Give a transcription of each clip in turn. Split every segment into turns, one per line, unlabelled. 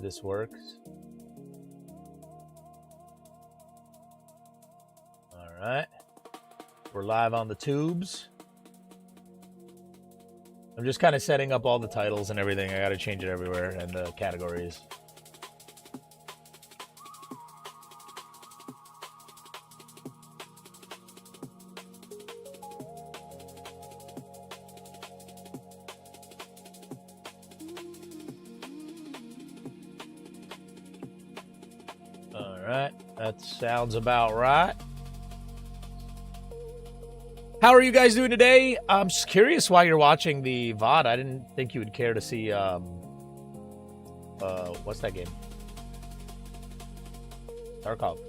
this works. All right. We're live on the tubes. I'm just kind of setting up all the titles and everything. I got to change it everywhere and the categories. All right. That sounds about right. How are you guys doing today? I'm just curious why you're watching the VOD. I didn't think you would care to see, what's that game? Tarkov.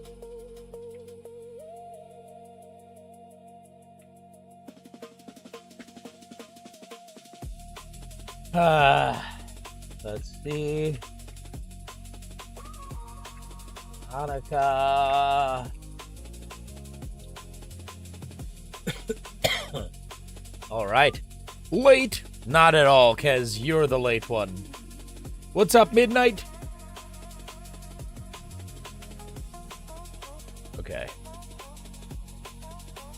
Let's see. Hanukkah. All right. Late? Not at all, Kez. You're the late one. What's up, Midnight? Okay.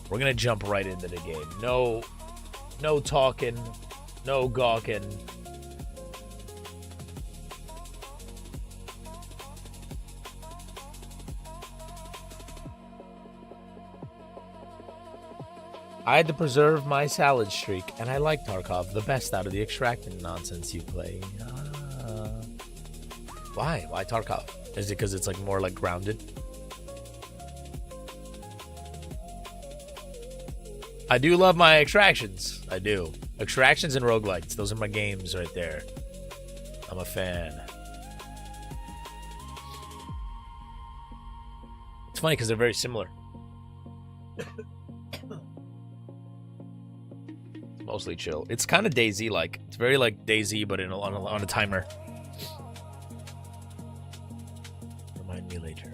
We're going to jump right into the game. No talking. No gawking. I had to preserve my salad streak, and I like Tarkov the best out of the extracting nonsense you play. Why? Why Tarkov? Is it because it's like more like grounded? I do love my extractions. I do. Extractions and roguelites. Those are my games right there. I'm a fan. It's funny because they're very similar. Mostly chill. It's kind of DayZ-like. It's very like DayZ, but on a timer. Remind me later.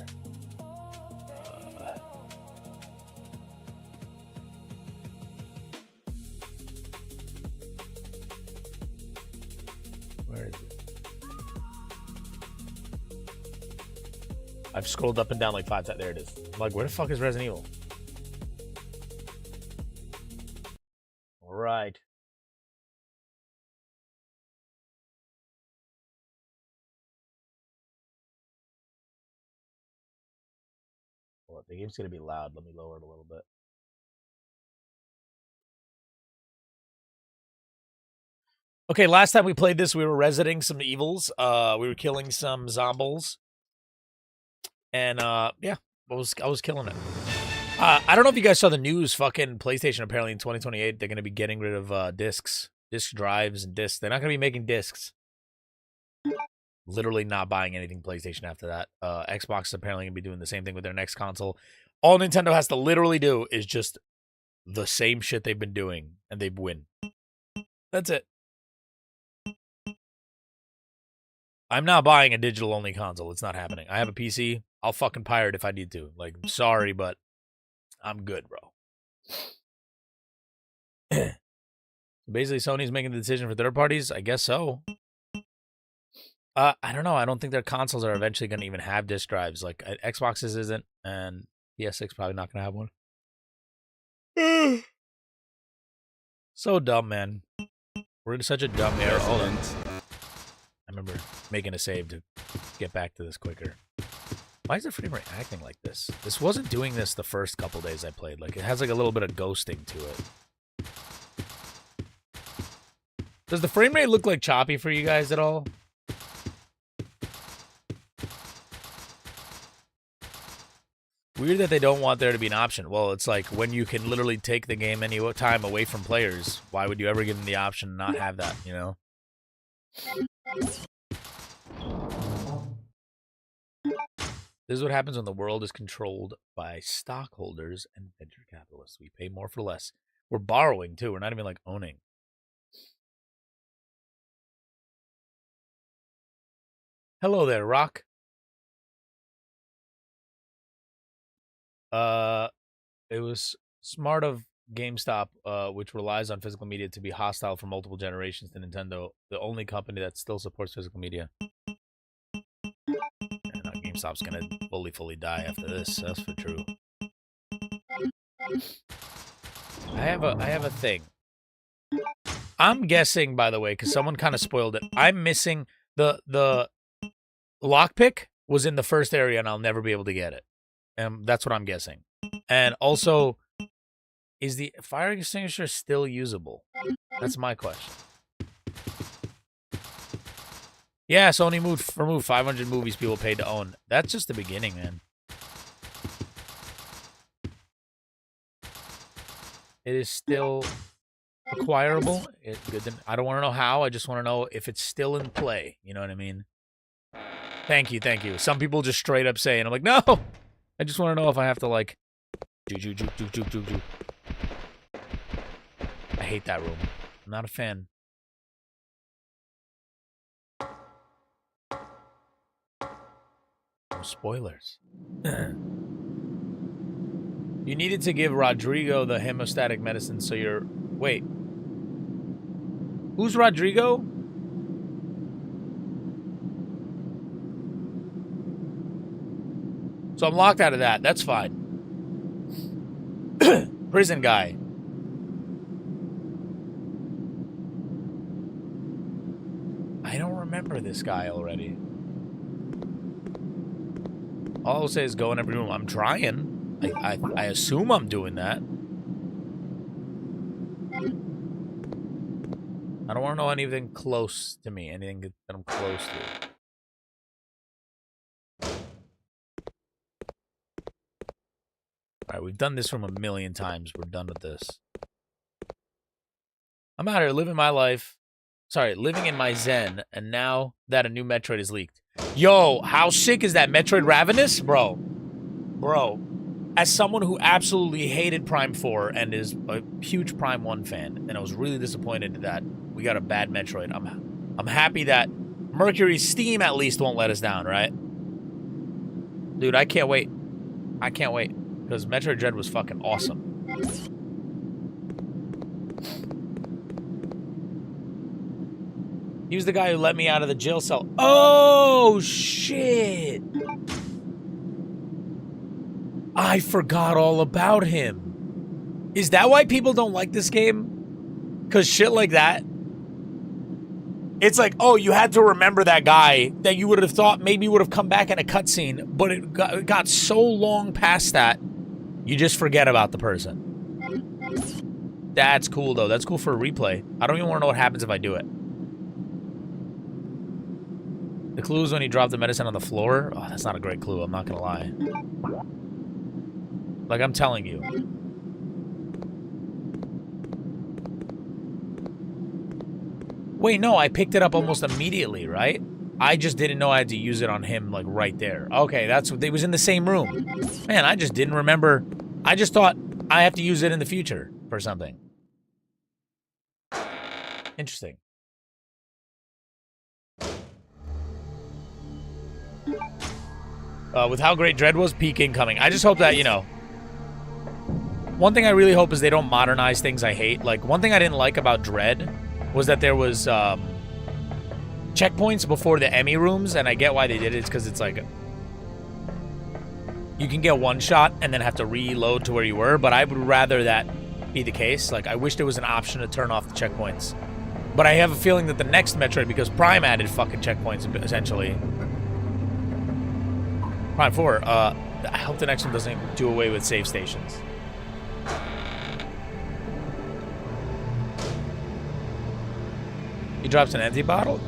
Where is it? I've scrolled up and down like 5 times. There it is. I'm like, where the fuck is Resident Evil? Right. Well, the game's gonna be loud. Let me lower it a little bit. Okay, last time we played this, we were reseting some evils. We were killing some zombies. And yeah, I was killing it. I don't know if you guys saw the news. Fucking PlayStation apparently in 2028 they're gonna be getting rid of discs, disk drives, and discs. They're not gonna be making discs. Literally not buying anything PlayStation after that. Xbox is apparently gonna be doing the same thing with their next console. All Nintendo has to literally do is just the same shit they've been doing, and they win. That's it. I'm not buying a digital only console. It's not happening. I have a PC. I'll fucking pirate if I need to. Like, sorry, but I'm good, bro. Basically, Sony's making the decision for third parties. I guess so. I don't know. I don't think their consoles are eventually going to even have disk drives. Like, Xbox's isn't, and PS6 probably not going to have one. So dumb, man. We're in such a dumb era. I remember making a save to get back to this quicker. Why is the frame rate acting like this? This wasn't doing this the first couple days I played. Like, it has like a little bit of ghosting to it. Does the frame rate look like choppy for you guys at all? Weird that they don't want there to be an option. Well, it's like when you can literally take the game any time away from players, why would you ever give them the option to not have that, you know? This is what happens when the world is controlled by stockholders and venture capitalists. We pay more for less. We're borrowing, too. We're not even, like, owning. Hello there, Rock. It was smart of GameStop, which relies on physical media, to be hostile for multiple generations to Nintendo, the only company that still supports physical media. GameStop's gonna fully die after this. That's for true. I have a thing. I'm guessing, by the way, because someone kind of spoiled it. I'm missing the lockpick was in the first area, and I'll never be able to get it. And that's what I'm guessing. And also, is the fire extinguisher still usable? That's my question. Yeah, Sony removed 500 movies people paid to own. That's just the beginning, man. It is still acquirable. I don't want to know how. I just want to know if it's still in play. You know what I mean? Thank you, thank you. Some people just straight up say, and I'm like, no. I just want to know if I have to like. I hate that room. I'm not a fan. No spoilers. You needed to give Rodrigo the hemostatic medicine, so you're... Wait. Who's Rodrigo? So I'm locked out of that. That's fine. Prison guy. I don't remember this guy already. All I'll say is go in every room. I'm trying. I assume I'm doing that. I don't want to know anything close to me. Anything that I'm close to. Alright, we've done this room a million times. We're done with this. I'm out here living my life. Sorry, living in my zen. And now that a new Metroid is leaked. Yo, how sick is that Metroid Ravenous? Bro. As someone who absolutely hated Prime 4 and is a huge Prime 1 fan, and I was really disappointed that we got a bad Metroid. I'm happy that Mercury Steam at least won't let us down, right? Dude, I can't wait. I can't wait. Because Metroid Dread was fucking awesome. He was the guy who let me out of the jail cell. Oh, shit. I forgot all about him. Is that why people don't like this game? Because shit like that. It's like, oh, you had to remember that guy that you would have thought maybe would have come back in a cutscene, but it got so long past that, you just forget about the person. That's cool, though. That's cool for a replay. I don't even want to know what happens if I do it. The clue is when you drop the medicine on the floor. Oh, that's not a great clue. I'm not going to lie. Like I'm telling you. Wait, no, I picked it up almost immediately, right? I just didn't know I had to use it on him, like, right there. Okay, that's what... They was in the same room. Man, I just didn't remember. I just thought I have to use it in the future for something. Interesting. With how great Dread was, peak incoming. I just hope that, you know... One thing I really hope is they don't modernize things I hate. Like, one thing I didn't like about Dread was that there was checkpoints before the Emmy rooms, and I get why they did it. It's because it's like... You can get one shot and then have to reload to where you were, but I would rather that be the case. Like, I wish there was an option to turn off the checkpoints. But I have a feeling that the next Metroid, because Prime added fucking checkpoints, essentially. Prime 4, I hope the next one doesn't do away with save stations. He drops an empty bottle?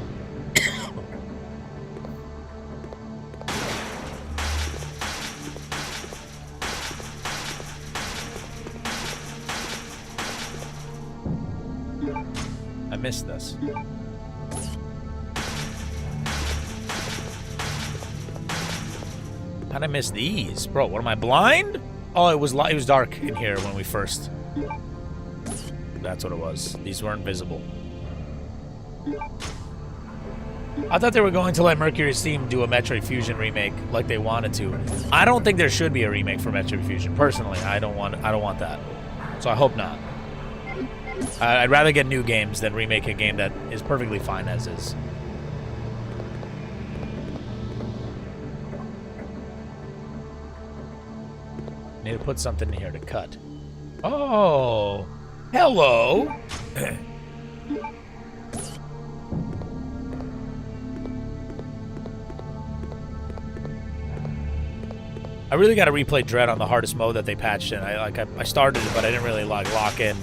I missed this. How'd I miss these? Bro, what am I, blind? Oh, it was dark in here when we first... That's what it was. These weren't visible. I thought they were going to let Mercury Steam do a Metroid Fusion remake like they wanted to. I don't think there should be a remake for Metroid Fusion. Personally, I don't want that. So I hope not. I'd rather get new games than remake a game that is perfectly fine as is. Need to put something in here to cut. Oh, hello. I really got to replay Dread on the hardest mode that they patched in. I started it, but I didn't really like lock in.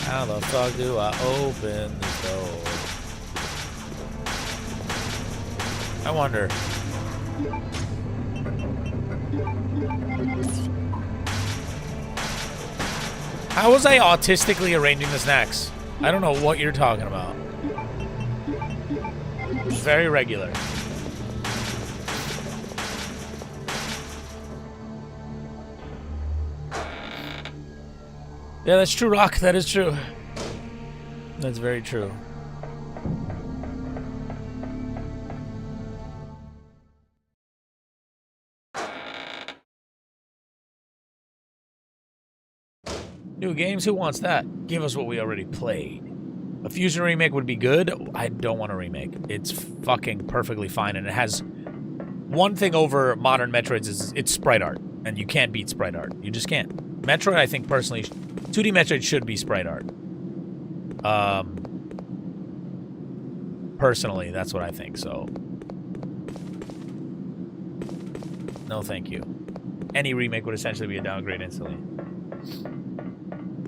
How the fuck do I open the door? I wonder. How was I autistically arranging the snacks? I don't know what you're talking about. Very regular. Yeah, that's true, Rock. That is true. That's very true. New games? Who wants that? Give us what we already played. A Fusion remake would be good. I don't want a remake. It's fucking perfectly fine, and it has one thing over modern Metroids is it's sprite art, and you can't beat sprite art. You just can't. Metroid, I think, personally, 2D Metroid should be sprite art. Personally, that's what I think, so. No, thank you. Any remake would essentially be a downgrade instantly.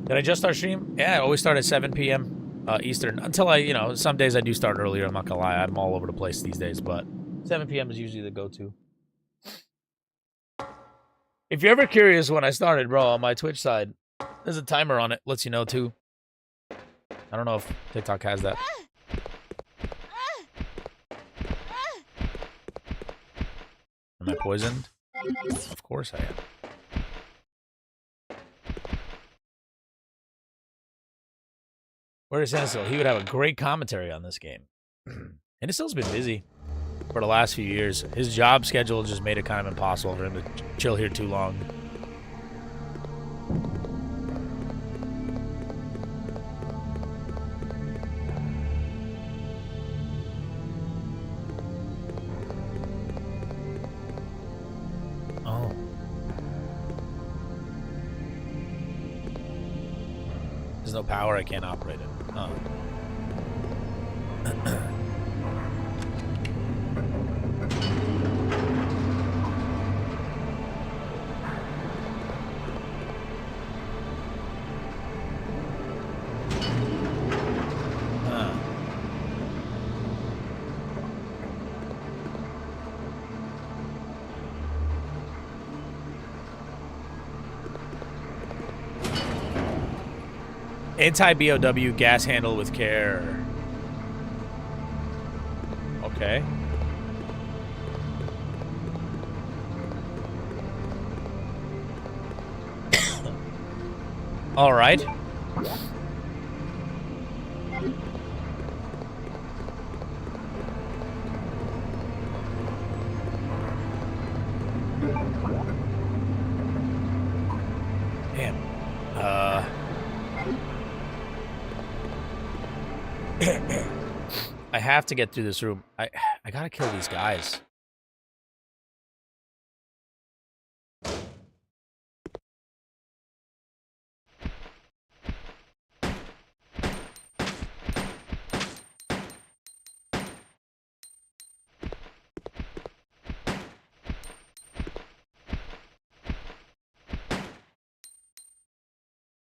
Did I just start stream? Yeah, I always start at 7 p.m. Eastern. Until I, some days I do start earlier, I'm not gonna lie. I'm all over the place these days, but 7 p.m. is usually the go-to. If you're ever curious when I started, bro, on my Twitch side, there's a timer on it. Lets you know, too. I don't know if TikTok has that. Am I poisoned? Of course I am. Where is Innistil? He would have a great commentary on this game. Innistil's been busy for the last few years. His job schedule just made it kind of impossible for him to chill here too long. Oh. There's no power, I can't operate it. Oh. Anti-BOW gas handle with care. Okay. All right. Damn. I have to get through this room. I gotta kill these guys.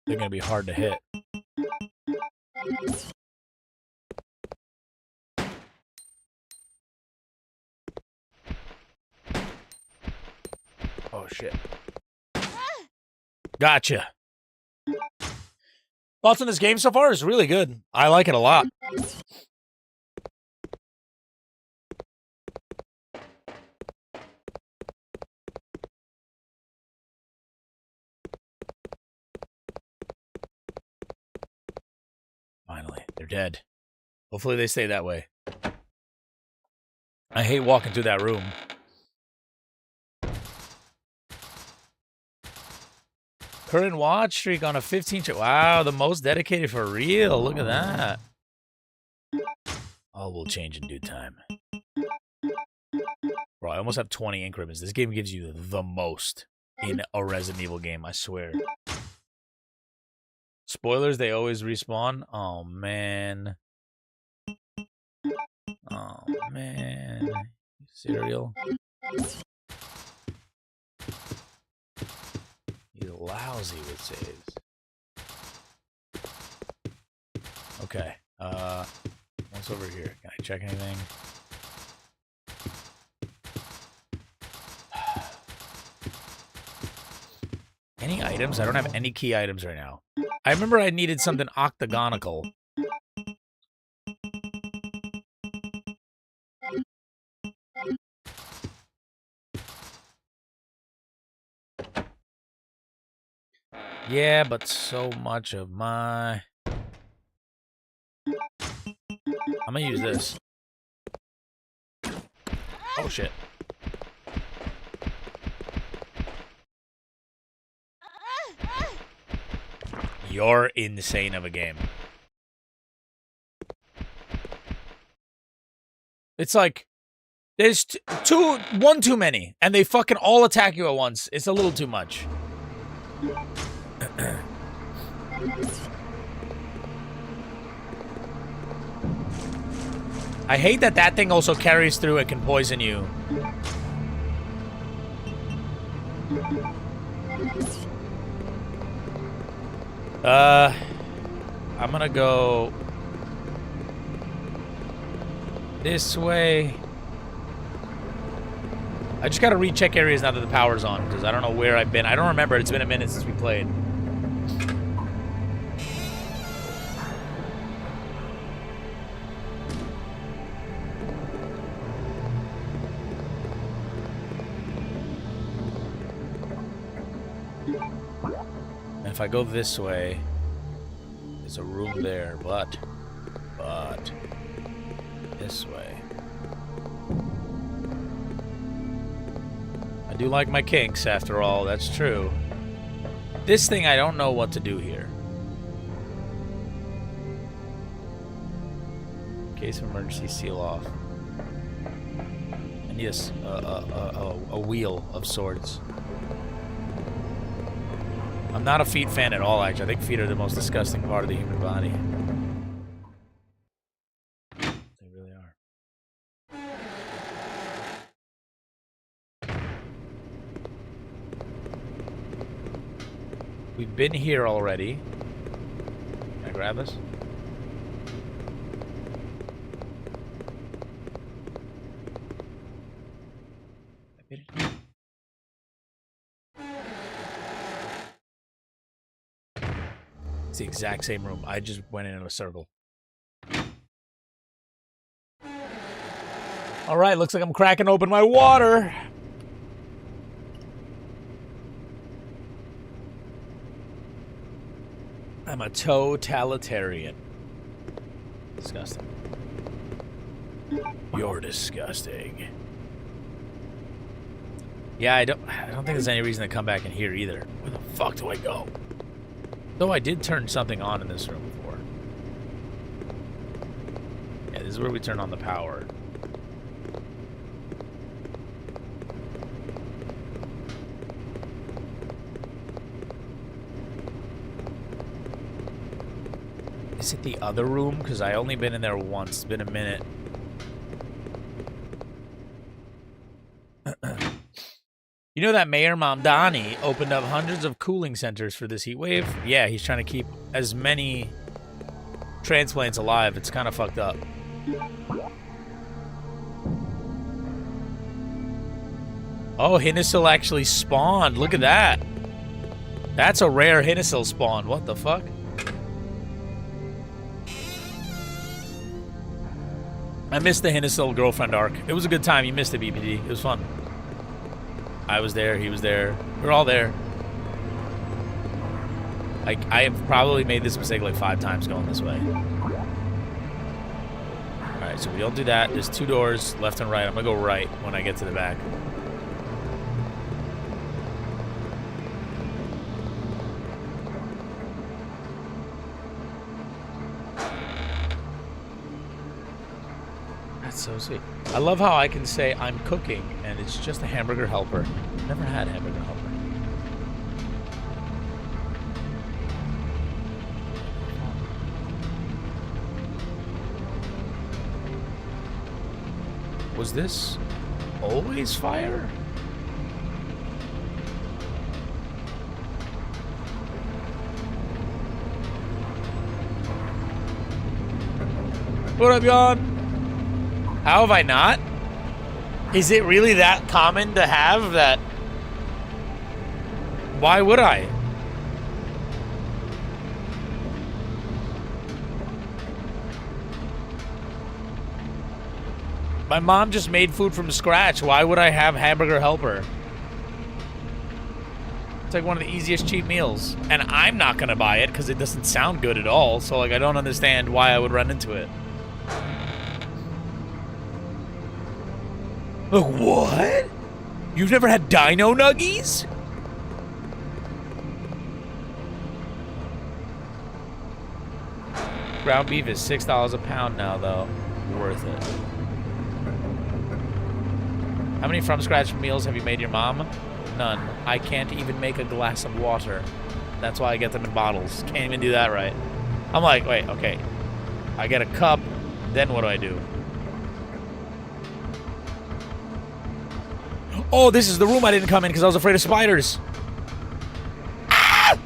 They're gonna be hard to hit. Oh, shit. Gotcha. Thoughts on this game so far is really good. I like it a lot. Finally, they're dead. Hopefully they stay that way. I hate walking through that room. Current watch streak on a 15. Wow, the most dedicated for real. Look at that. All will change in due time. Bro, I almost have 20 increments. This game gives you the most in a Resident Evil game, I swear. Spoilers, they always respawn. Oh, man. Oh, man. Cereal. He's lousy with saves. Okay. What's over here? Can I check anything? Any items? I don't have any key items right now. I remember I needed something octagonal. Yeah, but so much of my... I'm gonna use this. Oh, shit. You're insane of a game. It's like, there's one too many, and they fucking all attack you at once. It's a little too much. I hate that that thing also carries through. It can poison you. I'm gonna go this way. I just gotta recheck areas now that the power's on, because I don't know where I've been. I don't remember. It's been a minute since we played. If I go this way, there's a room there, but this way. I do like my kinks, after all, that's true. This thing, I don't know what to do here. In case of emergency, seal off. And yes, a wheel of sorts. I'm not a feet fan at all, actually. I think feet are the most disgusting part of the human body. They really are. We've been here already. Can I grab this? It's the exact same room. I just went in a circle. All right, looks like I'm cracking open my water. I'm a totalitarian. Disgusting. You're disgusting. Yeah, I don't think there's any reason to come back in here either. Where the fuck do I go? Though I did turn something on in this room before. Yeah, this is where we turn on the power. Is it the other room? Because I only been in there once. It's been a minute. You know that Mayor Mamdani opened up hundreds of cooling centers for this heat wave? Yeah, he's trying to keep as many transplants alive. It's kind of fucked up. Oh, Hinisil actually spawned. Look at that. That's a rare Hinisil spawn. What the fuck? I missed the Hinisil girlfriend arc. It was a good time. You missed it, BPD. It was fun. I was there, he was there. We were all there. Like, I have probably made this mistake like 5 times going this way. Alright, so we don't do that. There's 2 doors, left and right. I'm gonna go right when I get to the back. That's so sweet. I love how I can say I'm cooking and it's just a hamburger helper. Never had a hamburger helper. Was this always fire? What up, Jan? How have I not? Is it really that common to have that? Why would I? My mom just made food from scratch. Why would I have hamburger helper? It's like one of the easiest cheap meals. And I'm not gonna buy it because it doesn't sound good at all. So like I don't understand why I would run into it. Look, what? You've never had dino nuggies? Ground beef is $6 a pound now, though. Worth it. How many from scratch meals have you made your mom? None. I can't even make a glass of water. That's why I get them in bottles. Can't even do that right. I'm like, wait, okay. I get a cup, then what do I do? Oh, this is the room I didn't come in because I was afraid of spiders. Ah!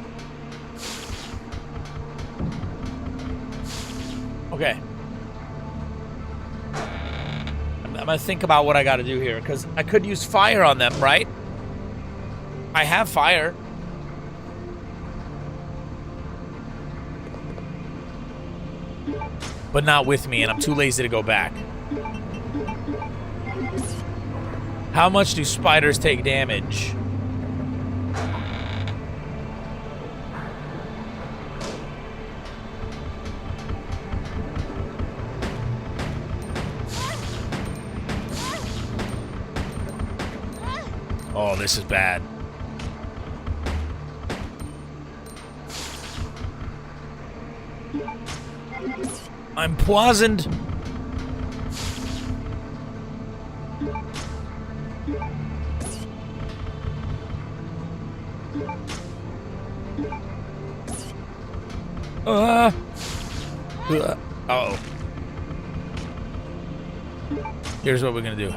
Okay. I'm gonna think about what I gotta do here because I could use fire on them, right? I have fire. But not with me, and I'm too lazy to go back. How much do spiders take damage? Oh, this is bad. I'm poisoned. Uh-oh. Here's what we're gonna do.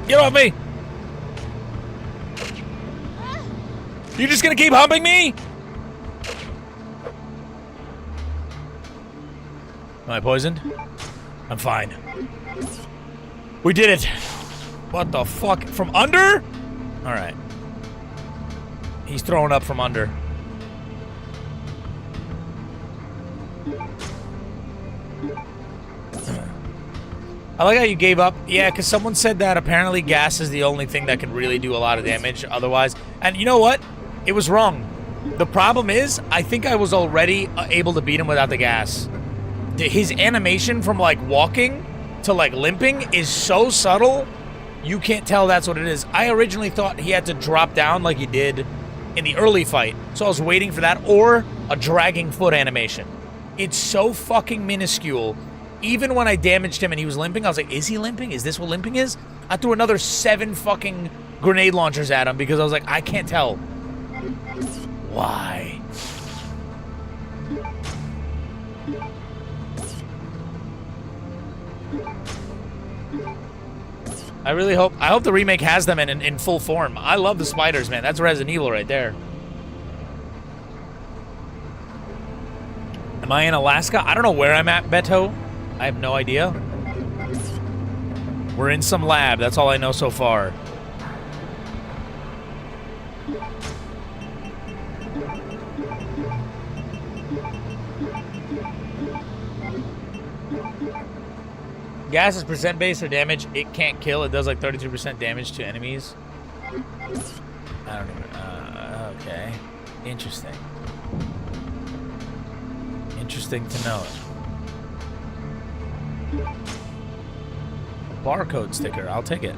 Get off me! You just gonna keep humping me? Am I poisoned? I'm fine. We did it! What the fuck? From under? Alright. He's throwing up from under. I like how you gave up. Yeah, because someone said that apparently gas is the only thing that can really do a lot of damage otherwise. And you know what? It was wrong. The problem is, I think I was already able to beat him without the gas. His animation from, like, walking to, like, limping is so subtle, you can't tell that's what it is. I originally thought he had to drop down like he did in the early fight. So I was waiting for that, or a dragging foot animation. It's so fucking minuscule. Even when I damaged him and he was limping, I was like, is he limping? Is this what limping is? I threw another 7 fucking grenade launchers at him because I was like, I can't tell. Why? I hope the remake has them in full form. I love the spiders, man. That's Resident Evil right there. Am I in Alaska? I don't know where I'm at, Beto. I have no idea. We're in some lab. That's all I know so far. Gas is percent based or damage. It can't kill. It does like 32% damage to enemies. I don't even... okay. Interesting. Interesting to know. barcode sticker. I'll take it.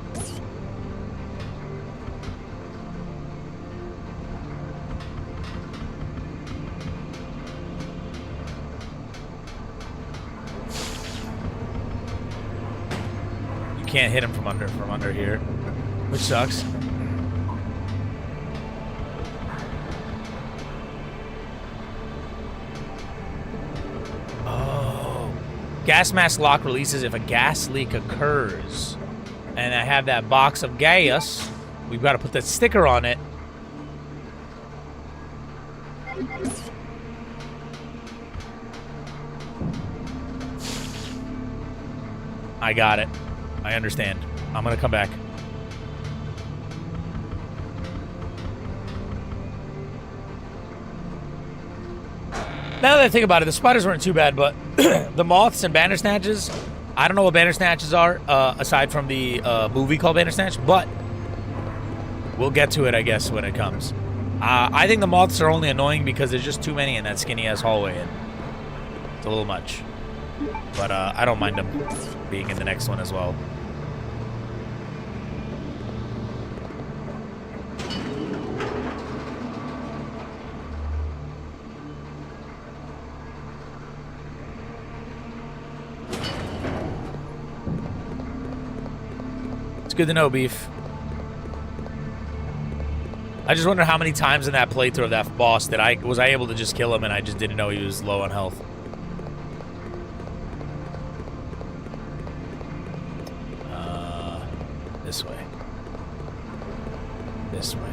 You can't hit him from under here, which sucks. Gas mask lock releases if a gas leak occurs. And I have that box of gas. We've got to put that sticker on it. I got it. I understand. I'm going to come back. Now that I think about it, the spiders weren't too bad, but the moths and bandersnatches, I don't know what bandersnatches are, aside from the movie called Bandersnatch, but we'll get to it, I guess, when it comes. I think the moths are only annoying because there's just too many in that skinny-ass hallway, and it's a little much. But I don't mind them being in the next one as well. Good to know, Beef. I just wonder how many times in that playthrough of that boss that I able to just kill him and I just didn't know he was low on health. This way. This way.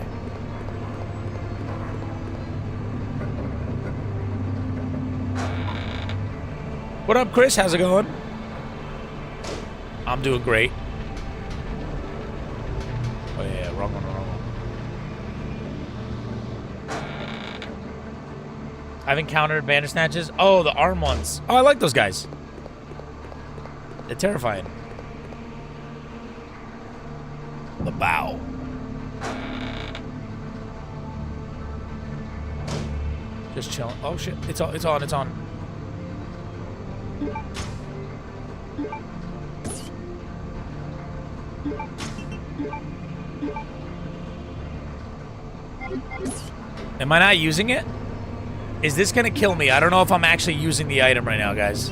What up, Chris? How's it going? I'm doing great. Oh yeah, wrong one. I've encountered bandersnatches. Oh, the arm ones. Oh, I like those guys. They're terrifying. The bow. Just chilling. Oh shit! It's on. It's on. It's on. Am I not using it? Is this gonna kill me? I don't know if I'm actually using the item right now, guys.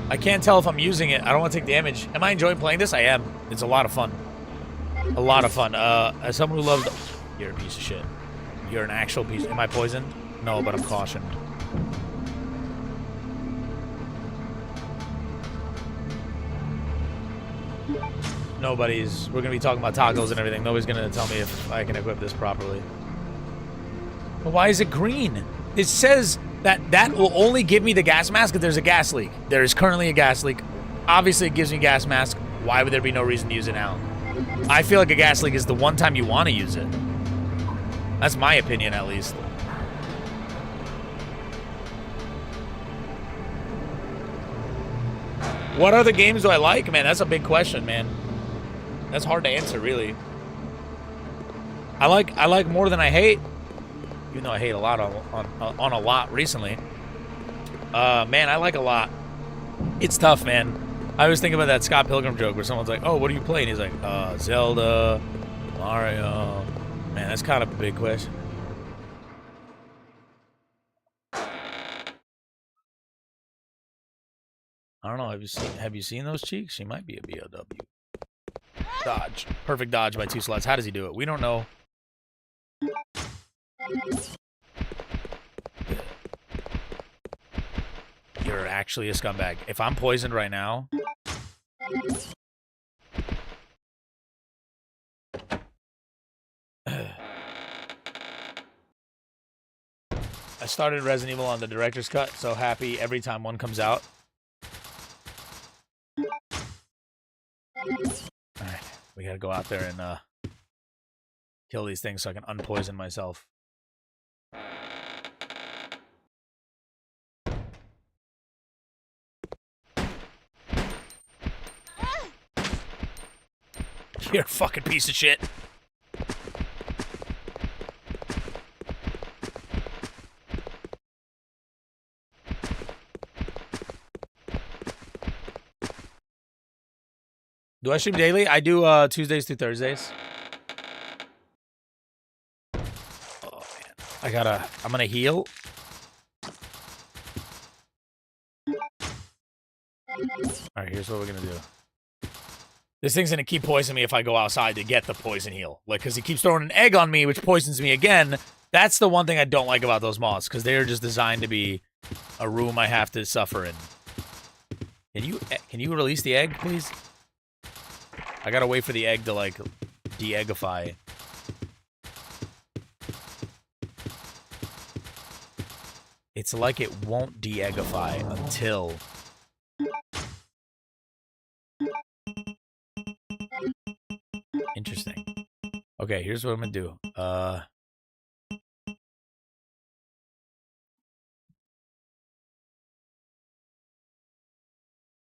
I can't tell if I'm using it. I don't want to take damage. Am I enjoying playing this? I am. It's a lot of fun. A lot of fun. As someone who loves... You're a piece of shit. You're an actual piece... Am I poisoned? No, but I'm cautioned. Nobody's... We're going to be talking about tacos and everything. Nobody's going to tell me if I can equip this properly. But why is it green? It says that will only give me the gas mask if there's a gas leak. There is currently a gas leak. Obviously, it gives me a gas mask. Why would there be no reason to use it now? I feel like a gas leak is the one time you want to use it. That's my opinion, at least. What other games do I like? Man, that's a big question, man. That's hard to answer, really. I like more than I hate. Even though I hate a lot on a lot recently. Man, I like a lot. It's tough, man. I was thinking about that Scott Pilgrim joke where someone's like, oh, what do you play? And he's like, Zelda, Mario. Man, that's kind of a big question. I don't know. Have you seen those cheeks? She might be a BOW. Dodge. Perfect dodge by 2 slots. How does he do it? We don't know. You're actually a scumbag. If I'm poisoned right now... I started Resident Evil on the director's cut, so happy every time one comes out. Alright, we gotta go out there and kill these things so I can unpoison myself. You're a fucking piece of shit. Do I stream daily? I do Tuesdays through Thursdays. Oh man. I'm gonna heal. Alright, here's what we're gonna do. This thing's gonna keep poisoning me if I go outside to get the poison heal. Like, because he keeps throwing an egg on me, which poisons me again. That's the one thing I don't like about those moths, because they're just designed to be a room I have to suffer in. Can you release the egg, please? I gotta wait for the egg to, like, de-eggify. It's like it won't de-eggify until... Interesting. Okay, here's what I'm gonna do.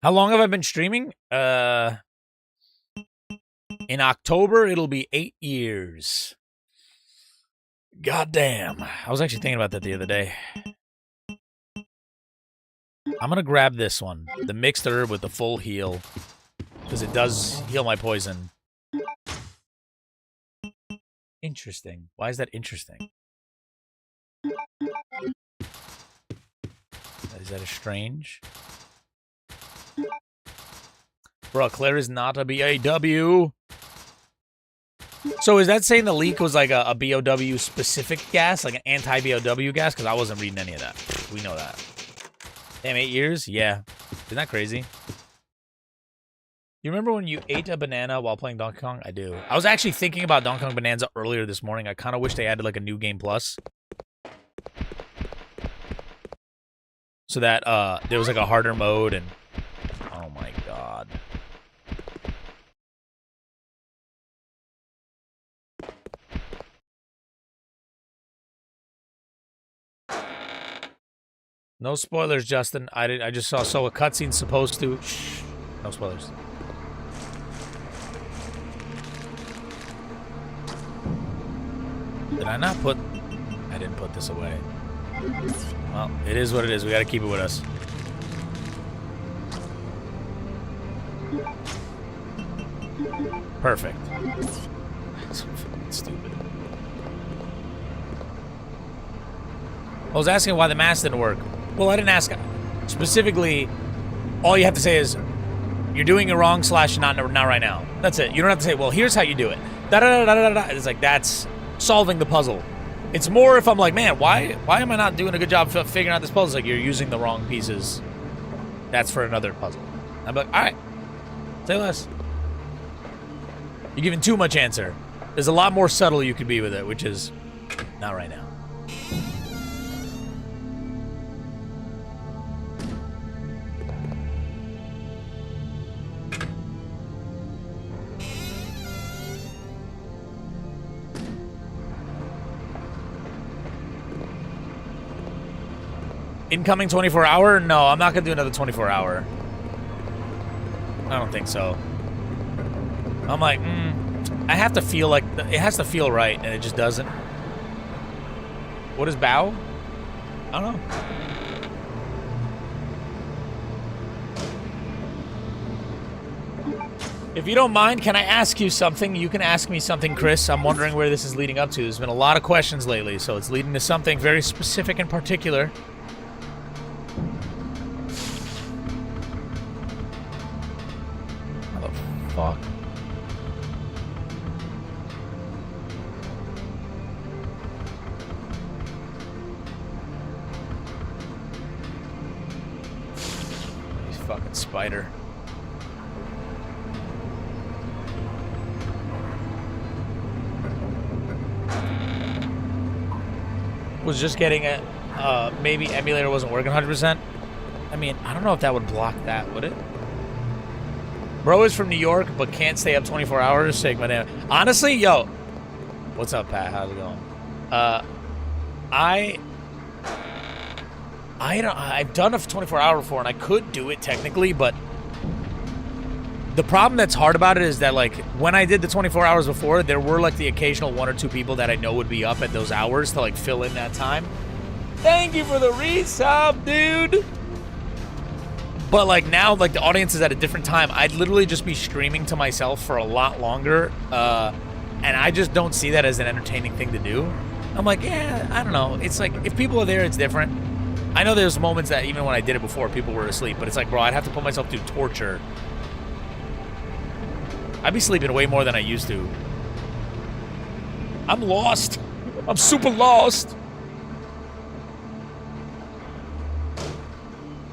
How long have I been streaming? In October, it'll be 8 years. God damn. I was actually thinking about that the other day. I'm gonna grab this one. The mixed herb with the full heal. Because it does heal my poison. Interesting. Why is that interesting? Is that a strange? Bro, Claire is not a BAW. So is that saying the leak was like a BOW specific gas? Like an anti-BOW gas? Because I wasn't reading any of that. We know that. Damn, 8 years? Yeah. Isn't that crazy? You remember when you ate a banana while playing Donkey Kong? I do. I was actually thinking about Donkey Kong Bonanza earlier this morning. I kind of wish they added like a new game plus. So that there was like a harder mode and... Oh my god. No spoilers, Justin. I just saw a cutscene supposed to... Shh. No spoilers. Did I not put... I didn't put this away. Well, it is what it is. We gotta keep it with us. Perfect. So fucking stupid. I was asking why the mask didn't work. Well, I didn't ask. Specifically, all you have to say is, you're doing it wrong / not right now. That's it. You don't have to say, well, here's how you do it. Da-da-da-da-da-da. It's like, that's solving the puzzle. It's more if I'm like, man, why am I not doing a good job figuring out this puzzle? It's like, you're using the wrong pieces. That's for another puzzle. I'm like, all right. Say less. You're giving too much answer. There's a lot more subtle you could be with it, which is not right now. Incoming 24-hour? No, I'm not going to do another 24-hour. I don't think so. I'm like, I have to feel like... It has to feel right, and it just doesn't. What is bow? I don't know. If you don't mind, can I ask you something? You can ask me something, Chris. I'm wondering where this is leading up to. There's been a lot of questions lately, so it's leading to something very specific and particular. Fuck. He's fucking spider. Was just getting it. Maybe emulator wasn't working 100%. I mean, I don't know if that would block that, would it? Bro is from New York, but can't stay up 24 hours. Shake my name. Honestly, yo. What's up, Pat? How's it going? I've done a 24-hour before, and I could do it technically, but the problem that's hard about it is that, like, when I did the 24 hours before, there were, like, the occasional 1 or 2 people that I know would be up at those hours to, like, fill in that time. Thank you for the resub, dude. But, like, now, like, the audience is at a different time. I'd literally just be screaming to myself for a lot longer, and I just don't see that as an entertaining thing to do. I'm like, yeah, I don't know. It's like, if people are there, it's different. I know there's moments that even when I did it before, people were asleep, but it's like, bro, I'd have to put myself through torture. I'd be sleeping way more than I used to. I'm lost. I'm super lost.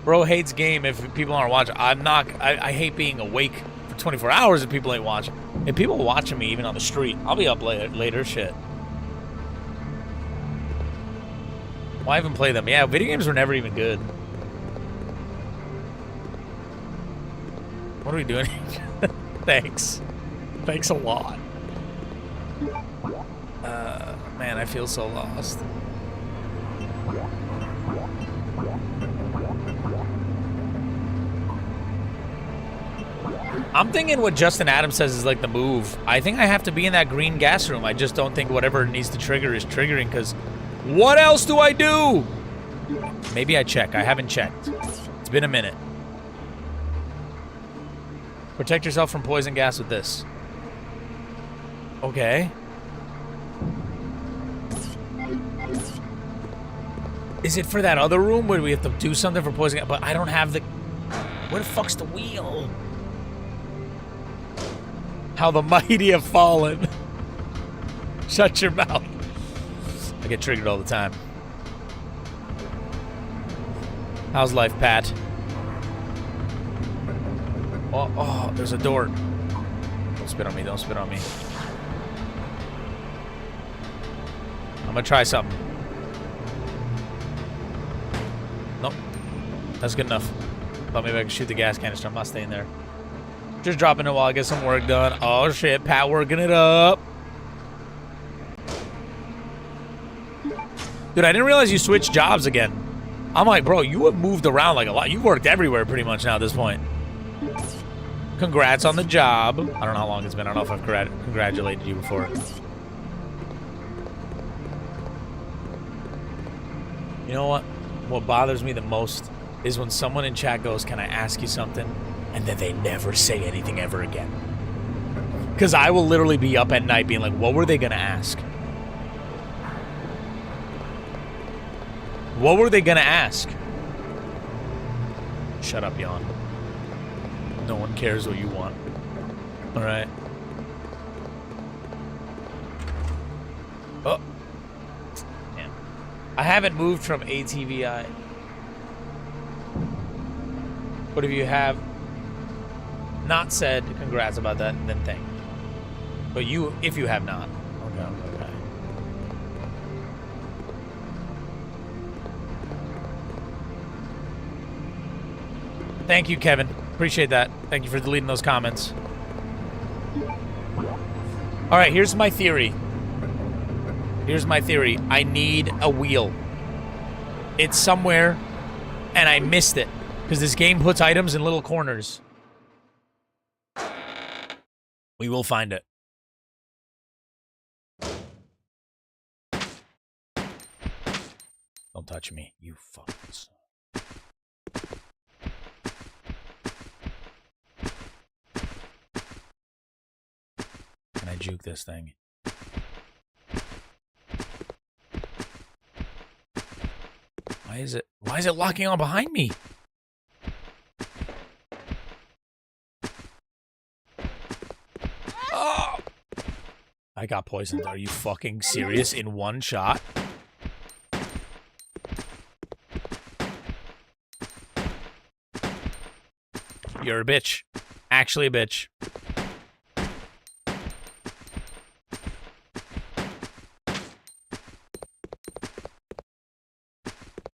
Bro hates game if people aren't watching. I'm not. I hate being awake for 24 hours if people ain't watching. If people watching me even on the street, I'll be up later. Shit. Why even play them? Yeah, video games were never even good. What are we doing? Thanks. Thanks a lot. Man, I feel so lost. I'm thinking what Justin Adams says is like the move. I think I have to be in that green gas room. I just don't think whatever needs to trigger is triggering, because what else do I do? Maybe I check. I haven't checked. It's been a minute. Protect yourself from poison gas with this. Okay. Is it for that other room where we have to do something for poison gas? But I don't have the... Where the fuck's the wheel? How the mighty have fallen. Shut your mouth. I get triggered all the time. How's life, Pat? Oh, there's a door. Don't spit on me, don't spit on me. I'm gonna try something. Nope. That's good enough. Thought maybe I could shoot the gas canister. I'm not staying there. Just dropping it while I get some work done. Oh shit, Pat working it up. Dude, I didn't realize you switched jobs again. I'm like, bro, you have moved around like a lot. You've worked everywhere pretty much now at this point. Congrats on the job. I don't know how long it's been. I don't know if I've congratulated you before. You know what? What bothers me the most is when someone in chat goes, can I ask you something? And then they never say anything ever again. Because I will literally be up at night being like, what were they going to ask? What were they going to ask? Shut up, Yawn. No one cares what you want. All right. Oh. Damn. I haven't moved from ATVI. But if you have not said congrats about that, then thank you. But if you have not. Okay. Thank you, Kevin. Appreciate that. Thank you for deleting those comments. All right, here's my theory. I need a wheel. It's somewhere, and I missed it. Because this game puts items in little corners. We will find it. Don't touch me, you fuckers. Can I juke this thing? Why is it locking on behind me? Oh! I got poisoned. Are you fucking serious? In one shot? You're a bitch. Actually a bitch.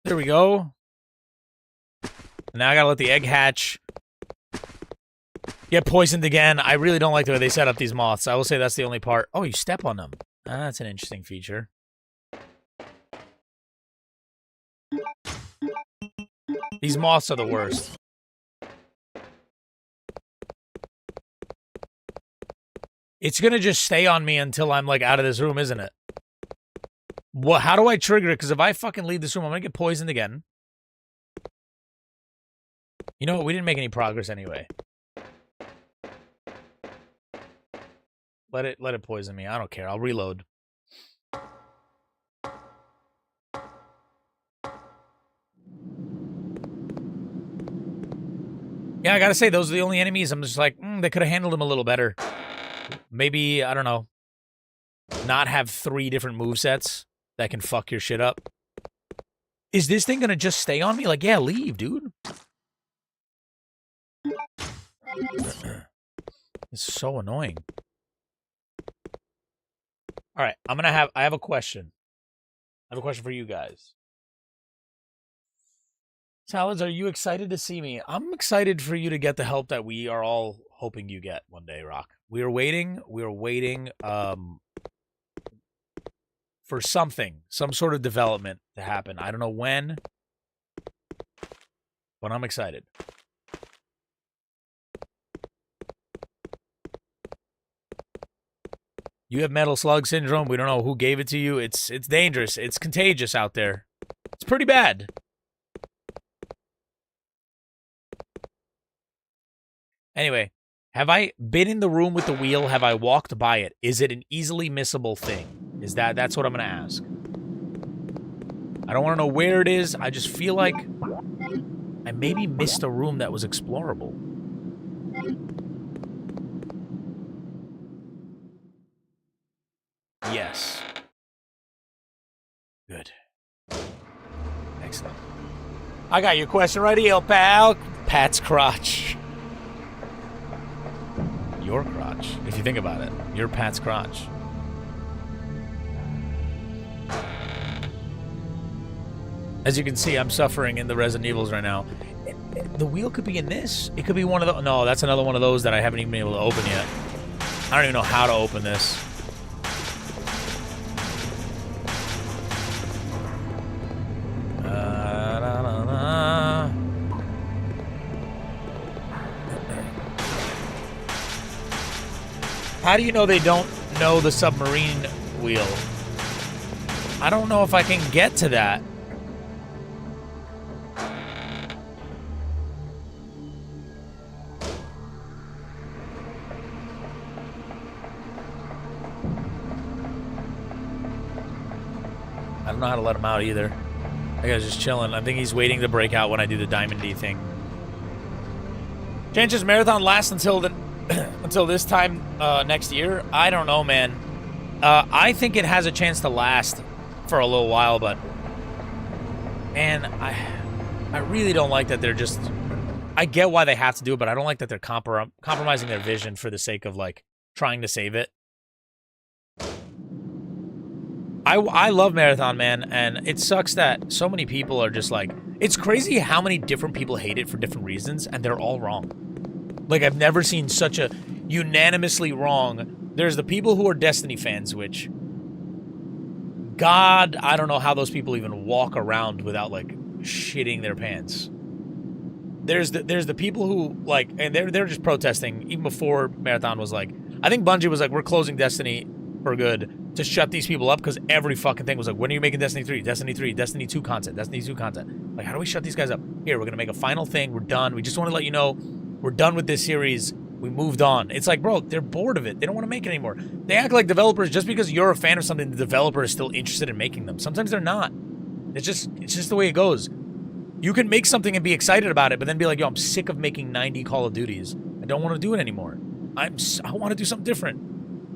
There we go. Now I gotta let the egg hatch. Get poisoned again. I really don't like the way they set up these moths. I will say that's the only part. Oh, you step on them. That's an interesting feature. These moths are the worst. It's gonna just stay on me until I'm, like, out of this room, isn't it? What? How do I trigger it? Because if I fucking leave this room, I'm gonna get poisoned again. You know what? We didn't make any progress anyway. Let it poison me. I don't care. I'll reload. Yeah, I gotta say, those are the only enemies. I'm just like, they could have handled them a little better. Maybe, I don't know, not have 3 different movesets that can fuck your shit up. Is this thing gonna just stay on me? Like, yeah, leave, dude. It's so annoying. All right, I have a question. I have a question for you guys. Salads, are you excited to see me? I'm excited for you to get the help that we are all hoping you get one day, Rock. We are waiting for something, some sort of development to happen. I don't know when, but I'm excited. You have metal slug syndrome. We don't know who gave it to you. It's dangerous. It's contagious out there. It's pretty bad. Anyway, have I been in the room with the wheel? Have I walked by it? Is it an easily missable thing? That's what I'm going to ask. I don't want to know where it is. I just feel like I maybe missed a room that was explorable. Yes. Good. Excellent. I got your question right here, pal. Pat's crotch. Your crotch, if you think about it. Your Pat's crotch. As you can see, I'm suffering in the Resident Evils right now. The wheel could be in this. It could be one of those. No, that's another one of those that I haven't even been able to open yet. I don't even know how to open this. How do you know they don't know the submarine wheel? I don't know if I can get to that. I don't know how to let him out either. That guy's just chilling. I think he's waiting to break out when I do the Diamond D thing. Chances marathon lasts until the until this time next year? I don't know, man. I think it has a chance to last for a little while, but man, I really don't like that they're just. I get why they have to do it, but I don't like that they're compromising their vision for the sake of like trying to save it. I love Marathon, man, and it sucks that so many people are just like. It's crazy how many different people hate it for different reasons, and they're all wrong. Like, I've never seen such a unanimously wrong. There's the people who are Destiny fans, which, God, I don't know how those people even walk around without, like, shitting their pants. There's the people who, like, and they're just protesting, even before Marathon was like, I think Bungie was like, we're closing Destiny for good to shut these people up, because every fucking thing was like, when are you making Destiny 3? Destiny 3, Destiny 2 content, Destiny 2 content. Like, how do we shut these guys up? Here, we're going to make a final thing. We're done. We just want to let you know we're done with this series. We moved on. It's like, bro, they're bored of it. They don't want to make it anymore. They act like developers, just because you're a fan of something, the developer is still interested in making them. Sometimes they're not. It's just the way it goes. You can make something and be excited about it, but then be like, yo, I'm sick of making 90 Call of Duties. I don't want to do it anymore. I want to do something different.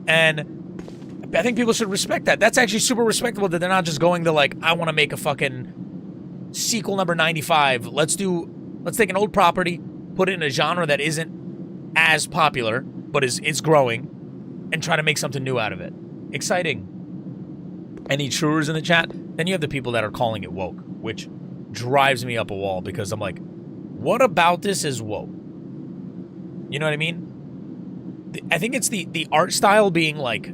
And I think people should respect that. That's actually super respectable that they're not just going to like, I want to make a fucking sequel number 95. Let's take an old property, put it in a genre that isn't as popular, but is growing, and try to make something new out of it. Exciting. Any truers in the chat? Then you have the people that are calling it woke, which drives me up a wall, because I'm like, what about this is woke? You know what I mean? I think it's the art style being like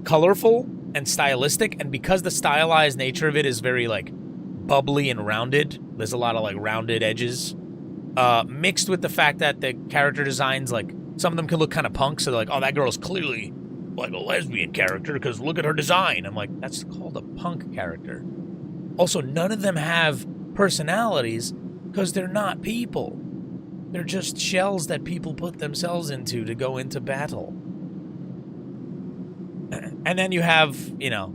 colorful and stylistic, and because the stylized nature of it is very like bubbly and rounded, there's a lot of like rounded edges. Mixed with the fact that the character designs, like, some of them can look kind of punk, so they're like, oh, that girl's clearly, like, a lesbian character, because look at her design. I'm like, that's called a punk character. Also, none of them have personalities, because they're not people. They're just shells that people put themselves into to go into battle. And then you have, you know,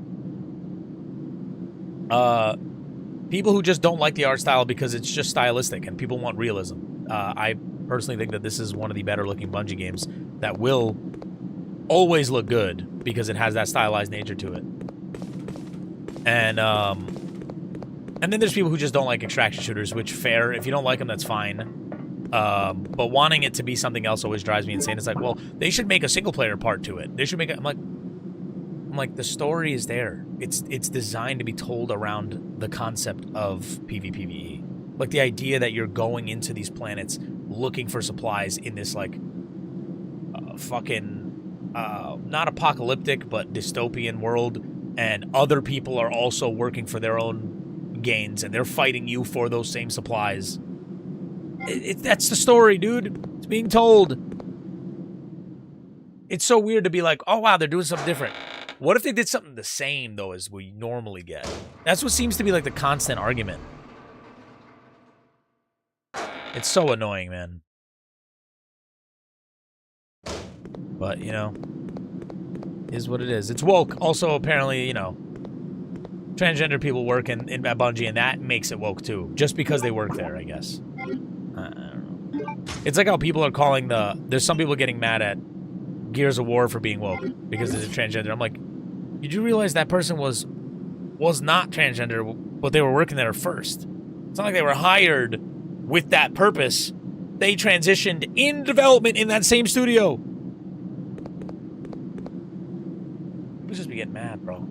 people who just don't like the art style because it's just stylistic and people want realism. I personally think that this is one of the better looking Bungie games that will always look good because it has that stylized nature to it. And then there's people who just don't like extraction shooters, which fair. If you don't like them, that's fine. But wanting it to be something else always drives me insane. It's like, well, they should make a single player part to it. They should make it. I'm like, the story is there. It's designed to be told around the concept of PvPvE. Like the idea that you're going into these planets looking for supplies in this like fucking not apocalyptic but dystopian world, and other people are also working for their own gains and they're fighting you for those same supplies. That's the story, dude. It's being told. It's so weird to be like, oh wow, they're doing something different. What if they did something the same, though, as we normally get? That's what seems to be, like, the constant argument. It's so annoying, man. But, you know, is what it is. It's woke. Also, apparently, you know, transgender people work at Bungie, and that makes it woke, too. Just because they work there, I guess. I don't know. It's like how people are calling there's some people getting mad at Gears of War for being woke because it's a transgender. I'm like, did you realize that person was not transgender, but they were working there first? It's not like they were hired with that purpose. They transitioned in development in that same studio. Let's just be getting mad, bro.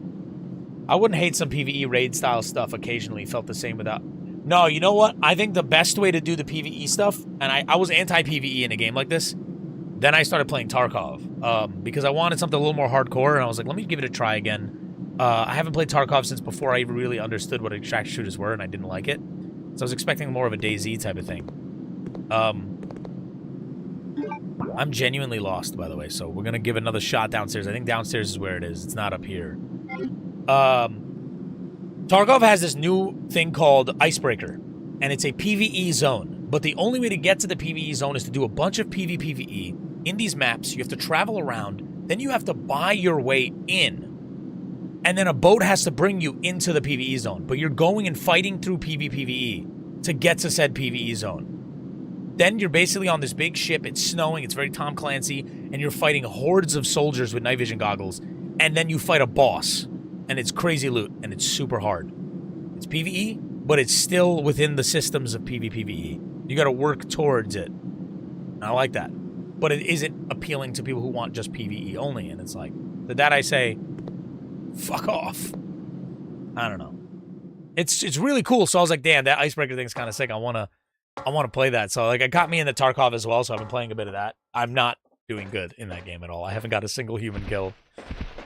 I wouldn't hate some PvE raid style stuff occasionally. Felt the same without. No, you know what? I think the best way to do the PvE stuff, and I was anti-PvE in a game like this. Then I started playing Tarkov because I wanted something a little more hardcore, and I was like, let me give it a try again. I haven't played Tarkov since before I even really understood what extraction shooters were, and I didn't like it. So I was expecting more of a DayZ type of thing. I'm genuinely lost, by the way, so we're going to give another shot downstairs. I think downstairs is where it is. It's not up here. Tarkov has this new thing called Icebreaker, and it's a PvE zone. But the only way to get to the PvE zone is to do a bunch of PvPvE. In these maps, you have to travel around, then you have to buy your way in. And then a boat has to bring you into the PvE zone. But you're going and fighting through PvPvE to get to said PvE zone. Then you're basically on this big ship, it's snowing, it's very Tom Clancy, and you're fighting hordes of soldiers with night vision goggles. And then you fight a boss. And it's crazy loot, and it's super hard. It's PvE, but it's still within the systems of PvPvE. You gotta work towards it. And I like that. But it isn't appealing to people who want just PvE only. And it's like, to that I say, fuck off. I don't know. It's really cool. So I was like, damn, that Icebreaker thing's kind of sick. I wanna play that. So like, it got me into Tarkov as well. So I've been playing a bit of that. I'm not doing good in that game at all. I haven't got a single human kill.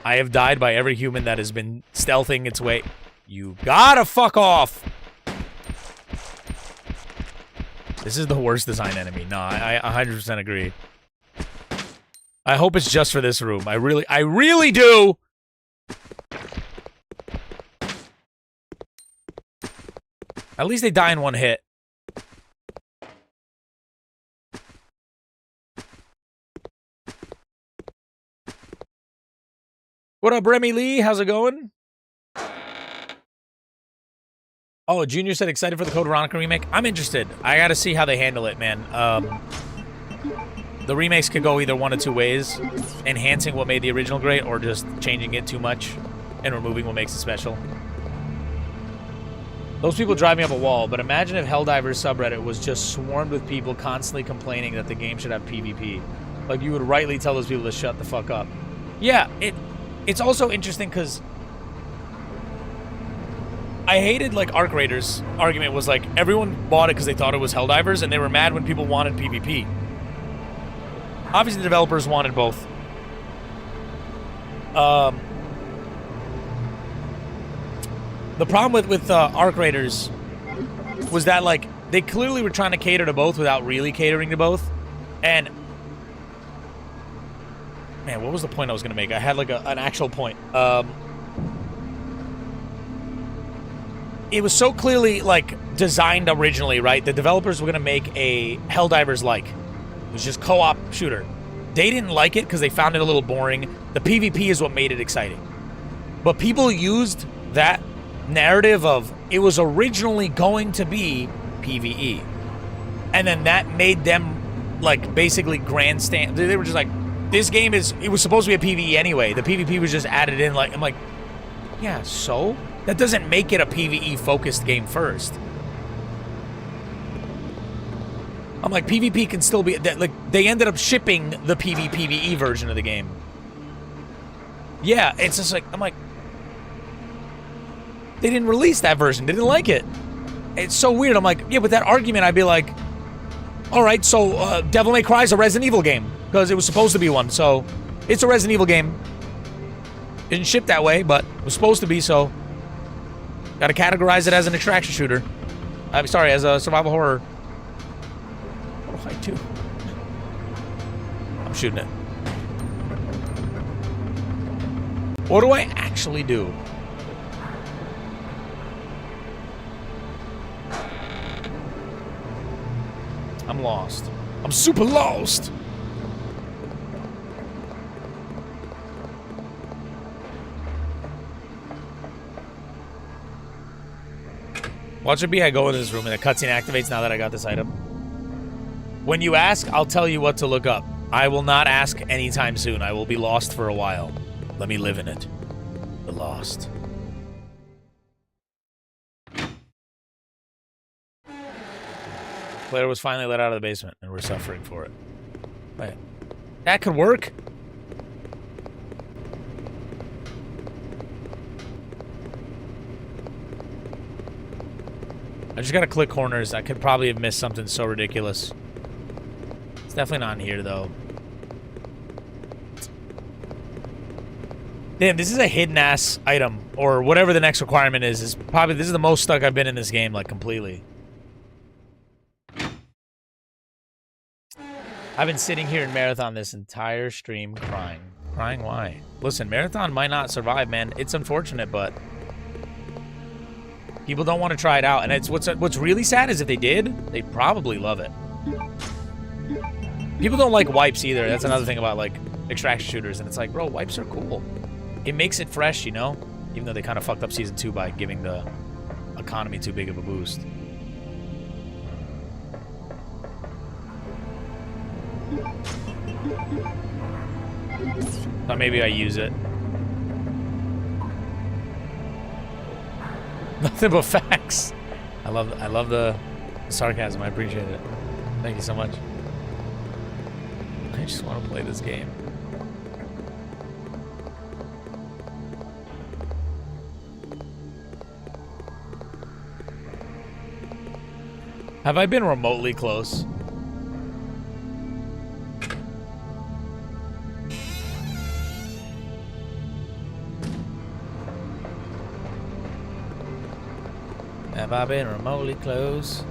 I have died by every human that has been stealthing its way. You gotta fuck off. This is the worst design enemy. No, I 100% agree. I hope it's just for this room. I really do. At least they die in one hit. What up, Remy Lee? How's it going? Oh, Junior said excited for the Code Veronica remake. I'm interested. I gotta see how they handle it, man. The remakes could go either one of two ways. Enhancing what made the original great, or just changing it too much and removing what makes it special. Those people drive me up a wall, but imagine if Helldivers subreddit was just swarmed with people constantly complaining that the game should have PvP. Like, you would rightly tell those people to shut the fuck up. Yeah, it's also interesting because I hated, like, Arc Raiders' argument was, like, everyone bought it because they thought it was Helldivers, and they were mad when people wanted PvP. Obviously, the developers wanted both. The problem with Arc Raiders was that, like, they clearly were trying to cater to both without really catering to both. And, man, what was the point I was going to make? I had, like, an actual point. it was so clearly, like, designed originally, right? The developers were going to make a Helldivers-like. It was just co-op shooter. They didn't like it because they found it a little boring. The PvP is what made it exciting. But people used that narrative of it was originally going to be PvE. And then that made them, like, basically grandstand. They were just like, this game is, it was supposed to be a PvE anyway. The PvP was just added in, like, I'm like, yeah, so? That doesn't make it a PvE-focused game first. I'm like, PvP can still be, like, they ended up shipping the PvE version of the game. Yeah, it's just like, I'm like, they didn't release that version. They didn't like it. It's so weird. I'm like, yeah, with that argument, I'd be like, all right, so Devil May Cry is a Resident Evil game because it was supposed to be one. So it's a Resident Evil game. Didn't ship that way, but it was supposed to be, so got to categorize it as an extraction shooter. I'm sorry, as a survival horror. What do I do? I'm shooting it. What do I actually do? I'm lost. I'm super lost. Watch it be I go in this room and the cutscene activates now that I got this item. When you ask, I'll tell you what to look up. I will not ask anytime soon. I will be lost for a while. Let me live in it. The Lost. Claire was finally let out of the basement, and we're suffering for it. Wait. That could work? I just gotta click corners. I could probably have missed something so ridiculous. It's definitely not in here, though. Damn, this is a hidden-ass item, or whatever the next requirement is. This is the most stuck I've been in this game, like, completely. I've been sitting here in Marathon this entire stream crying. Crying why? Listen, Marathon might not survive, man. It's unfortunate, but people don't want to try it out. And it's what's really sad is if they did, they'd probably love it. People don't like wipes either. That's another thing about, like, extraction shooters. And it's like, bro, wipes are cool. It makes it fresh, you know? Even though they kind of fucked up Season 2 by giving the economy too big of a boost. Thought maybe I use it. Nothing but facts. I love the sarcasm. I appreciate it. Thank you so much. I just want to play this game. Have I been remotely close? Have I been remotely close?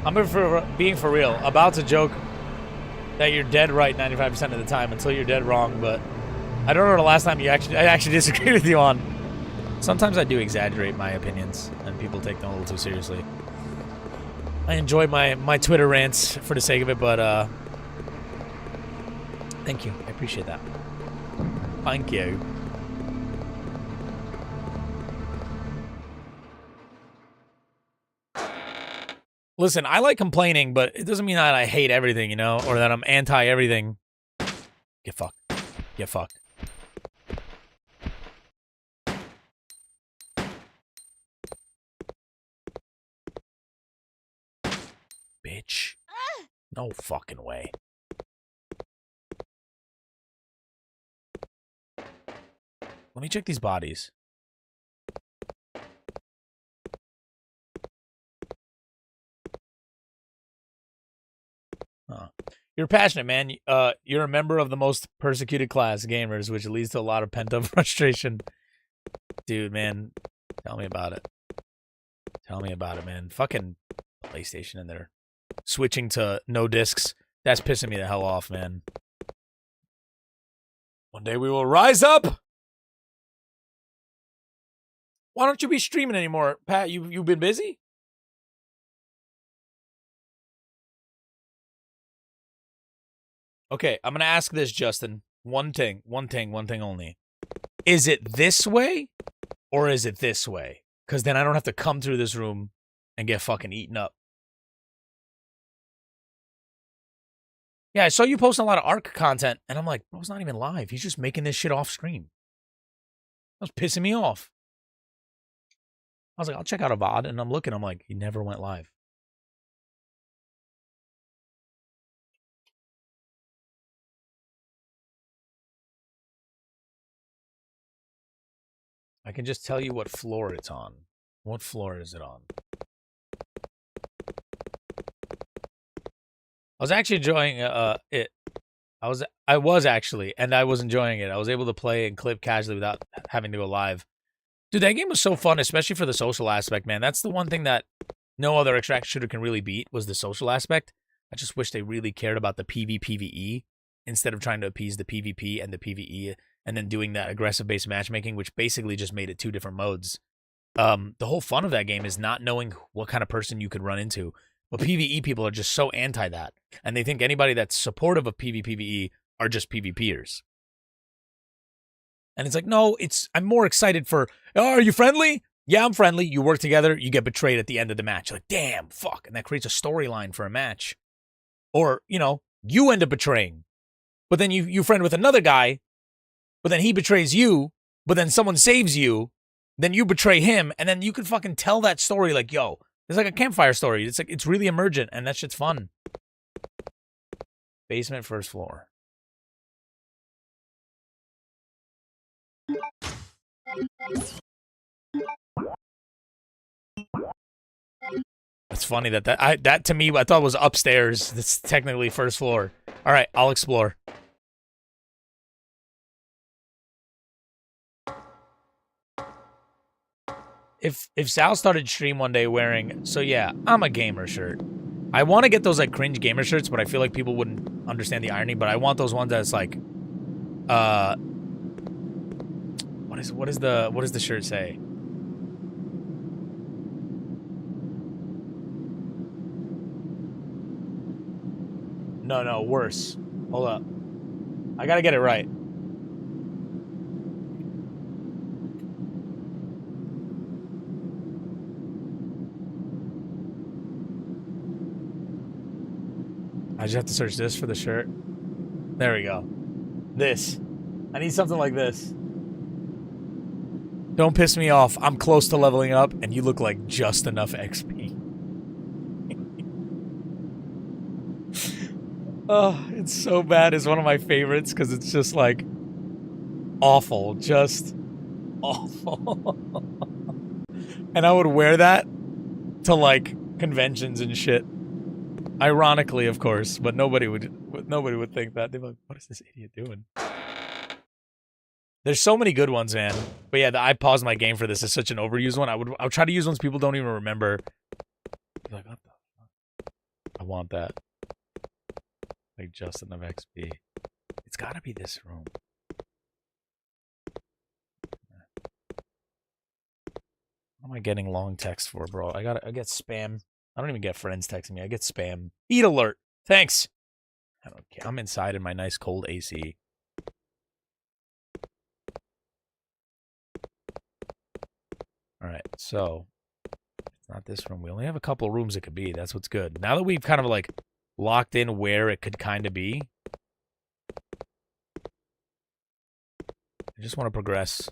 I'm being for real. About to joke that you're dead right 95% of the time until you're dead wrong, but I don't know the last time I actually disagreed with you on. Sometimes I do exaggerate my opinions, and people take them a little too seriously. I enjoy my Twitter rants for the sake of it, but thank you. I appreciate that. Thank you. Listen, I like complaining, but it doesn't mean that I hate everything, you know, or that I'm anti-everything. Get fucked. Get fucked. Bitch. No fucking way. Let me check these bodies. Huh. You're passionate, man. You're a member of the most persecuted class, gamers, which leads to a lot of pent-up frustration. Dude, man, tell me about it. Tell me about it, man. Fucking PlayStation and they're switching to no discs. That's pissing me the hell off, man. One day we will rise up. Why don't you be streaming anymore, Pat? You've been busy? Okay, I'm going to ask this, Justin. One thing only. Is it this way or is it this way? Because then I don't have to come through this room and get fucking eaten up. Yeah, I saw you posting a lot of ARC content, and I'm like, bro, it's not even live. He's just making this shit off screen. That was pissing me off. I was like, I'll check out a VOD, and I'm looking, I'm like, he never went live. I can just tell you what floor it's on. What floor is it on? I was actually enjoying it. I was actually, and I was enjoying it. I was able to play and clip casually without having to go live. Dude, that game was so fun, especially for the social aspect, man. That's the one thing that no other extraction shooter can really beat was the social aspect. I just wish they really cared about the PvPvE instead of trying to appease the PvP and the PvE and then doing that aggressive-based matchmaking, which basically just made it two different modes. The whole fun of that game is not knowing what kind of person you could run into. But PvE people are just so anti that. And they think anybody that's supportive of PvPvE are just PvPers. And it's like, no, I'm more excited for, oh, are you friendly? Yeah, I'm friendly. You work together, you get betrayed at the end of the match. You're like, damn, fuck. And that creates a storyline for a match. Or, you end up betraying. But then you friend with another guy, but then he betrays you, but then someone saves you, then you betray him, and then you can fucking tell that story like, yo, it's like a campfire story. It's like it's really emergent, and that shit's fun. Basement, first floor. It's funny that to me I thought was upstairs. It's technically first floor. All right, I'll explore. If Sal started stream one day wearing, so yeah, I'm a gamer shirt. I want to get those like cringe gamer shirts, but I feel like people wouldn't understand the irony. But I want those ones that's like, what does the shirt say? No, worse. Hold up, I gotta get it right. I just have to search this for the shirt. There we go. This. I need something like this. Don't piss me off. I'm close to leveling up, and you look like just enough XP. Oh, it's so bad. It's one of my favorites because it's just like awful. Just awful. And I would wear that to like conventions and shit. Ironically, of course, but nobody would think that. They'd be like, what is this idiot doing? There's so many good ones, man. But yeah, I paused my game for this. It's such an overused one. I would try to use ones people don't even remember. Like, what the fuck? I want that. Like Justin of XP. It's gotta be this room. What am I getting long text for, bro? I get spam. I don't even get friends texting me. I get spam. Eat alert. Thanks. I don't care. I'm inside in my nice cold AC. All right, so it's not this room. We only have a couple of rooms it could be. That's what's good. Now that we've kind of like locked in where it could kind of be, I just want to progress.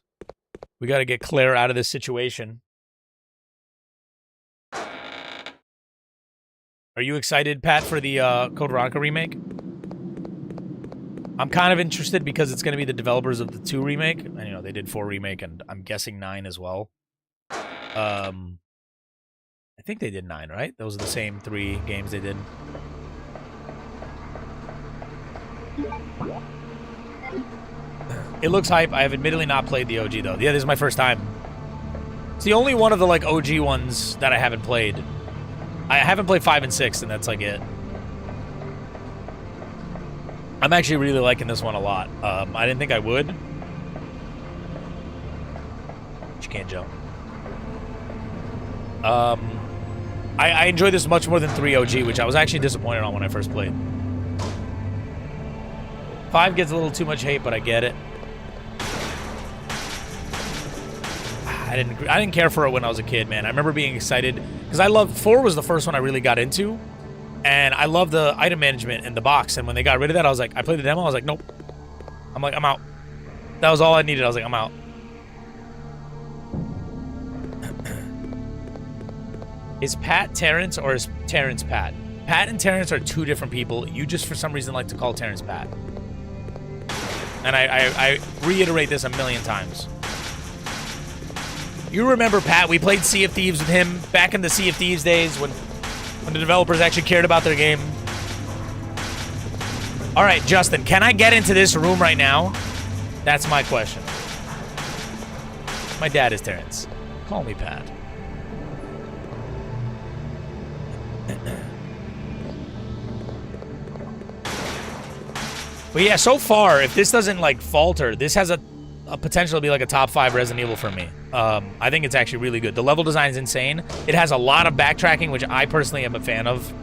We got to get Claire out of this situation. Are you excited, Pat, for the Code Veronica remake? I'm kind of interested because it's going to be the developers of the 2 remake. And, they did 4 remake, and I'm guessing 9 as well. I think they did 9, right? Those are the same 3 games they did. It looks hype. I have admittedly not played the OG, though. Yeah, this is my first time. It's the only one of the, like, OG ones that I haven't played. I haven't played 5 and 6, and that's like it. I'm actually really liking this one a lot. I didn't think I would. But you can't jump. I enjoy this much more than 3 OG, which I was actually disappointed on when I first played. 5 gets a little too much hate, but I get it. I didn't care for it when I was a kid, man. I remember being excited because I loved 4 was the first one I really got into, and I loved the item management in the box. And when they got rid of that, I was like, I played the demo. I was like, nope. I'm like, I'm out. That was all I needed. I was like, I'm out. Is Pat Terrence or is Terrence Pat? Pat and Terrence are 2 different people. You just for some reason like to call Terrence Pat. And I reiterate this a million times. You remember Pat, we played Sea of Thieves with him back in the Sea of Thieves days when the developers actually cared about their game. All right, Justin, can I get into this room right now? That's my question. My dad is Terrence. Call me Pat. But yeah, so far, if this doesn't like falter, this has a potential to be like a top 5 Resident Evil for me. I think it's actually really good. The level design is insane. It has a lot of backtracking, which I personally am a fan of,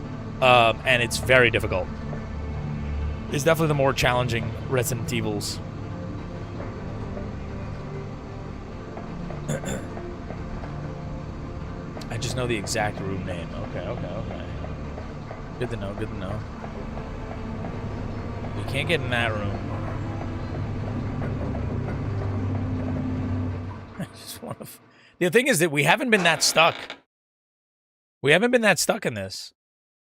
and it's very difficult. It's definitely the more challenging Resident Evils. I just know the exact room name. Okay. Good to know, good to know. We can't get in that room. I just want to... The thing is that we haven't been that stuck. We haven't been that stuck in this.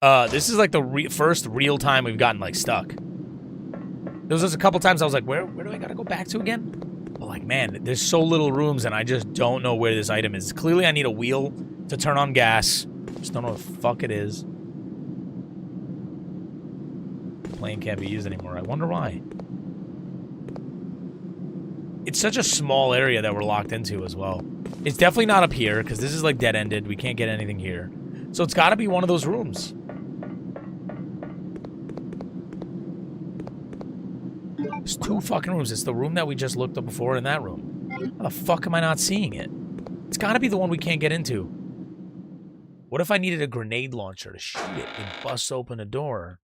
This is like the first real time we've gotten like stuck. There was just a couple times I was like, where do I gotta go back to again? But like, man, there's so little rooms and I just don't know where this item is. Clearly I need a wheel to turn on gas. Just don't know what the fuck it is. The plane can't be used anymore. I wonder why. It's such a small area that we're locked into as well. It's definitely not up here, because this is like dead-ended. We can't get anything here. So it's got to be one of those rooms. There's 2 fucking rooms. It's the room that we just looked up before in that room. How the fuck am I not seeing it? It's got to be the one we can't get into. What if I needed a grenade launcher to shoot it and bust open a door?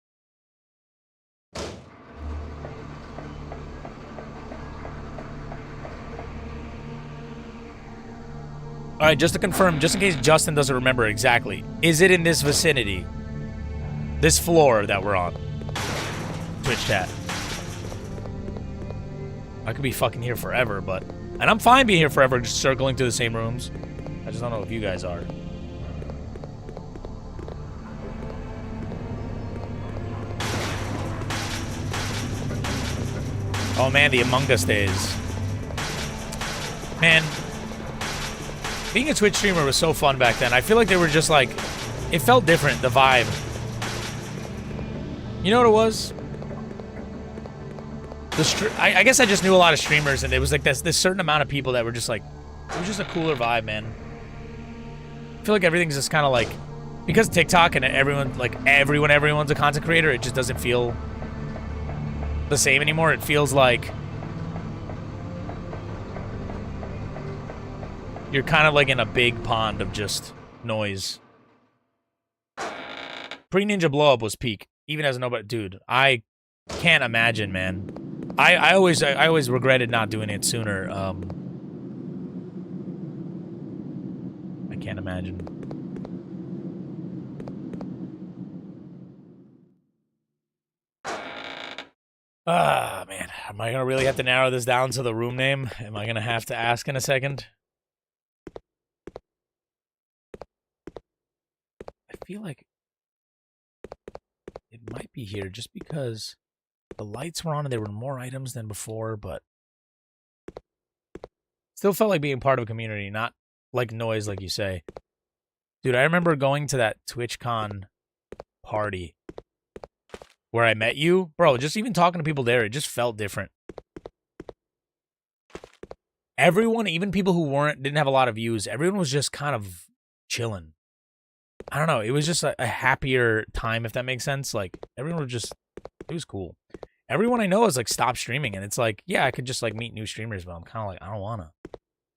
All right, just to confirm, just in case Justin doesn't remember exactly, is it in this vicinity? This floor that we're on? Twitch chat. I could be fucking here forever, but... And I'm fine being here forever, just circling through the same rooms. I just don't know if you guys are. Oh man, the Among Us days. Man... Being a Twitch streamer was so fun back then. I feel like they were just like... It felt different, the vibe. You know what it was? I guess I just knew a lot of streamers, and it was like this certain amount of people that were just like... It was just a cooler vibe, man. I feel like everything's just kind of like... Because TikTok and everyone's a content creator, it just doesn't feel the same anymore. It feels like... You're kind of like in a big pond of just noise. Pre-Ninja Blow-Up was peak. Even as a nobody... Dude, I can't imagine, man. I always regretted not doing it sooner. I can't imagine. Ah, man. Am I going to really have to narrow this down to the room name? Am I going to have to ask in a second? I feel like it might be here just because the lights were on and there were more items than before, but still felt like being part of a community, not like noise like you say. Dude, I remember going to that TwitchCon party where I met you. Bro, just even talking to people there, it just felt different. Everyone, even people who didn't have a lot of views, everyone was just kind of chilling. I don't know. It was just a happier time, if that makes sense. Like, everyone was just, it was cool. Everyone I know has, like, stopped streaming, and it's like, yeah, I could just, like, meet new streamers, but I'm kind of like, I don't want to.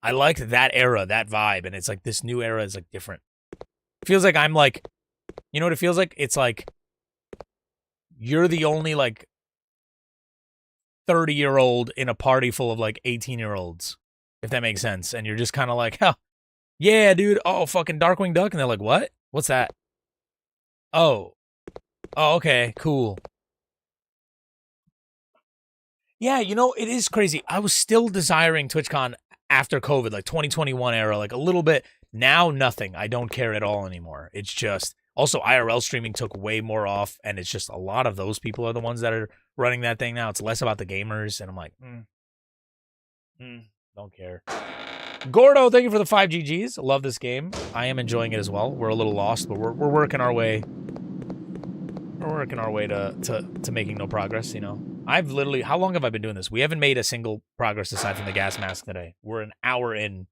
I liked that era, that vibe, and it's like, this new era is, like, different. It feels like I'm, like, you know what it feels like? It's like, you're the only, like, 30-year-old in a party full of, like, 18-year-olds, if that makes sense. And you're just kind of like, huh, yeah, dude, oh, fucking Darkwing Duck. And they're like, what? What's that? Oh, okay, cool. Yeah, you know, it is crazy. I was still desiring TwitchCon after COVID, like 2021 era, like a little bit. Now, nothing. I don't care at all anymore. It's just, also IRL streaming took way more off, and it's just a lot of those people are the ones that are running that thing now. It's less about the gamers, and I'm like, don't care. Gordo, thank you for the 5 GGs. Love this game. I am enjoying it as well. We're a little lost, but we're working our way. We're working our way to making no progress, you know. I've literally, how long have I been doing this? We haven't made a single progress aside from the gas mask today. We're an hour in.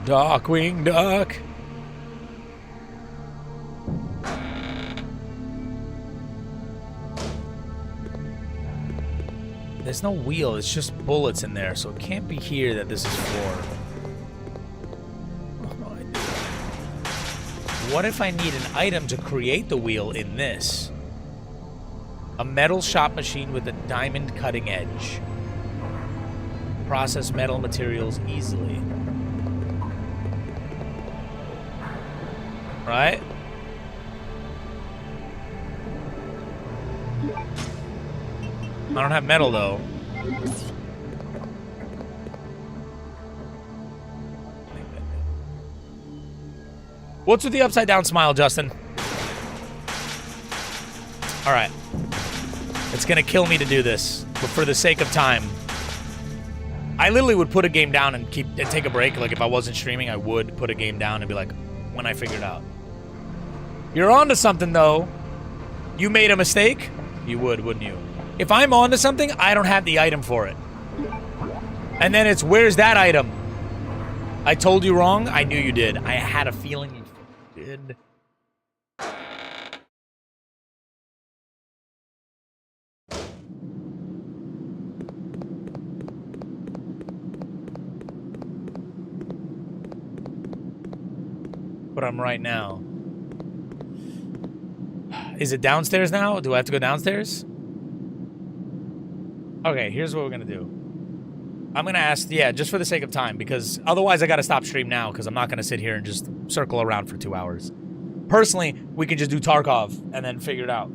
Darkwing Duck. There's no wheel, it's just bullets in there, so it can't be here that this is for. What if I need an item to create the wheel in this? A metal shop machine with a diamond cutting edge. Process metal materials easily. Right? I don't have metal, though. What's with the upside down smile, Justin? All right. It's going to kill me to do this, but for the sake of time, I literally would put a game down and take a break. Like, if I wasn't streaming, I would put a game down and be like, when I figure it out. You're onto something, though. You made a mistake? You would, wouldn't you? If I'm onto something, I don't have the item for it. And then it's, where's that item? I told you wrong? I knew you did. I had a feeling you did. But I'm right now. Is it downstairs now? Do I have to go downstairs? Okay, here's what we're gonna do. I'm gonna ask, yeah, just for the sake of time, because otherwise I gotta stop stream now, because I'm not gonna sit here and just circle around for 2 hours. Personally, we can just do Tarkov and then figure it out.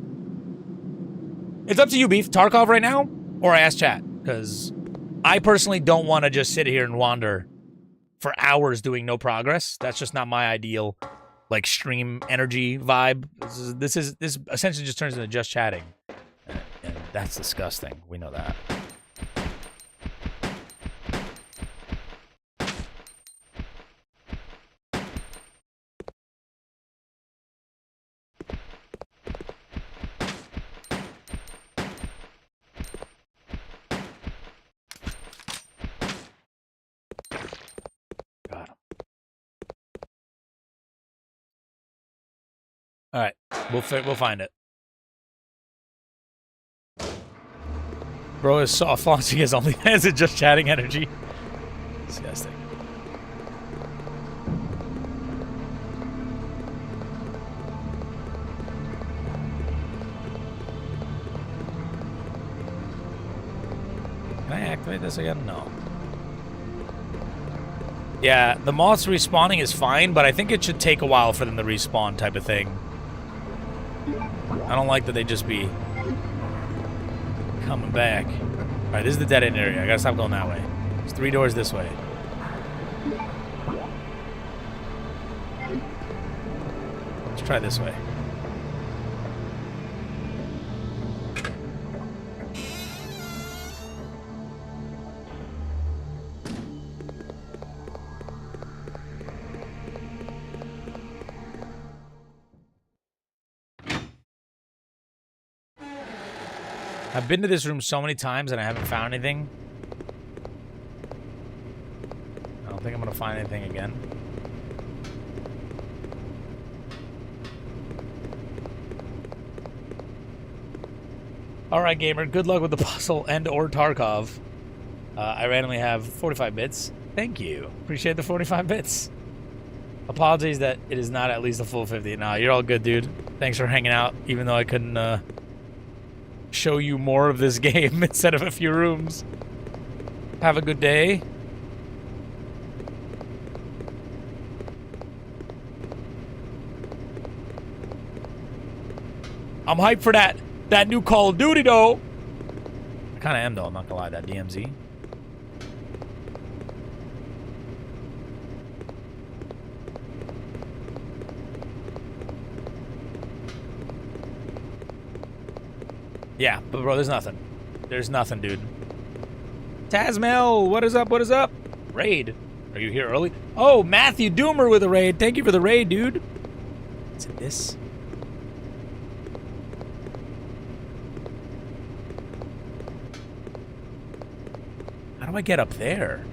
It's up to you, Beef. Tarkov right now, or I ask chat, because I personally don't want to just sit here and wander for hours doing no progress. That's just not my ideal, like, stream energy vibe. This essentially just turns into just chatting, and that's disgusting. We know that. All right, we'll find it. Bro is soft launching his OnlyFans and just chatting energy. Disgusting. Can I activate this again? No. Yeah, the moths respawning is fine, but I think it should take a while for them to respawn type of thing. I don't like that they just be coming back. Alright, this is the dead end area. I gotta stop going that way. There's 3 doors this way. Let's try this way. I've been to this room so many times and I haven't found anything. I don't think I'm gonna find anything again. Alright, gamer. Good luck with the puzzle and or Tarkov. I randomly have 45 bits. Thank you. Appreciate the 45 bits. Apologies that it is not at least a full 50. Nah, you're all good, dude. Thanks for hanging out, even though I couldn't show you more of this game instead of a few rooms. Have a good day. I'm hyped for that new Call of Duty, though. I kind of am, though. I'm not gonna lie. That DMZ. Yeah, but bro, there's nothing. There's nothing, dude. Tasmel, what is up? What is up? Raid. Are you here early? Oh, Matthew Doomer with a raid. Thank you for the raid, dude. Is it this? How do I get up there?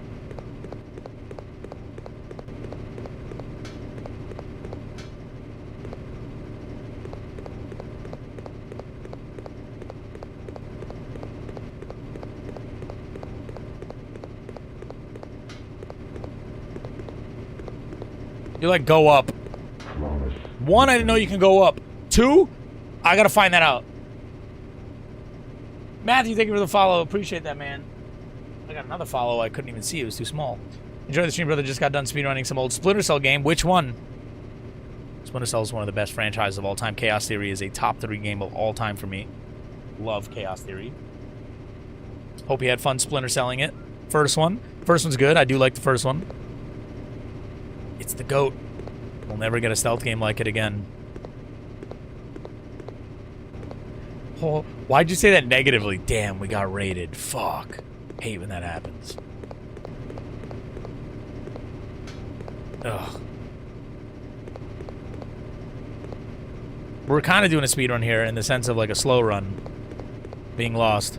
You like go up. One, I didn't know you can go up. Two, I gotta find that out. Matthew, thank you for the follow. Appreciate that, man. I got another follow I couldn't even see. It was too small. Enjoy the stream, brother. Just got done speedrunning some old Splinter Cell game. Which one? Splinter Cell is one of the best franchises of all time. Chaos Theory is a top 3 game of all time for me. Love Chaos Theory. Hope you had fun Splinter Celling it. First one. First one's good. I do like the first one. It's the GOAT. We'll never get a stealth game like it again. Oh, why'd you say that negatively? Damn, we got raided. Fuck. Hate when that happens. Ugh. We're kind of doing a speed run here in the sense of like a slow run. Being lost.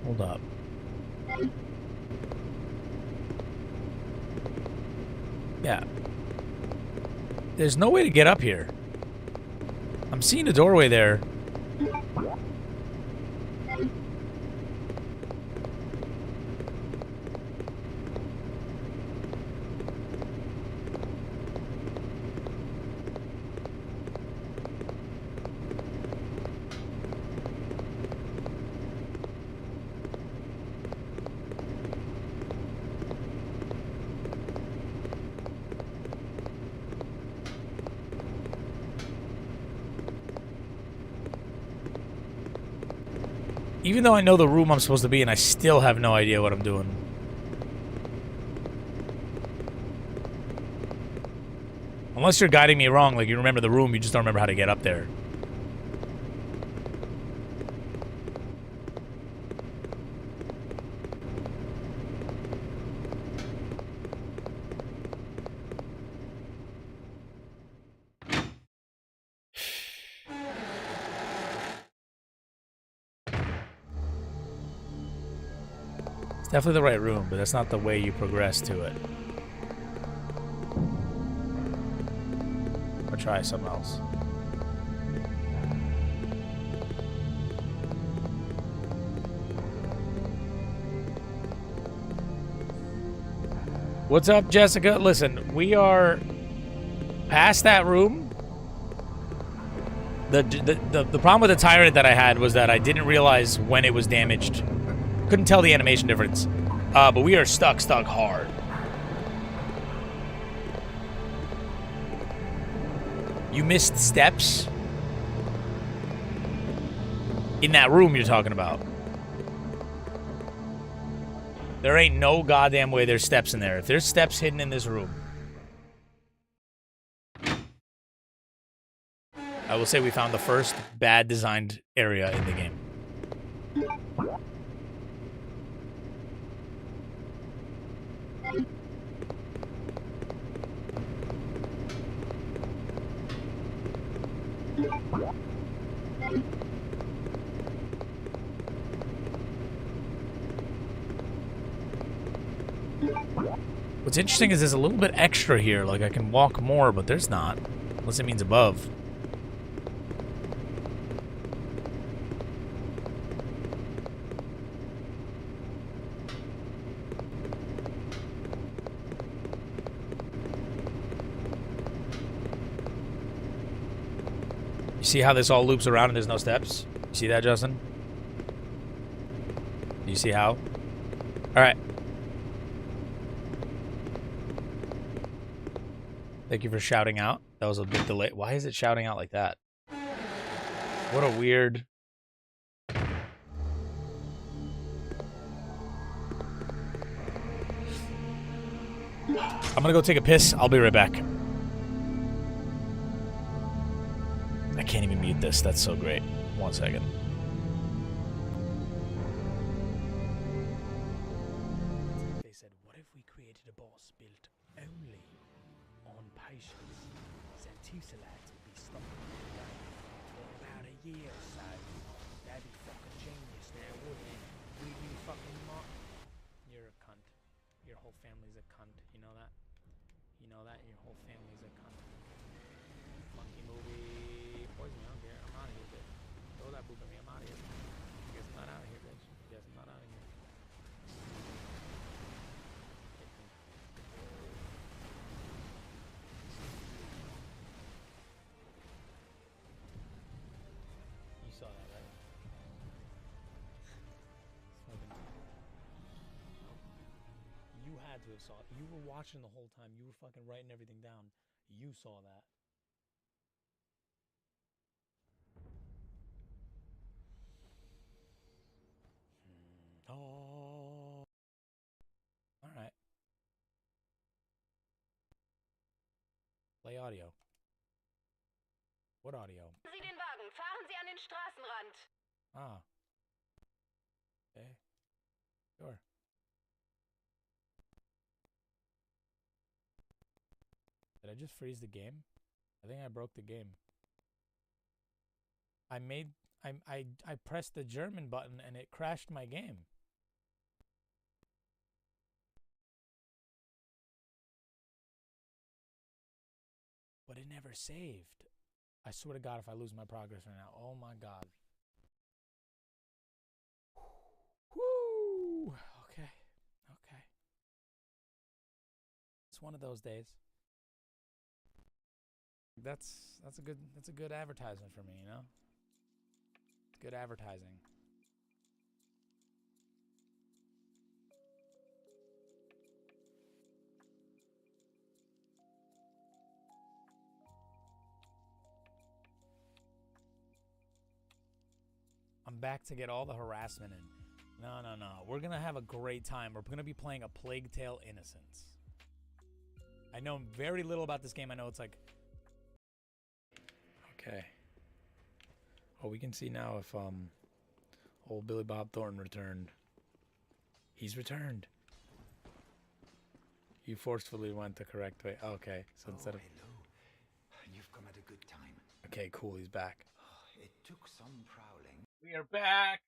Hold up. Yeah. There's no way to get up here. I'm seeing a doorway there. Even though I know the room I'm supposed to be in, I still have no idea what I'm doing. Unless you're guiding me wrong, like you remember the room, you just don't remember how to get up there. It's definitely the right room, but that's not the way you progress to it. Or try something else. What's up, Jessica? Listen, we are past that room. The problem with the Tyrant that I had was that I didn't realize when it was damaged. Couldn't tell the animation difference. But we are stuck hard. You missed steps? In that room you're talking about. There ain't no goddamn way there's steps in there. If there's steps hidden in this room, I will say we found the first bad designed area in the game. What's interesting is there's a little bit extra here. Like, I can walk more, but there's not. Unless it means above. You see how this all loops around and there's no steps? You see that, Justin? Do you see how? Alright. Thank you for shouting out. That was a bit delayed. Why is it shouting out like that? What a weird... I'm gonna go take a piss. I'll be right back. I can't even mute this. That's so great. 1 second. They said, what if we created a boss built only on patience? Said two salads would be stopping for about a year or so. That'd be fucking genius now, wouldn't it? Will you fucking mock? You're a cunt. Your whole family's a cunt. You know that? You know that? Your whole family's a cunt. Monkey movie. Poison me, I don't care. I'm out of here, bitch. Throw that boop at me. I'm out of here. Guess I'm not out of here, bitch. Guess I'm not out of here. You saw that, right? You had to have saw it. You were watching the whole time. You were fucking writing everything down. You saw that. Oh. All right. Play audio. What audio?
Sie den Wagen. Fahren Sie an den Straßenrand.
Ah. Okay. Sure. Did I just freeze the game? I think I broke the game. I pressed the German button and it crashed my game. But it never saved. I swear to God, if I lose my progress right now, oh my God. Whoo! Okay. Okay. It's one of those days. That's a good advertisement for me, you know? It's good advertising. I'm back to get all the harassment in. No. We're gonna have a great time. We're gonna be playing A Plague Tale: Innocence. I know very little about this game. I know it's like... Okay. Oh, we can see now if old Billy Bob Thornton returned. He's returned. You forcefully went the correct way. Okay, so instead of...
Hello. You've come at a good time.
Okay, cool, he's back.
It took some prowling.
We are back.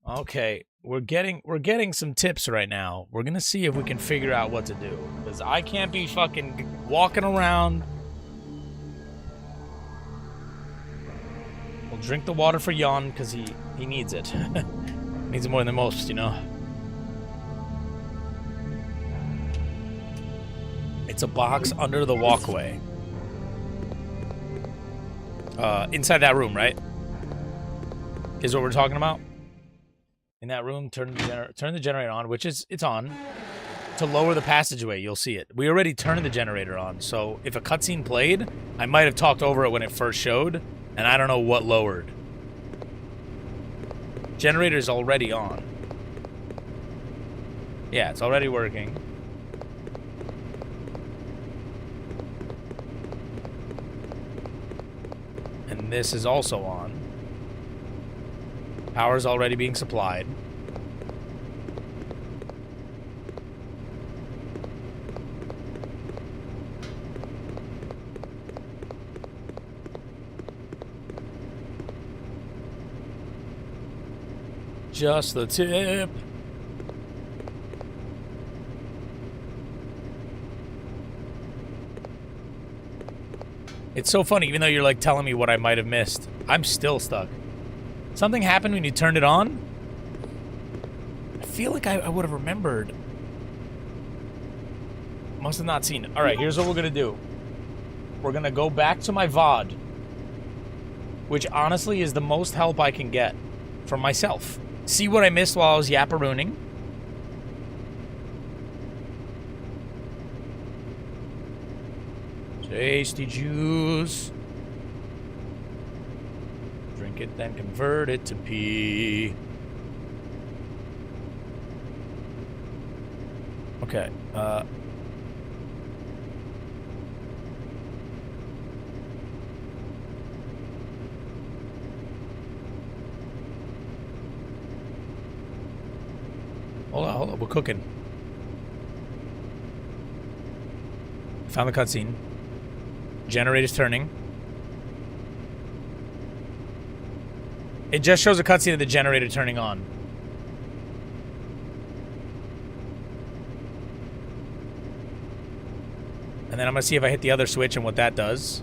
Okay, we're getting some tips right now. We're gonna see if we can figure out what to do, because I can't be fucking walking around. We'll drink the water for Jan because he needs it. Needs it more than most, you know. It's a box under the walkway. Inside that room, right? Is what we're talking about. In that room, turn the generator on, which is it's on. To lower the passageway, you'll see it. We already turned the generator on, so if a cutscene played, I might have talked over it when it first showed, and I don't know what lowered. Generator's already on. Yeah, it's already working. And this is also on. Power's already being supplied. Just the tip. It's so funny, even though you're like telling me what I might have missed. I'm still stuck. Something happened when you turned it on? I feel like I would have remembered. Must have not seen it. Alright, here's what we're gonna do. We're gonna go back to my VOD. Which honestly is the most help I can get from myself. See what I missed while I was yapparooning. Tasty juice. Drink it, then convert it to pee. Okay, hold on, we're cooking. Found the cutscene. Generator's turning. It just shows a cutscene of the generator turning on. And then I'm gonna see if I hit the other switch and what that does.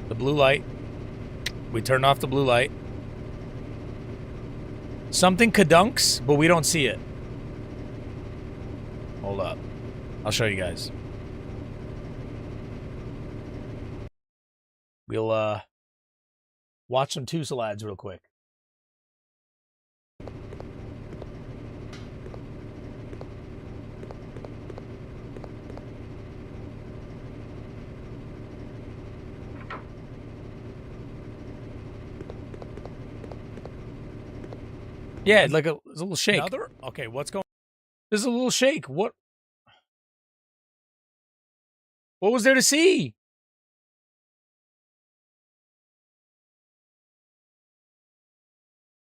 The blue light. We turned off the blue light. Something kadunks, but we don't see it. Hold up. I'll show you guys. We'll, watch some Tusalads real quick. Yeah, like a little shake. Another? Okay, what's going on? There's a little shake. What was there to see?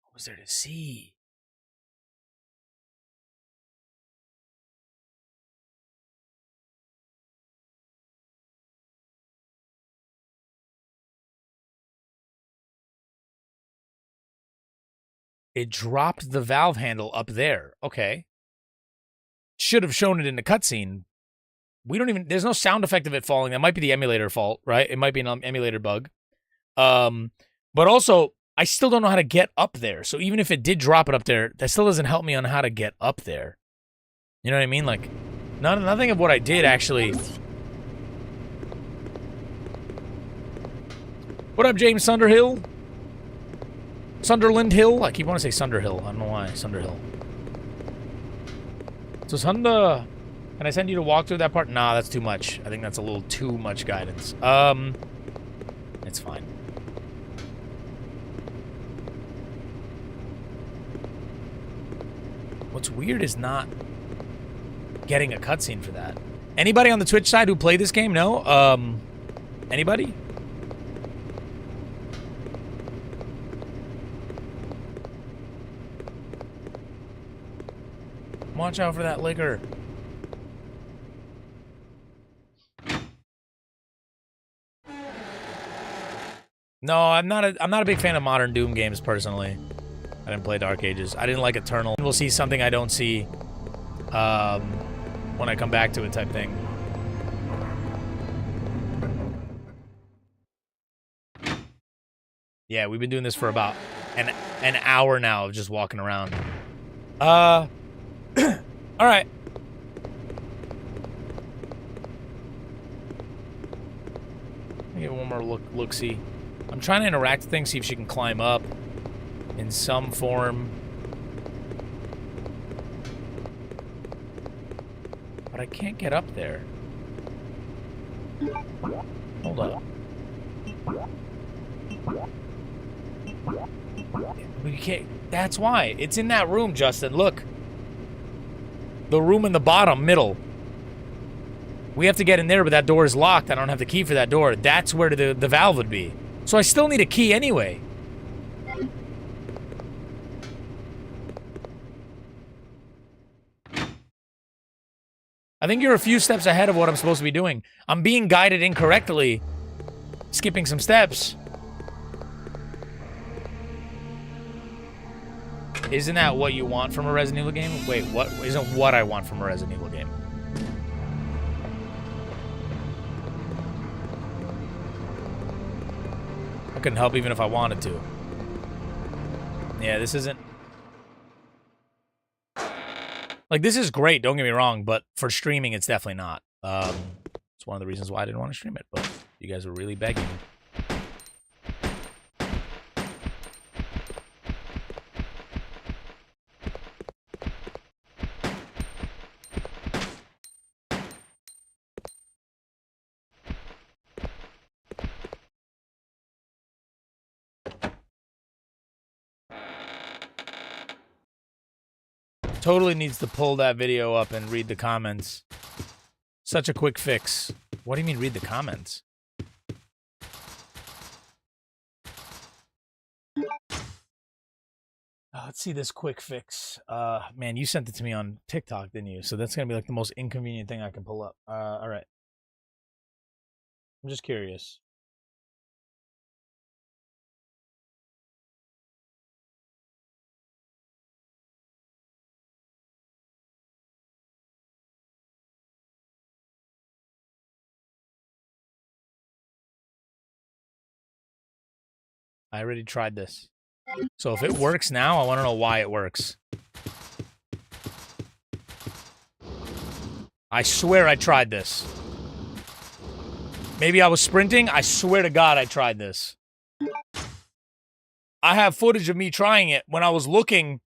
What was there to see? It dropped the valve handle up there. Okay. Should have shown it in the cutscene. We don't even... There's no sound effect of it falling. That might be the emulator fault, right? It might be an emulator bug. But also, I still don't know how to get up there. So even if it did drop it up there, that still doesn't help me on how to get up there. You know what I mean? Like, nothing of what I did actually... What up, James Sunderhill? Sunderland Hill? I keep wanting to say Sunderhill. I don't know why. Sunderhill. So Sunder... Can I send you to walk through that part? Nah, that's too much. I think that's a little too much guidance. It's fine. What's weird is not getting a cutscene for that. Anybody on the Twitch side who played this game? No? Anybody? Watch out for that liquor. No, I'm not a big fan of modern Doom games personally. I didn't play Dark Ages. I didn't like Eternal. We'll see something I don't see when I come back to it type thing. Yeah, we've been doing this for about an hour now of just walking around. All right. Let me give it one more look-see. I'm trying to interact with things, see if she can climb up in some form. But I can't get up there. Hold up. We can't. That's why. It's in that room, Justin. Look. The room in the bottom, middle. We have to get in there, but that door is locked. I don't have the key for that door. That's where the valve would be. So I still need a key anyway. I think you're a few steps ahead of what I'm supposed to be doing. I'm being guided incorrectly skipping some steps. Isn't that what you want from a Resident Evil game? Wait, what isn't what I want from a Resident Evil game? I couldn't help even if I wanted to. Yeah, this isn't... Like, this is great, don't get me wrong, but for streaming, it's definitely not. It's one of the reasons why I didn't want to stream it, but you guys were really begging. Totally needs to pull that video up and read the comments. Such a quick fix. What do you mean read the comments? Let's see this quick fix. Man, you sent it to me on TikTok, didn't you? So that's going to be like the most inconvenient thing I can pull up. All right. I'm just curious. I already tried this. So if it works now, I want to know why it works. I swear I tried this. Maybe I was sprinting. I swear to God I tried this. I have footage of me trying it when I was looking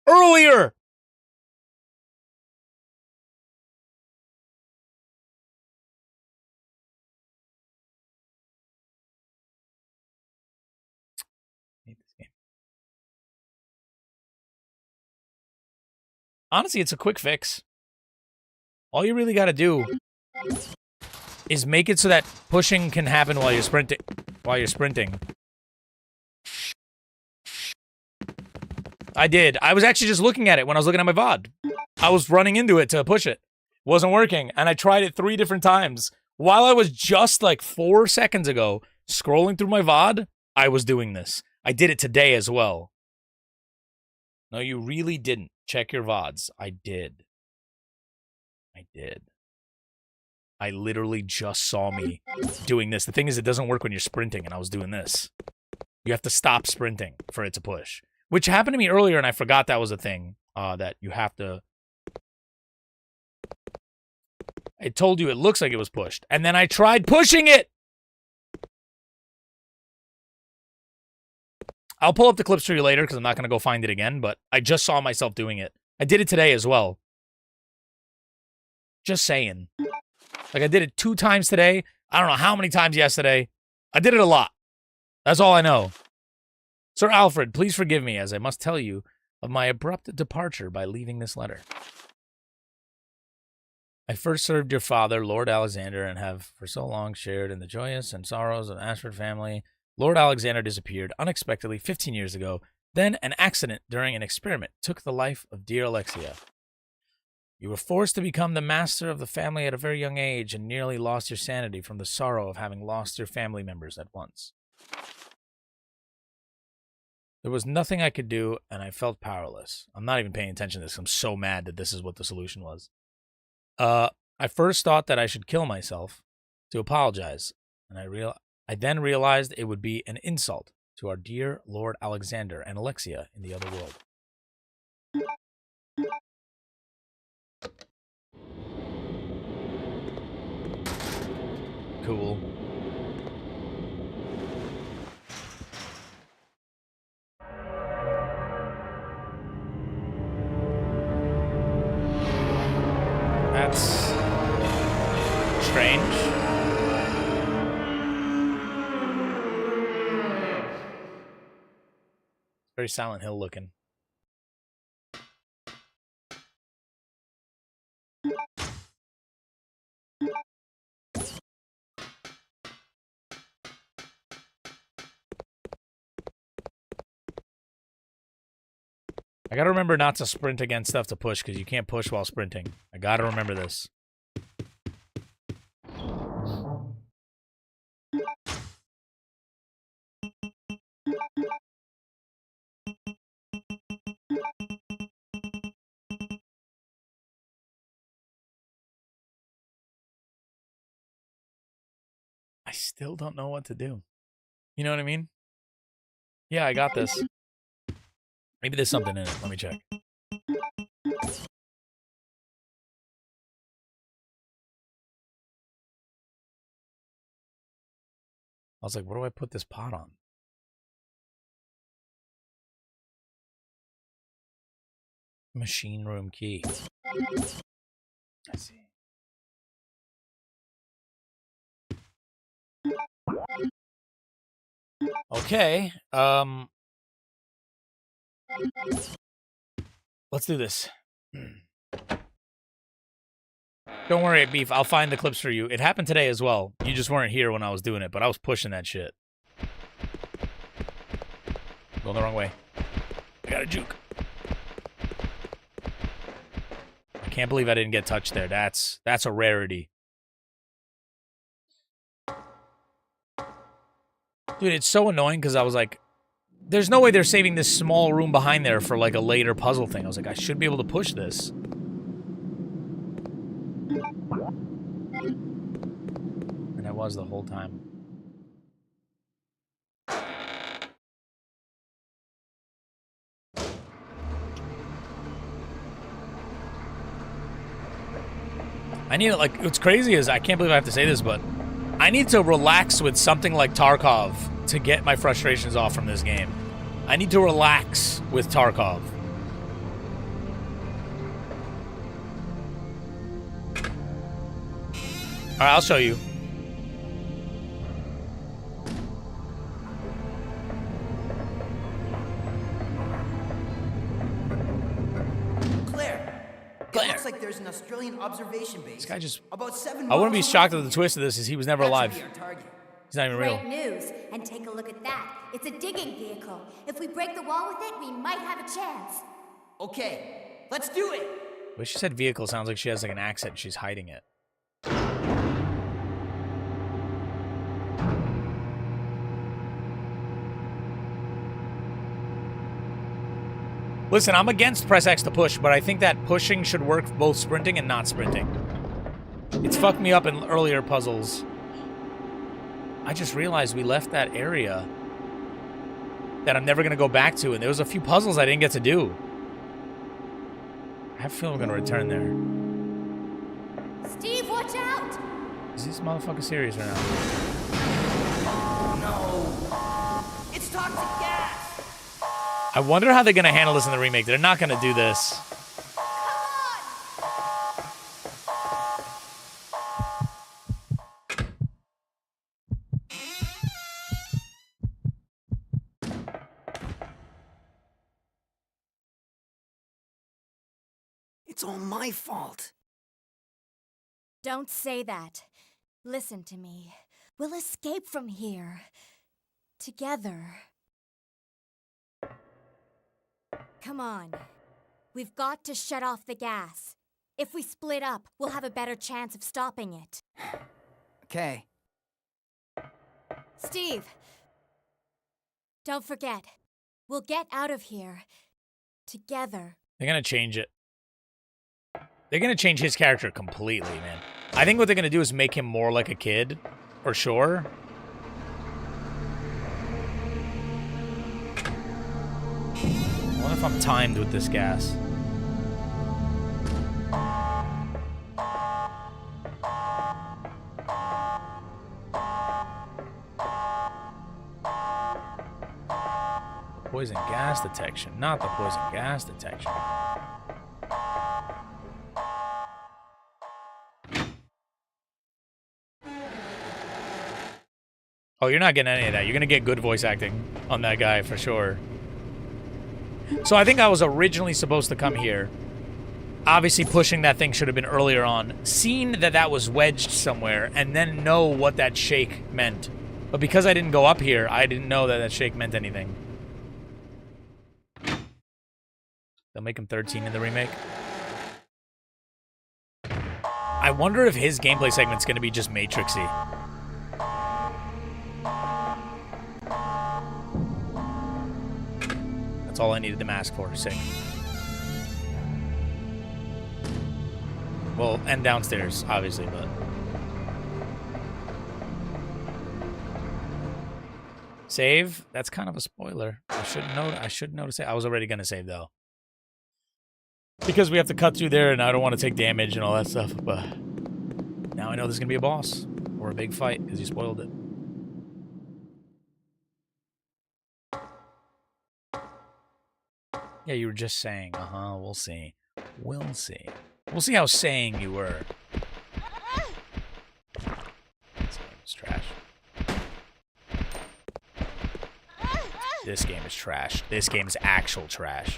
earlier. I hate this game. Honestly, it's a quick fix. All you really got to do is make it so that pushing can happen while you're sprinting. I did. I was actually just looking at it when I was looking at my VOD. I was running into it to push it. Wasn't working. And I tried it 3 different times. While I was just like 4 seconds ago scrolling through my VOD, I was doing this. I did it today as well. No, you really didn't. Check your VODs. I did. I did. I literally just saw me doing this. The thing is, it doesn't work when you're sprinting, and I was doing this. You have to stop sprinting for it to push. Which happened to me earlier, and I forgot that was a thing. That you have to... I told you it looks like it was pushed. And then I tried pushing it! I'll pull up the clips for you later, because I'm not going to go find it again, but I just saw myself doing it. I did it today as well. Just saying. Like, I did it 2 times today. I don't know how many times yesterday. I did it a lot. That's all I know. Sir Alfred, please forgive me, as I must tell you of my abrupt departure by leaving this letter. I first served your father, Lord Alexander, and have for so long shared in the joyous and sorrows of the Ashford family. Lord Alexander disappeared unexpectedly 15 years ago. Then an accident during an experiment took the life of dear Alexia. You were forced to become the master of the family at a very young age and nearly lost your sanity from the sorrow of having lost your family members at once. There was nothing I could do, and I felt powerless. I'm not even paying attention to this. I'm so mad that this is what the solution was. I first thought that I should kill myself to apologize, and I then realized it would be an insult to our dear Lord Alexander and Alexia in the other world. Cool. That's strange. Very Silent Hill looking. I gotta remember not to sprint against stuff to push, because you can't push while sprinting. I gotta remember this. I still don't know what to do. You know what I mean? Yeah, I got this. Maybe there's something in it. Let me check. I was like, what do I put this pot on? Machine room key. I see. Okay. Let's do this. Don't worry, Beef. I'll find the clips for you. It happened today as well. You just weren't here when I was doing it, but I was pushing that shit. Going the wrong way. I got a juke. I can't believe I didn't get touched there. That's a rarity. Dude, it's so annoying because I was like, there's no way they're saving this small room behind there for like a later puzzle thing. I was like, I should be able to push this. And I was the whole time. I need to, like, what's crazy is, I can't believe I have to say this, but I need to relax with something like Tarkov to get my frustrations off from this game. I need to relax with Tarkov. Alright, I'll show you.
It looks like there's an Australian observation base.
This guy just...
about 7
I wouldn't be
miles
shocked
away
at the twist of this is he was never
That should
alive.
be our target.
He's not even real.
Great news. And take a look at that. It's a digging vehicle. If we break the wall with it, we might have a chance.
Okay, let's do it.
The way she said vehicle sounds like she has like an accent. She's hiding it. Listen, I'm against press X to push, but I think that pushing should work for both sprinting and not sprinting. It's fucked me up in earlier puzzles. I just realized we left that area that I'm never going to go back to, and there was a few puzzles I didn't get to do. I have a feeling we're going to return there.
Steve, watch out!
Is this motherfucker serious right now?
Oh no. It's toxic gas.
I wonder how they're going to handle this in the remake. They're not going to do this.
It's all my fault.
Don't say that. Listen to me. We'll escape from here. Together. Come on. We've got to shut off the gas. If we split up, we'll have a better chance of stopping it.
Okay.
Steve! Don't forget. We'll get out of here. Together.
They're going to change it. They're going to change his character completely, man. I think what they're going to do is make him more like a kid, for sure. I wonder if I'm timed with this gas. Poison gas detection, not the poison gas detection. Oh, you're not getting any of that. You're going to get good voice acting on that guy for sure. So I think I was originally supposed to come here. Obviously, pushing that thing should have been earlier on. Seen that that was wedged somewhere, and then know what that shake meant. But because I didn't go up here, I didn't know that that shake meant anything. They'll make him 13 in the remake. I wonder if his gameplay segment's going to be just Matrixy. That's all I needed the mask for. Sick. Well, and downstairs, obviously, but... Save? That's kind of a spoiler. I should notice it. I was already going to save, though. Because we have to cut through there, and I don't want to take damage and all that stuff, but... Now I know there's going to be a boss. Or a big fight, because you spoiled it. Yeah, you were just saying. Uh-huh, we'll see. We'll see. We'll see how saying you were. This game is trash. This game is trash. This game is actual trash.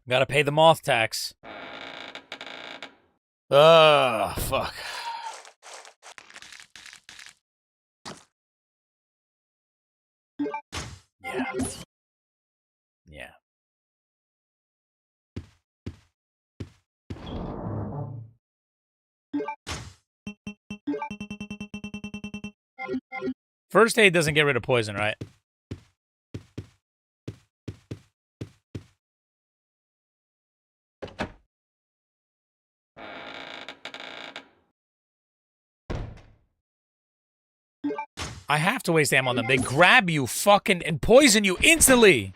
Gotta pay the moth tax. Ugh, fuck. Yeah. Yeah. First aid doesn't get rid of poison, right? I have to waste ammo on them. They grab you fucking and poison you instantly.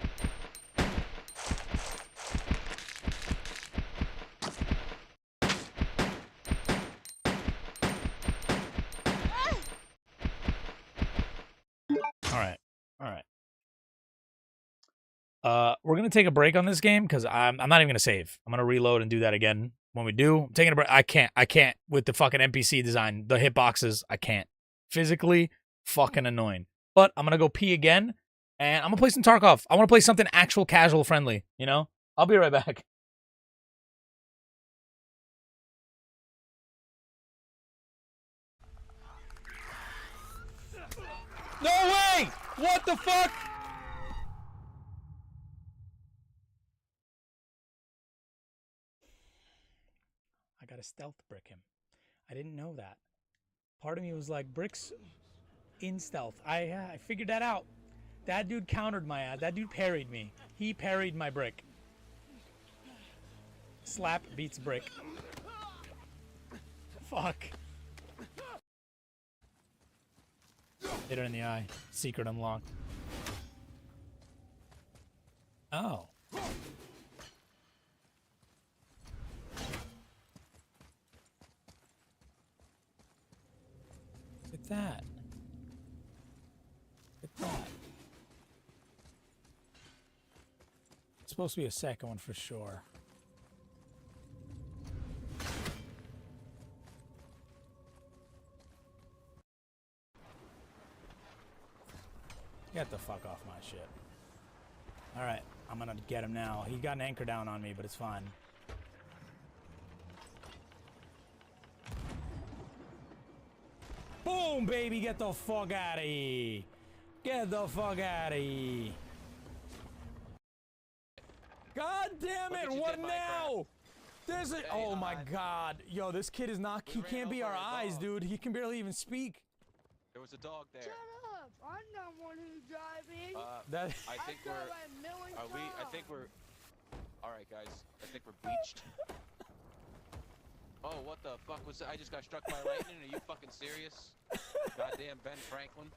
We're gonna take a break on this game because I'm not even gonna save. I'm gonna reload and do that again when we do. I'm taking a break. I can't with the fucking NPC design, the hitboxes. I can't. Physically fucking annoying. But I'm gonna go pee again, and I'm gonna play some Tarkov. I want to play something actual casual friendly. You know. I'll be right back. No way! What the fuck? I gotta stealth brick him. I didn't know that. Part of me was like, bricks in stealth. I figured that out. That dude countered my ass. That dude parried me. He parried my brick. Slap beats brick. Fuck. Hit her in the eye. Secret unlocked. Oh. Look at that. Look at that. It's supposed to be a second one for sure. Get the fuck off my shit. Alright, I'm gonna get him now. He got an anchor down on me, but it's fine. Boom, baby! Get the fuck out of here! Get the fuck out of here! God damn it! What now? There's a— oh my god. Yo, this kid is not— he can't be our eyes, dude. He can barely even speak.
There was a dog there.
Shut up! I'm not one who's driving.
I think
I've
we're.
got a million
Are we? I
times.
think we're. All right, guys. I think we're beached. Oh, what the fuck was that? I just got struck by lightning. Are you fucking serious? Goddamn Ben Franklin.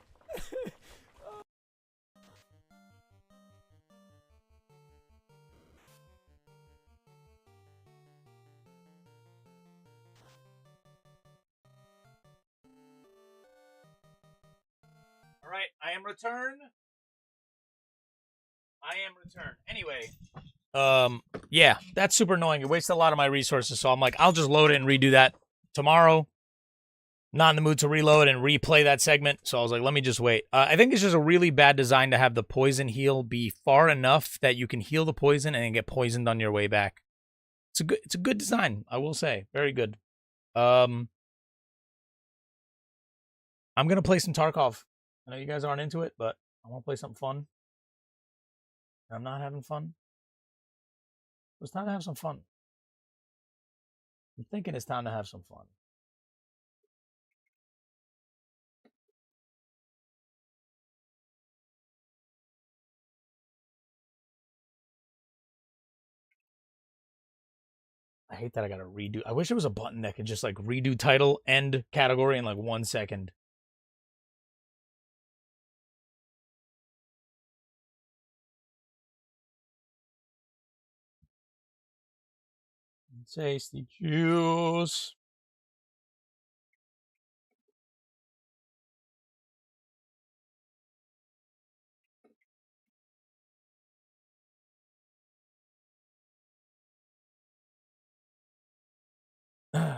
All right, I am returned. Anyway, yeah, that's super annoying. It wastes a lot of my resources, so I'm like, I'll just load it and redo that tomorrow. not in the mood to reload and replay that segment, so I was like, let me just wait. I think it's just a really bad design to have the poison heal be far enough that you can heal the poison and then get poisoned on your way back. It's a good design, I will say. Very good. I'm gonna play some Tarkov. I know you guys aren't into it, but I want to play something fun. I'm not having fun. It's time to have some fun. I'm thinking it's time to have some fun. I hate that I gotta redo. I wish there was a button that could just like redo title and category in like 1 second. Tasty juice.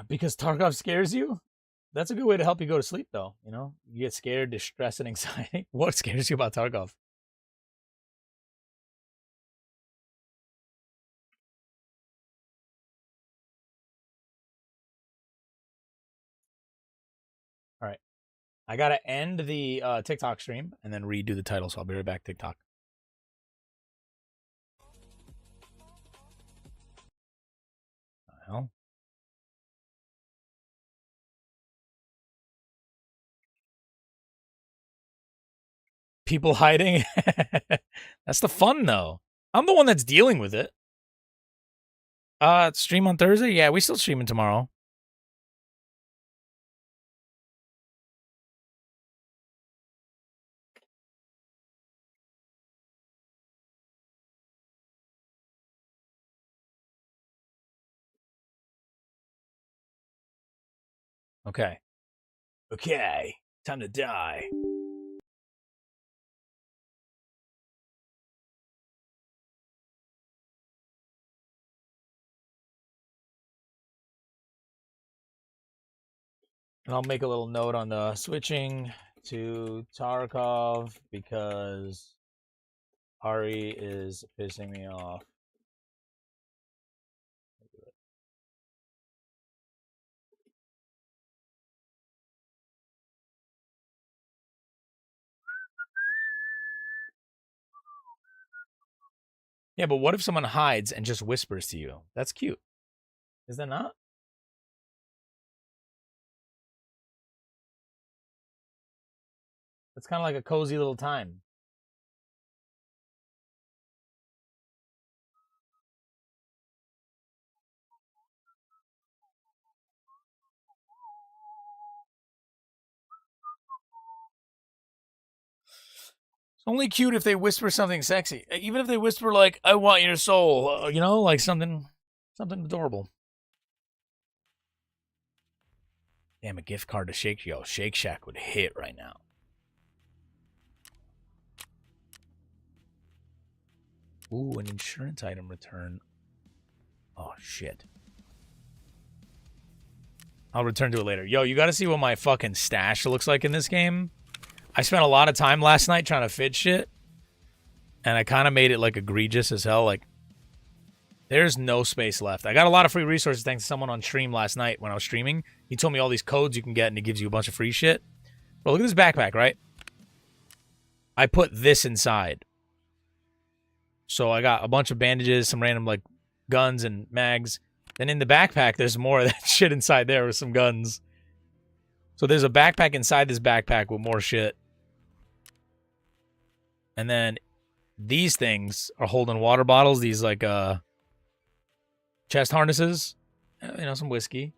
Because Tarkov scares you? That's a good way to help you go to sleep, though. You know, you get scared, distress, and anxiety. What scares you about Tarkov? All right. I got to end the TikTok stream and then redo the title, so I'll be right back, TikTok. Well, people hiding. That's the fun, though. I'm the one that's dealing with it. Stream on Thursday? Yeah, we still streaming tomorrow. Okay. Okay. Time to die. And I'll make a little note on the switching to Tarkov because Ari is pissing me off. Yeah, but what if someone hides and just whispers to you? That's cute. Is that not? It's kind of like a cozy little time. It's only cute if they whisper something sexy. Even if they whisper like, "I want your soul," you know, like something adorable. Damn, a gift card to Shake Shake Shack would hit right now. Ooh, an insurance item return. Oh, shit. I'll return to it later. Yo, you got to see what my fucking stash looks like in this game. I spent a lot of time last night trying to fit shit. And I kind of made it, like, egregious as hell. Like, there's no space left. I got a lot of free resources thanks to someone on stream last night when I was streaming. He told me all these codes you can get, and he gives you a bunch of free shit. But look at this backpack, right? I put this inside. So I got a bunch of bandages, some random, like, guns and mags. Then in the backpack, there's more of that shit inside there with some guns. So there's a backpack inside this backpack with more shit. And then these things are holding water bottles. These, like, chest harnesses. You know, some whiskey.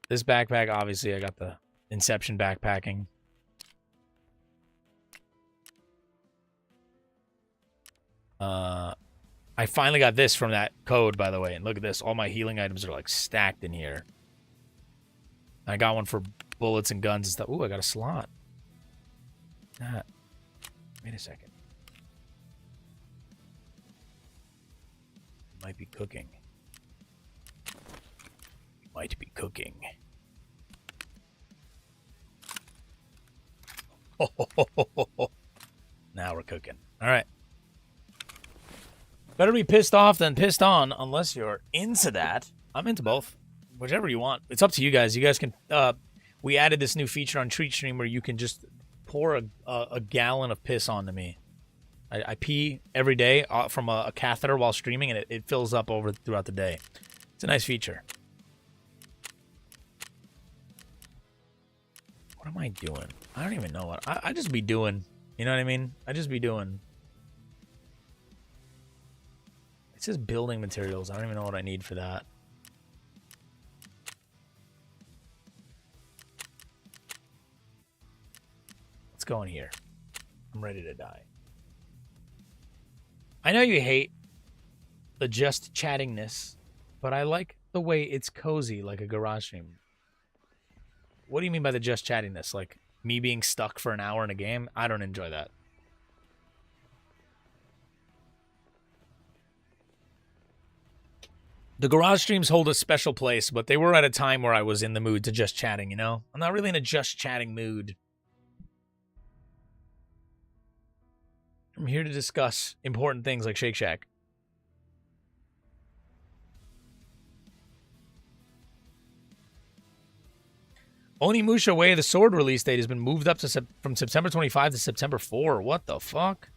This backpack, obviously, I got the Inception backpacking. I finally got this from that code, by the way. And look at this. All my healing items are, like, stacked in here. I got one for bullets and guns and stuff. Ooh, I got a slot. That. Wait a second. Might be cooking. might be cooking. Now we're cooking. All right. Better be pissed off than pissed on, unless you're into that. I'm into both. Whichever you want. It's up to you guys. You guys can... we added this new feature on Treat Stream where you can just pour a gallon of piss onto me. I pee every day from a catheter while streaming, and it fills up throughout the day. It's a nice feature. What am I doing? I don't even know what... I just be doing... You know what I mean? I just be doing... It says building materials. I don't even know what I need for that. Let's go in here. I'm ready to die. I know you hate the just chattingness, but I like the way it's cozy like a garage stream. What do you mean by the just chattiness? Like me being stuck for an hour in a game? I don't enjoy that. The garage streams hold a special place, but they were at a time where I was in the mood to just chatting, you know? I'm not really in a just chatting mood. I'm here to discuss important things like Shake Shack. Onimusha Way of the Sword release date has been moved up to from September 25 to September 4. What the fuck?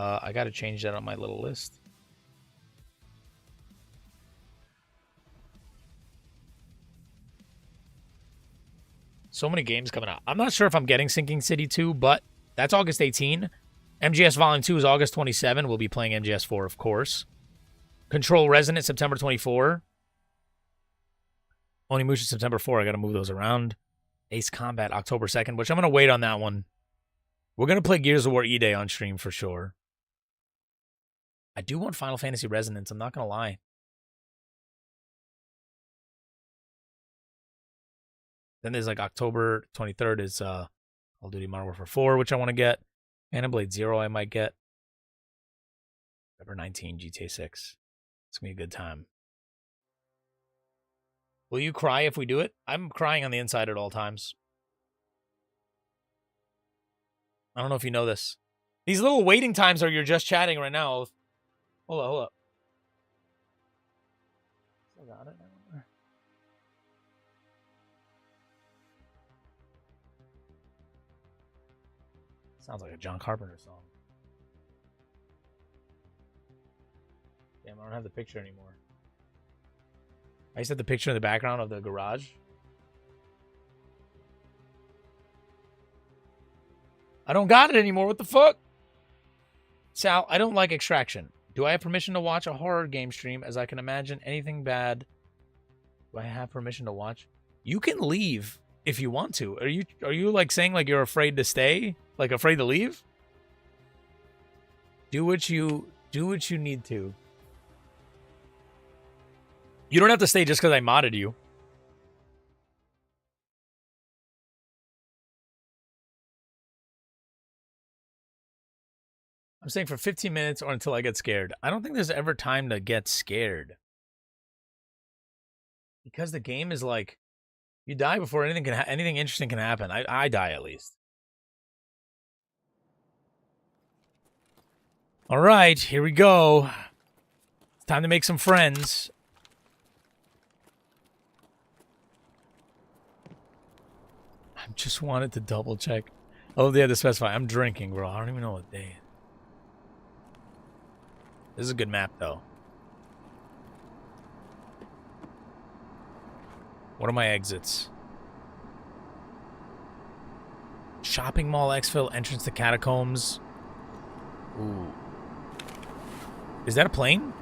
I gotta change that on my little list. So many games coming out. I'm not sure if I'm getting Sinking City 2, but that's August 18. MGS Volume 2 is August 27. We'll be playing MGS 4, of course. Control Resonant, September 24. Onimusha, September 4. I gotta move those around. Ace Combat, October 2nd, which I'm gonna wait on that one. We're gonna play Gears of War E-Day on stream for sure. I do want Final Fantasy Resonance, I'm not gonna lie. Then there's like October 23rd is Call of Duty Modern Warfare 4, which I want to get. Phantom Blade Zero I might get. November 19, GTA 6. It's gonna be a good time. Will you cry if we do it? I'm crying on the inside at all times. I don't know if you know this. These little waiting times are you're just chatting right now. Hold up, hold up. Still got it. Sounds like a John Carpenter song. Damn, I don't have the picture anymore. I used to have the picture in the background of the garage. I don't got it anymore. What the fuck? Sal, I don't like Extraction. Do I have permission to watch a horror game stream as I can imagine anything bad? Do I have permission to watch? You can leave if you want to. Are you like saying like you're afraid to stay? Like afraid to leave? Do what you need to. You don't have to stay just because I modded you. I'm saying for 15 minutes or until I get scared. I don't think there's ever time to get scared. Because the game is like, you die before anything interesting can happen. I die at least. All right, here we go. It's time to make some friends. I just wanted to double check. Oh, they had to specify. I'm drinking, bro. I don't even know what day. This is a good map, though. What are my exits? Shopping mall exfil, entrance to catacombs. Ooh. Is that a plane?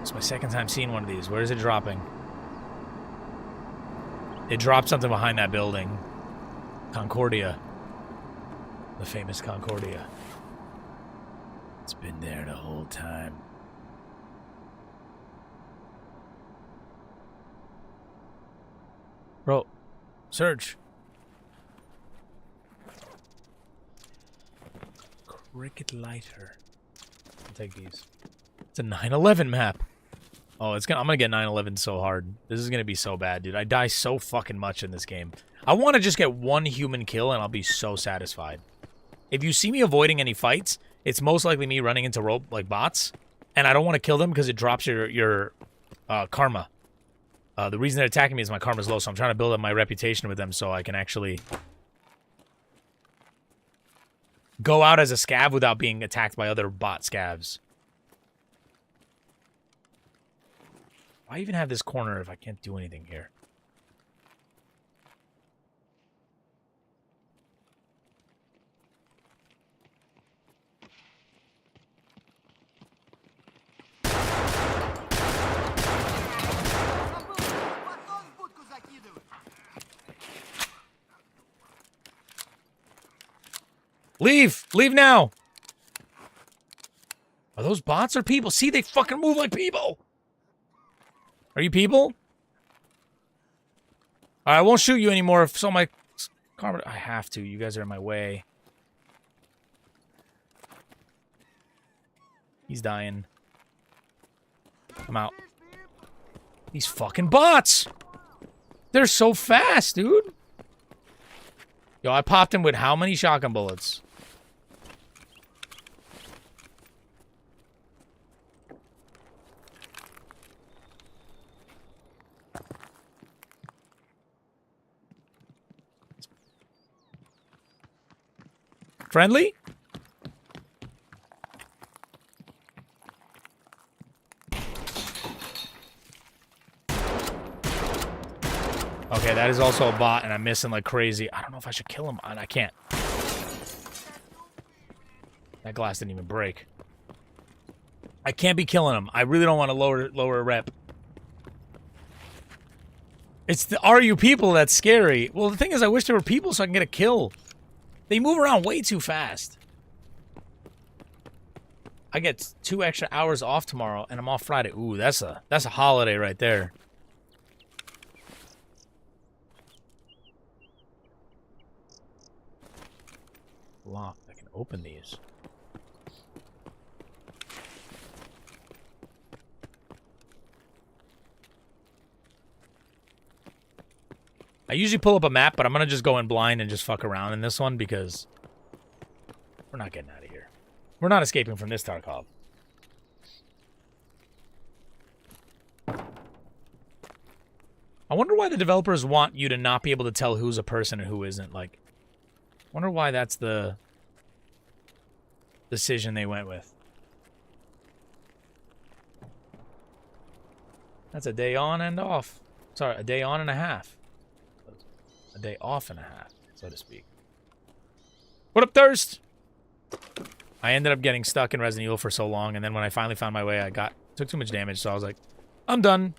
It's my second time seeing one of these. Where is it dropping? It dropped something behind that building. Concordia. The famous Concordia. It's been there the whole time. Bro, search. Cricket lighter. I'll take these. It's a 9/11 map. Oh, I'm gonna get 9/11 so hard. This is gonna be so bad, dude. I die so fucking much in this game. I want to just get one human kill and I'll be so satisfied. If you see me avoiding any fights, it's most likely me running into bots, and I don't want to kill them because it drops your karma. The reason they're attacking me is my karma's low, so I'm trying to build up my reputation with them so I can actually go out as a scav without being attacked by other bot scavs. Why even have this corner if I can't do anything here? Leave! Leave now! Are those bots or people? See, they fucking move like people! Are you people? I won't shoot you anymore if so my karma... I have to. You guys are in my way. He's dying. I'm out. These fucking bots! They're so fast, dude! Yo, I popped him with how many shotgun bullets? Friendly? Okay, that is also a bot, and I'm missing like crazy. I don't know if I should kill him, and I can't. That glass didn't even break. I can't be killing him. I really don't want to lower a rep. It's the are you people that's scary. Well, the thing is, I wish there were people so I can get a kill. They move around way too fast. I get 2 extra hours off tomorrow, and I'm off Friday. Ooh, that's a holiday right there. Locked. I can open these. I usually pull up a map, but I'm gonna just go in blind and just fuck around in this one because we're not getting out of here. We're not escaping from this Tarkov. I wonder why the developers want you to not be able to tell who's a person and who isn't. Like, I wonder why that's the decision they went with. That's a day on and off. Sorry, a day on and a half. A day off and a half, so to speak. What up, Thirst? I ended up getting stuck in Resident Evil for so long, and then when I finally found my way, I took too much damage, so I was like, I'm done.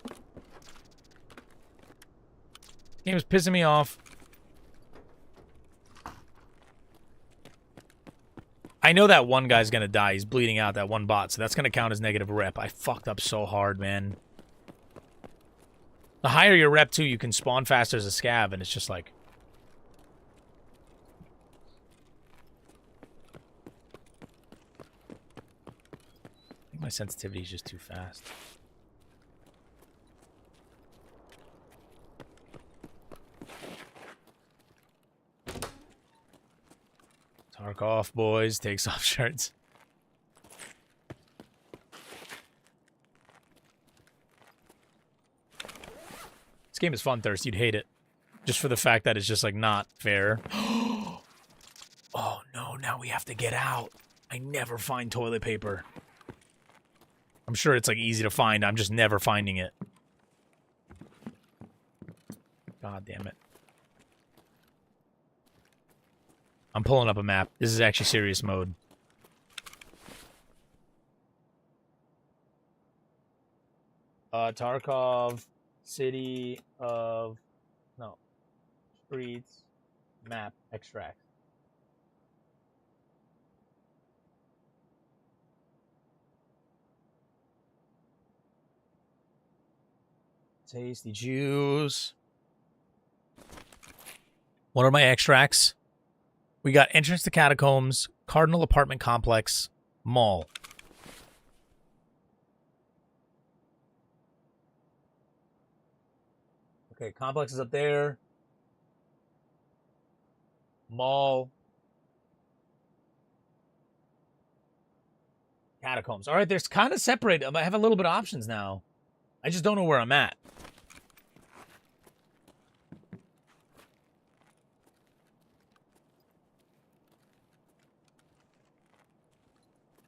Game is pissing me off. I know that one guy's gonna die. He's bleeding out, that one bot, so that's gonna count as negative rep. I fucked up so hard, man. The higher your rep, too, you can spawn faster as a scav, and it's just like... I think my sensitivity is just too fast. Tarkov, boys. Takes off shirts. This game is fun, Thirst. You'd hate it. Just for the fact that it's just, like, not fair. Oh, no. Now we have to get out. I never find toilet paper. I'm sure it's, like, easy to find. I'm just never finding it. God damn it. I'm pulling up a map. This is actually serious mode. Tarkov, city of... No. Streets, map, extract. Tasty juice. What are my extracts? We got entrance to catacombs, Cardinal Apartment Complex Mall. Okay, complex is up there. Mall. Catacombs. All right, there's kind of separated. I have a little bit of options now. I just don't know where I'm at.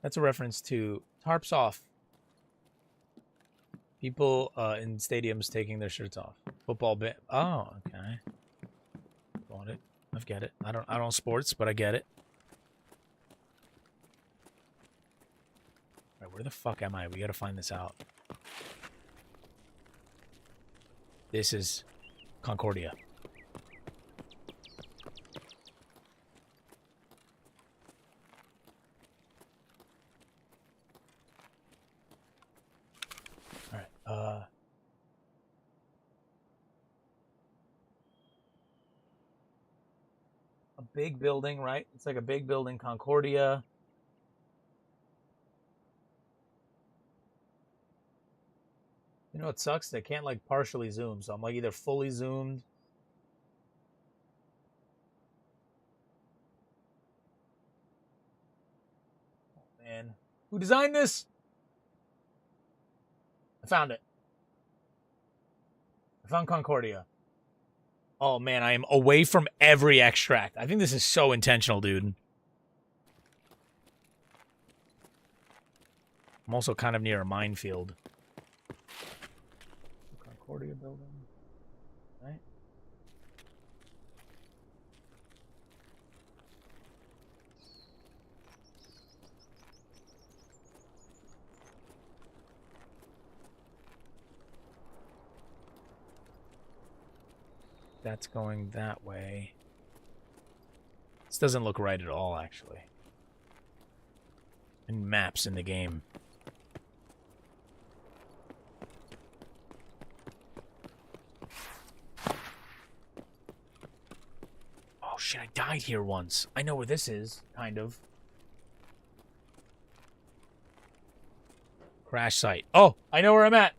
That's a reference to Tarps Off. People in stadiums taking their shirts off. Football bit. Oh, okay. Got it. I get it. I don't sports, but I get it. All right, where the fuck am I? We gotta find this out. This is Concordia. All right. A big building, right? It's like a big building, Concordia. You know what sucks? They can't like partially zoom, so I'm like either fully zoomed. Oh, man. Who designed this? I found it. I found Concordia. Oh man, I am away from every extract. I think this is so intentional, dude. I'm also kind of near a minefield. Concordia building. Right? That's going that way. This doesn't look right at all, actually. And maps in the game. Oh shit, I died here once. I know where this is, kind of. Crash site. Oh, I know where I'm at.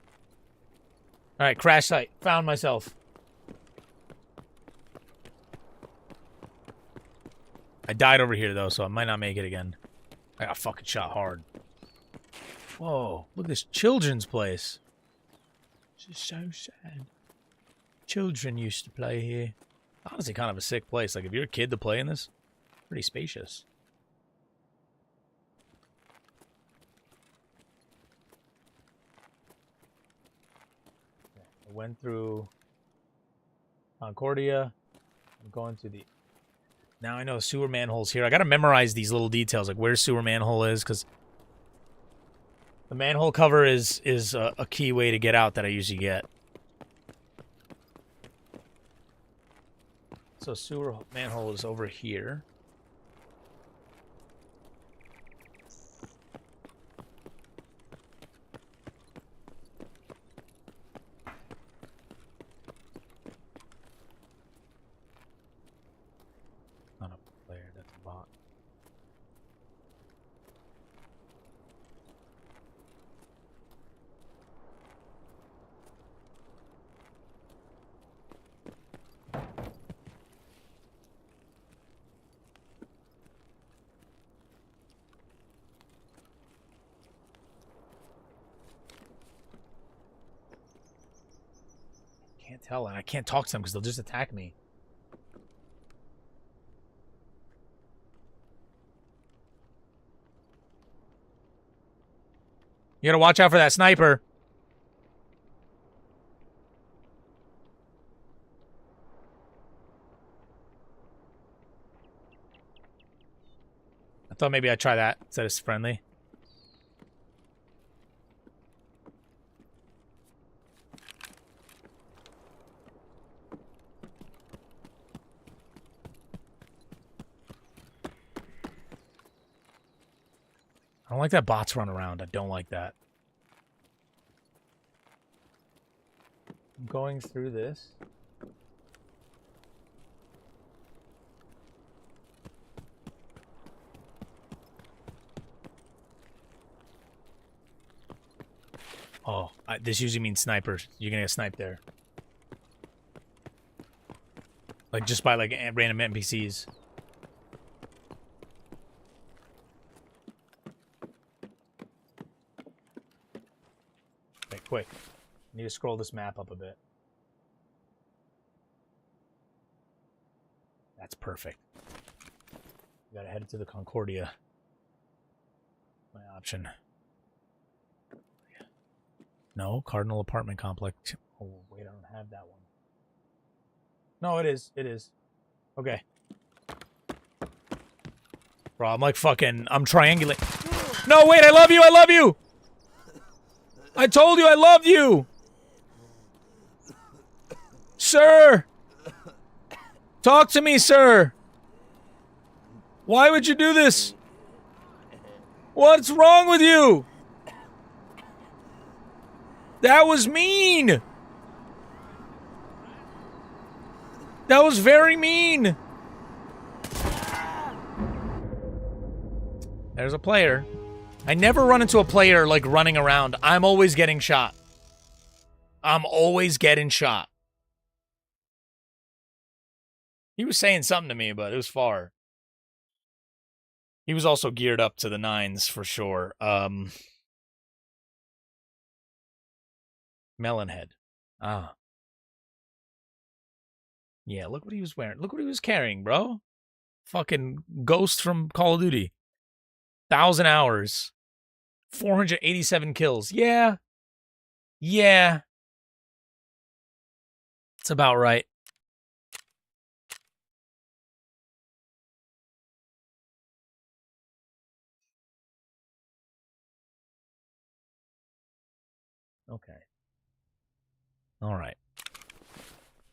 Alright, crash site. Found myself. I died over here, though, so I might not make it again. I got fucking shot hard. Whoa, look at this children's place. This is so sad. Children used to play here. Honestly, kind of a sick place. Like, if you're a kid to play in this, pretty spacious. I went through Concordia. I'm going to the... Now I know sewer manhole's here. I gotta memorize these little details, like where sewer manhole is, because the manhole cover is a key way to get out that I usually get. So sewer manhole is over here. Not a player, that's a bot. Can't tell, and I can't talk to them because they'll just attack me. You gotta watch out for that sniper. I thought maybe I'd try that instead of friendly. I don't like that bots run around. I don't like that. I'm going through this. Oh, this usually means snipers. You're gonna get sniped there. Like, just by, like, random NPCs. Okay, quick. Need to scroll this map up a bit. That's perfect. We gotta head to the Concordia. My option. No, Cardinal Apartment Complex. Oh, wait, I don't have that one. No, it is. It is. Okay. Bro, I'm like fucking... I'm triangulating. No, wait, I love you! I love you! I told you I loved you! Sir! Talk to me, sir! Why would you do this? What's wrong with you? That was mean! That was very mean! There's a player. I never run into a player, like, running around. I'm always getting shot. I'm always getting shot. He was saying something to me, but it was far. He was also geared up to the nines, for sure. Melonhead. Ah. Yeah, look what he was wearing. Look what he was carrying, bro. Fucking Ghost from Call of Duty. 1,000 hours. 487 kills. Yeah. Yeah. It's about right. Okay. All right.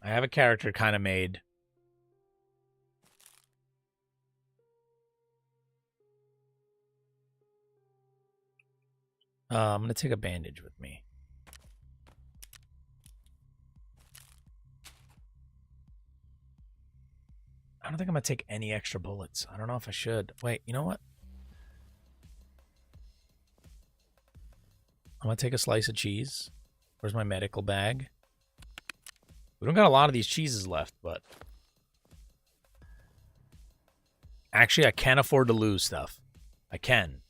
I have a character kind of made. I'm going to take a bandage with me. I don't think I'm going to take any extra bullets. I don't know if I should. Wait, you know what? I'm going to take a slice of cheese. Where's my medical bag? We don't got a lot of these cheeses left, but... Actually, I can afford to lose stuff. I can.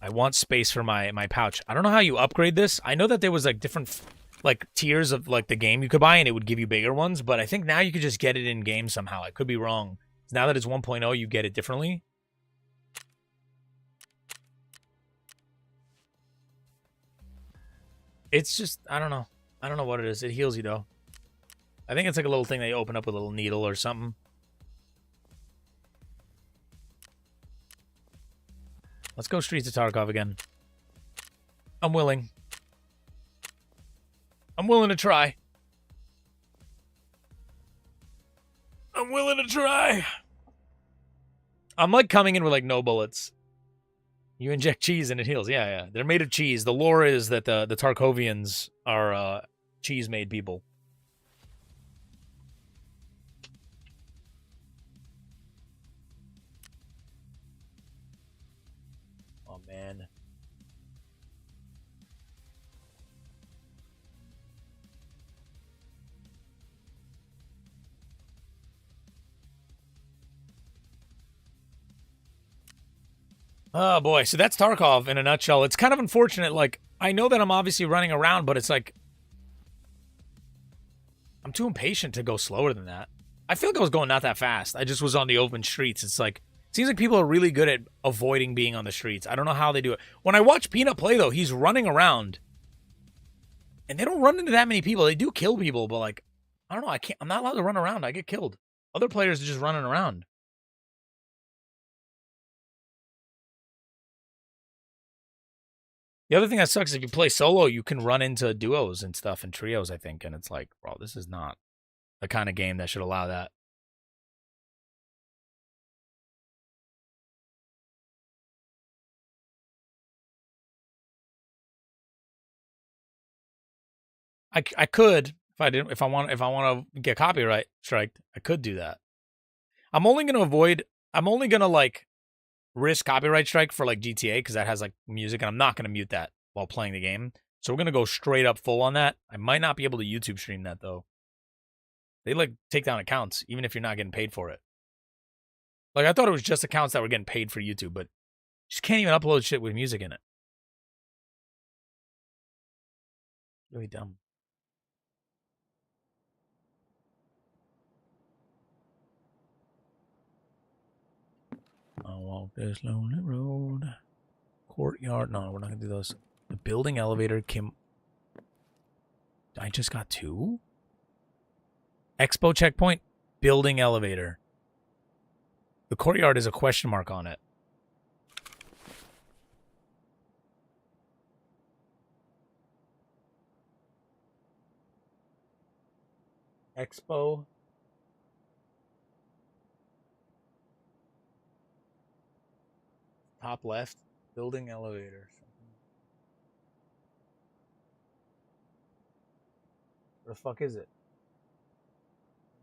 I want space for my pouch. I don't know how you upgrade this. I know that there was, like, different, like, tiers of, like, the game you could buy, and it would give you bigger ones, but I think now you could just get it in-game somehow. I could be wrong. Now that it's 1.0, you get it differently. It's just, I don't know. I don't know what it is. It heals you, though. I think it's like a little thing that you open up with a little needle or something. Let's go Streets of Tarkov again. I'm willing. I'm willing to try. I'm willing to try. I'm like coming in with like no bullets. You inject cheese and it heals. Yeah, yeah. They're made of cheese. The lore is that the Tarkovians are cheese-made people. Oh, man. Oh, boy. So that's Tarkov in a nutshell. It's kind of unfortunate. Like, I know that I'm obviously running around, but it's like... I'm too impatient to go slower than that. I feel like I was going not that fast. I just was on the open streets. It's like... It seems like people are really good at avoiding being on the streets. I don't know how they do it. When I watch Peanut play, though, he's running around. And they don't run into that many people. They do kill people, but, like... I don't know. I'm not allowed to run around. I get killed. Other players are just running around. The other thing that sucks is if you play solo, you can run into duos and stuff and trios, I think. And it's like, bro, this is not the kind of game that should allow that. I could if I want to get copyright striked, I could do that. I'm only gonna like risk copyright strike for like GTA because that has like music, and I'm not gonna mute that while playing the game. So we're going to go straight up full on that. I might not be able to YouTube stream that, though. They, like, take down accounts, even if you're not getting paid for it. Like, I thought it was just accounts that were getting paid for YouTube, but you just can't even upload shit with music in it. Really dumb. I'll walk this lonely road. Courtyard. No, we're not going to do those. The building elevator came... I just got 2? Expo checkpoint, building elevator. The courtyard is a question mark on it. Expo. Top left, building elevator. Where the fuck is it?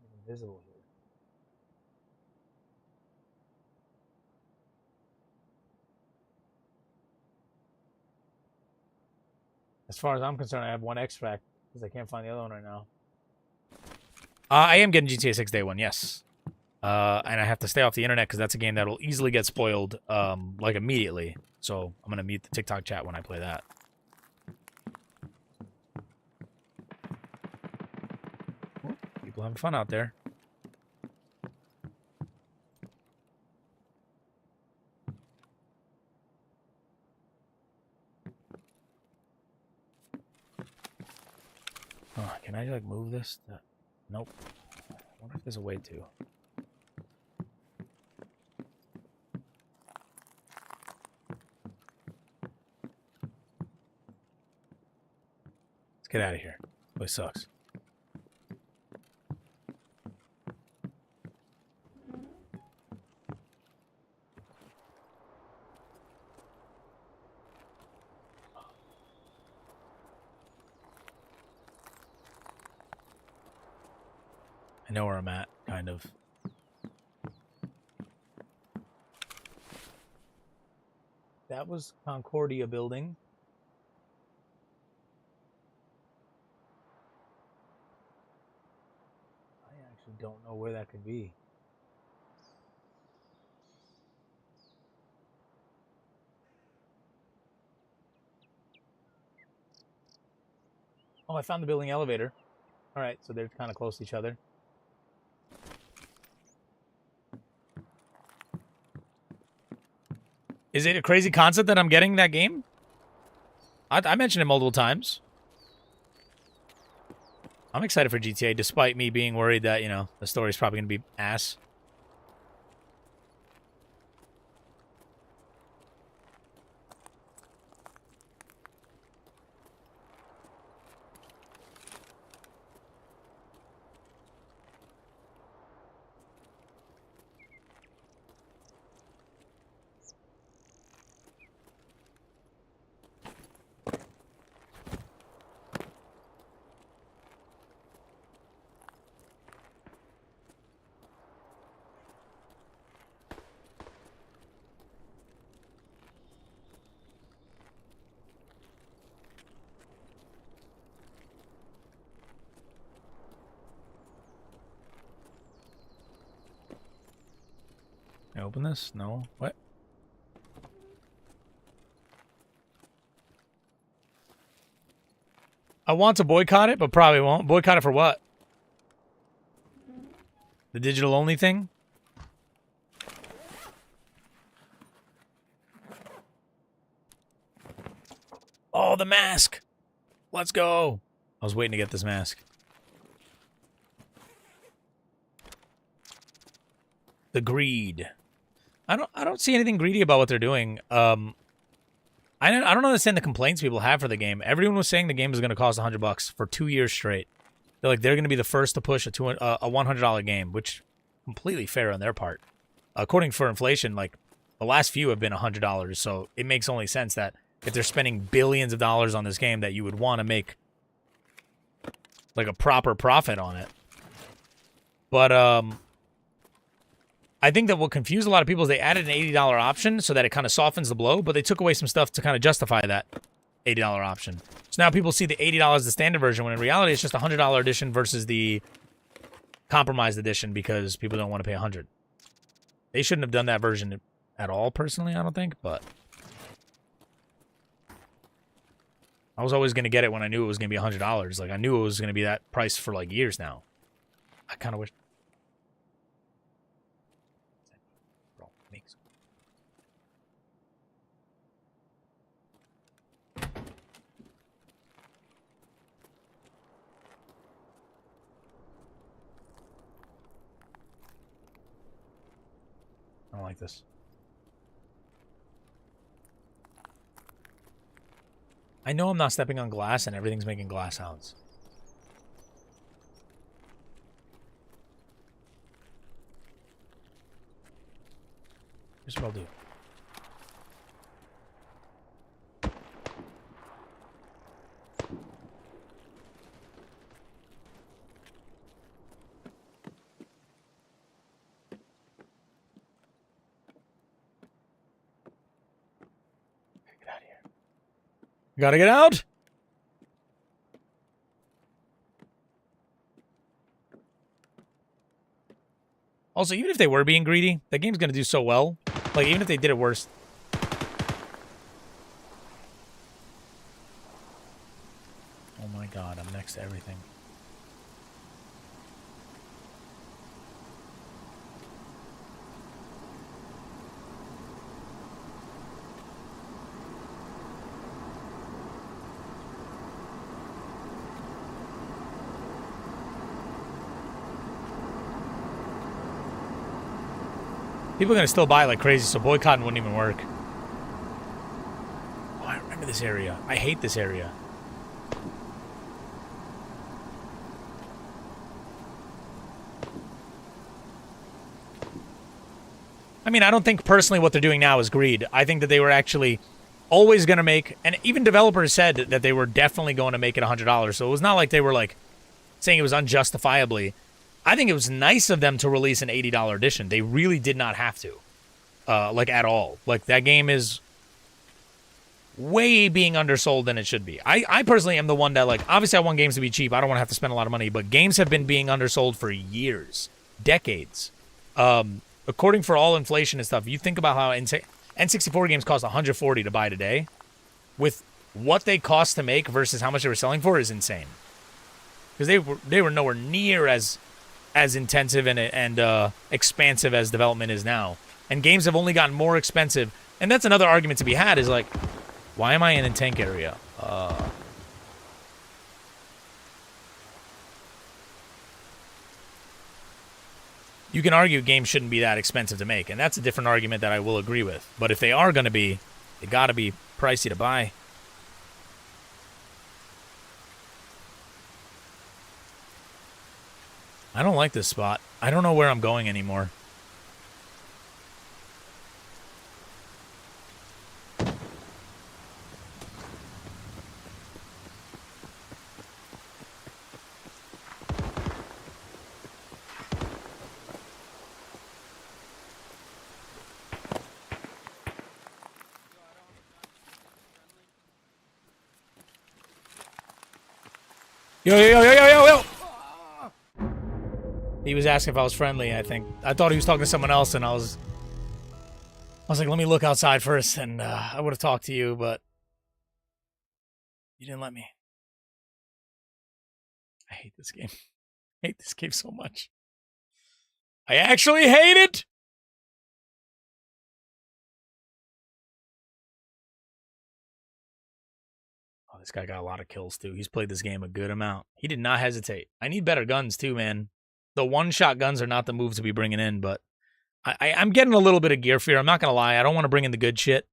It's invisible here. As far as I'm concerned, I have 1 extract because I can't find the other one right now. I am getting GTA 6 day 1, yes. And I have to stay off the internet because that's a game that will easily get spoiled, like, immediately. So I'm going to mute the TikTok chat when I play that. People having fun out there. Oh, can I, like, move this? Nope. I wonder if there's a way to. Let's get out of here. This place sucks. I know where I'm at, kind of. That was Concordia building. I actually don't know where that could be. Oh, I found the building elevator. All right, so they're kind of close to each other. Is it a crazy concept that I'm getting that game? I mentioned it multiple times. I'm excited for GTA, despite me being worried that, you know, the story's probably going to be ass. Can I open this? No. What? I want to boycott it, but probably won't. Boycott it for what? The digital only thing? Oh, the mask. Let's go. I was waiting to get this mask. The greed. I don't see anything greedy about what they're doing. I don't understand the complaints people have for the game. Everyone was saying the game is going to cost $100 for 2 years straight. They're like, they're going to be the first to push a $100 game, which completely fair on their part. According for inflation, like, the last few have been $100, so it makes only sense that if they're spending billions of dollars on this game, that you would want to make, like, a proper profit on it. But, I think that what confused a lot of people is they added an $80 option so that it kind of softens the blow, but they took away some stuff to kind of justify that. $80 option. So now people see the $80 the standard version, when in reality it's just a $100 edition versus the compromised edition because people don't want to pay $100. They shouldn't have done that version at all, personally, I don't think, but I was always going to get it when I knew it was going to be $100. Like, I knew it was going to be that price for, like, years now. I kind of wish... I don't like this. I know I'm not stepping on glass and everything's making glass sounds. Here's what I'll do. Get out of here. Gotta get out! Also, even if they were being greedy, that game's gonna do so well. Like, even if they did it worse. Oh my god, I'm next to everything. People are going to still buy like crazy, so boycotting wouldn't even work. Oh, I remember this area. I hate this area. I mean, I don't think personally what they're doing now is greed. I think that they were actually always going to make, and even developers said that they were definitely going to make it $100. So it was not like they were like saying it was unjustifiably. I think it was nice of them to release an $80 edition. They really did not have to, like, at all. Like, that game is way being undersold than it should be. I personally am the one that, like, obviously I want games to be cheap. I don't want to have to spend a lot of money, but games have been being undersold for years, decades. According for all inflation and stuff, you think about how N64 games cost $140 to buy today. With what they cost to make versus how much they were selling for is insane. Because they were nowhere near as intensive and expansive as development is now. And games have only gotten more expensive. And that's another argument to be had is like, why am I in a tank area? You can argue games shouldn't be that expensive to make. And that's a different argument that I will agree with. But if they are going to be, they got to be pricey to buy. I don't like this spot. I don't know where I'm going anymore. Yo, yo, yo, yo, yo, yo, yo! He was asking if I was friendly, I think. I thought he was talking to someone else, and I was like, let me look outside first, and I would have talked to you, but you didn't let me. I hate this game. I hate this game so much. I actually hate it! Oh, this guy got a lot of kills, too. He's played this game a good amount. He did not hesitate. I need better guns, too, man. The one-shot guns are not the move to be bringing in, but I'm getting a little bit of gear fear. I'm not going to lie. I don't want to bring in the good shit.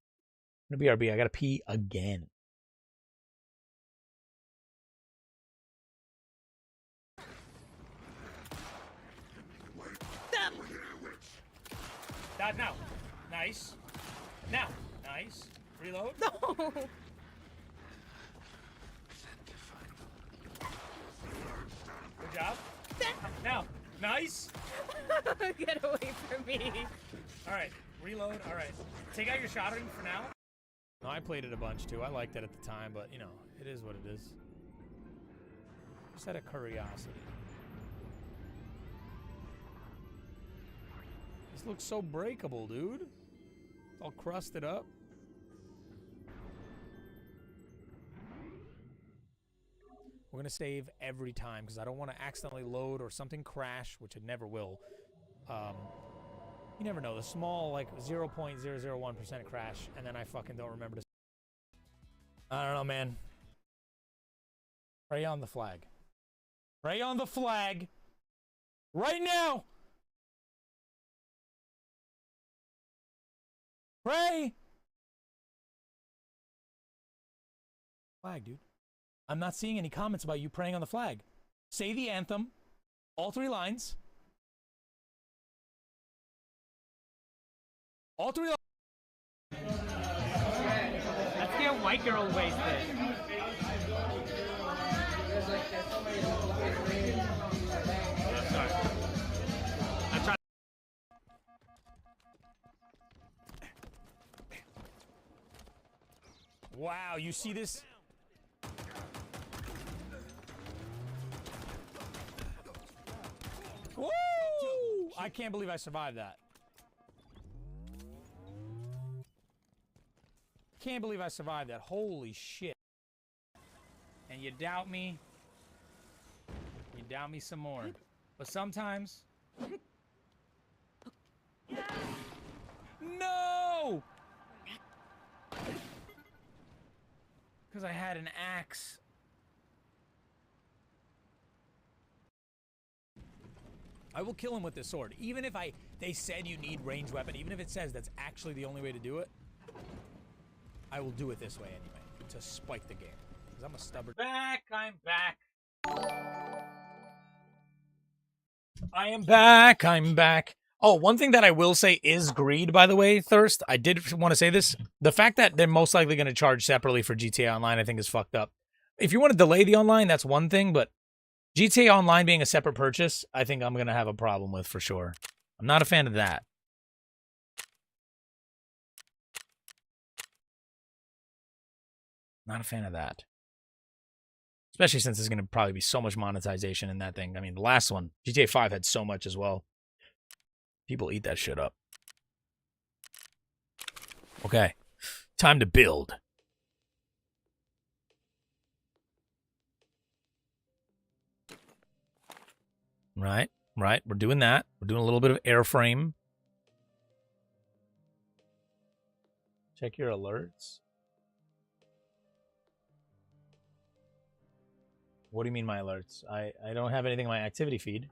I'm going to BRB. I got to pee again. Dad, now. Nice. Now. Nice. Reload.
No.
Good job. Now. Nice.
Get away from me.
All right. Reload. All right. Take out your shotgun for now. No, I played it a bunch too. I liked it at the time, but you know, it is what it is. Just out of curiosity. This looks so breakable, dude. It's all crusted up. We're going to save every time because I don't want to accidentally load or something crash, which it never will. You never know. The small, like, 0.001% crash, and then I fucking don't remember to... I don't know, man. Pray on the flag. Pray on the flag. Right now! Pray! Flag, dude. I'm not seeing any comments about you praying on the flag. Say the anthem. All 3 lines. All 3 lines.
Let's get white girl wasted.
Wow, you see this? Woo! I can't believe I survived that. Can't believe I survived that. Holy shit. And you doubt me. You doubt me some more. But sometimes... No! Because I had an axe. I will kill him with this sword. Even if they said you need ranged weapon, even if it says that's actually the only way to do it, I will do it this way anyway, to spike the game. Because I'm a stubborn... I'm back. I am back. I'm back. Oh, one thing that I will say is greed, by the way, Thirst. I did want to say this. The fact that they're most likely going to charge separately for GTA Online, I think, is fucked up. If you want to delay the online, that's one thing, but GTA Online being a separate purchase, I think I'm going to have a problem with for sure. I'm not a fan of that. Not a fan of that. Especially since there's going to probably be so much monetization in that thing. I mean, the last one, GTA 5 had so much as well. People eat that shit up. Okay. Time to build. Right. We're doing that. We're doing a little bit of airframe. Check your alerts. What do you mean my alerts? I don't have anything in my activity feed.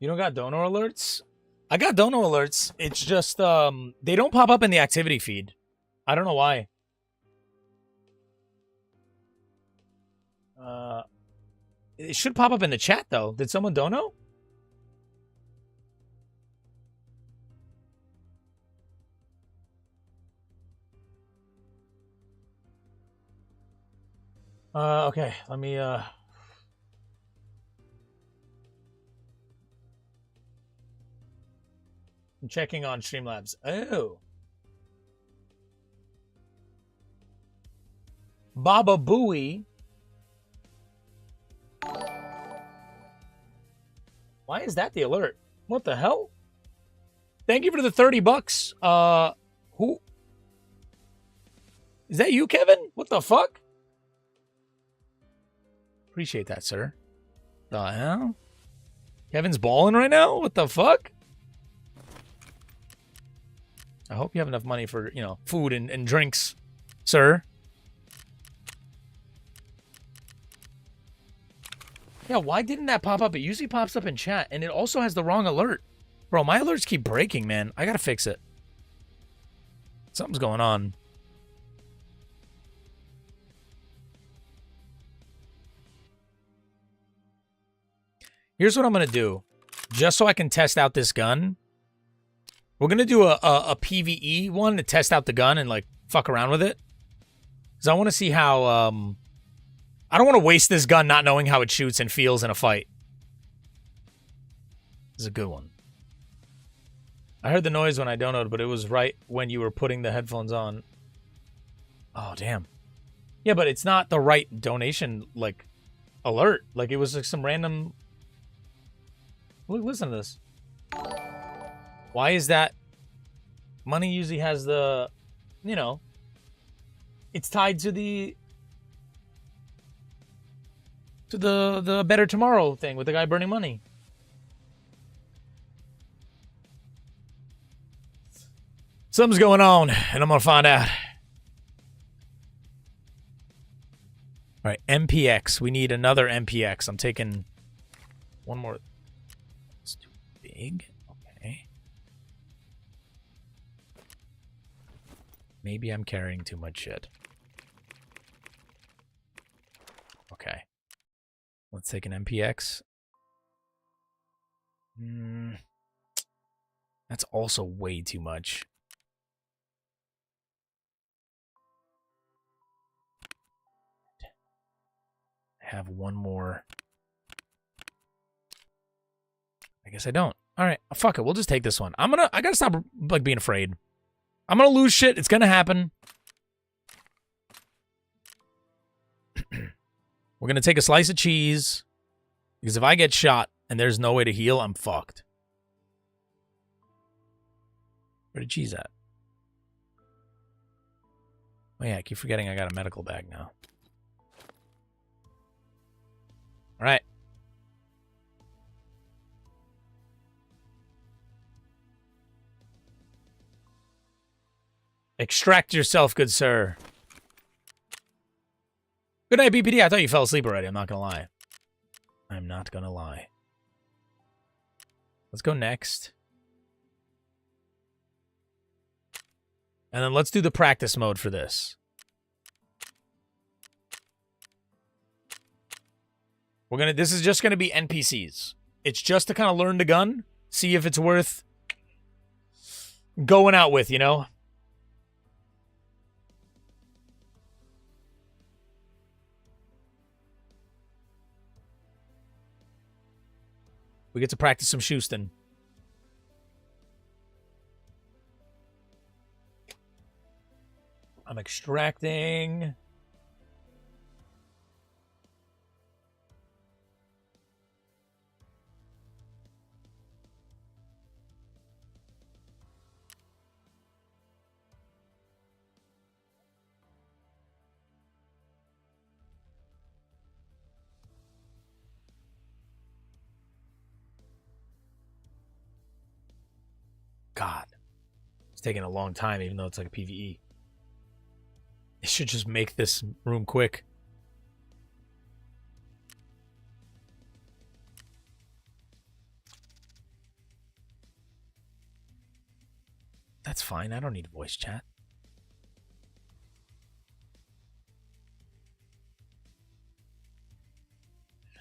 You don't got donor alerts? I got donor alerts. It's just they don't pop up in the activity feed. I don't know why. It should pop up in the chat though. Did someone dono? Okay, let me I'm checking on Streamlabs. Oh. Baba Booey. Why is that the alert? What the hell? Thank you for the $30. Who? Is that you, Kevin? What the fuck? Appreciate that, sir. The hell? Kevin's balling right now? What the fuck? I hope you have enough money for, you know, food and drinks, sir. Yeah, why didn't that pop up? It usually pops up in chat, and it also has the wrong alert. Bro, my alerts keep breaking, man. I gotta fix it. Something's going on. Here's what I'm gonna do. Just so I can test out this gun. We're gonna do a PvE one to test out the gun and, like, fuck around with it. Because I want to see how, I don't want to waste this gun not knowing how it shoots and feels in a fight. This is a good one. I heard the noise when I donated, but it was right when you were putting the headphones on. Oh, damn. Yeah, but it's not the right donation, like, alert. Like, it was like some random... Look, listen to this. Why is that? Money usually has the, you know, it's tied to the Better Tomorrow thing with the guy burning money. Something's going on, and I'm gonna find out. All right, MPX. We need another MPX. I'm taking one more. It's too big. Okay. Maybe I'm carrying too much shit. Okay. Let's take an MPX. That's also way too much. Have one more. I guess I don't. All right, fuck it. We'll just take this one. I gotta stop like being afraid. I'm gonna lose shit. It's gonna happen. We're gonna take a slice of cheese because if I get shot and there's no way to heal, I'm fucked. Where the cheese at? Oh yeah, I keep forgetting I got a medical bag now. All right. Extract yourself, good sir. Good night, BPD. I thought you fell asleep already. I'm not gonna lie. I'm not gonna lie. Let's go next. And then let's do the practice mode for this. This is just gonna be NPCs. It's just to kind of learn the gun, see if it's worth going out with, you know? We get to practice some Houston. I'm extracting. God. It's taking a long time, even though it's like a PvE. They should just make this room quick. That's fine. I don't need voice chat.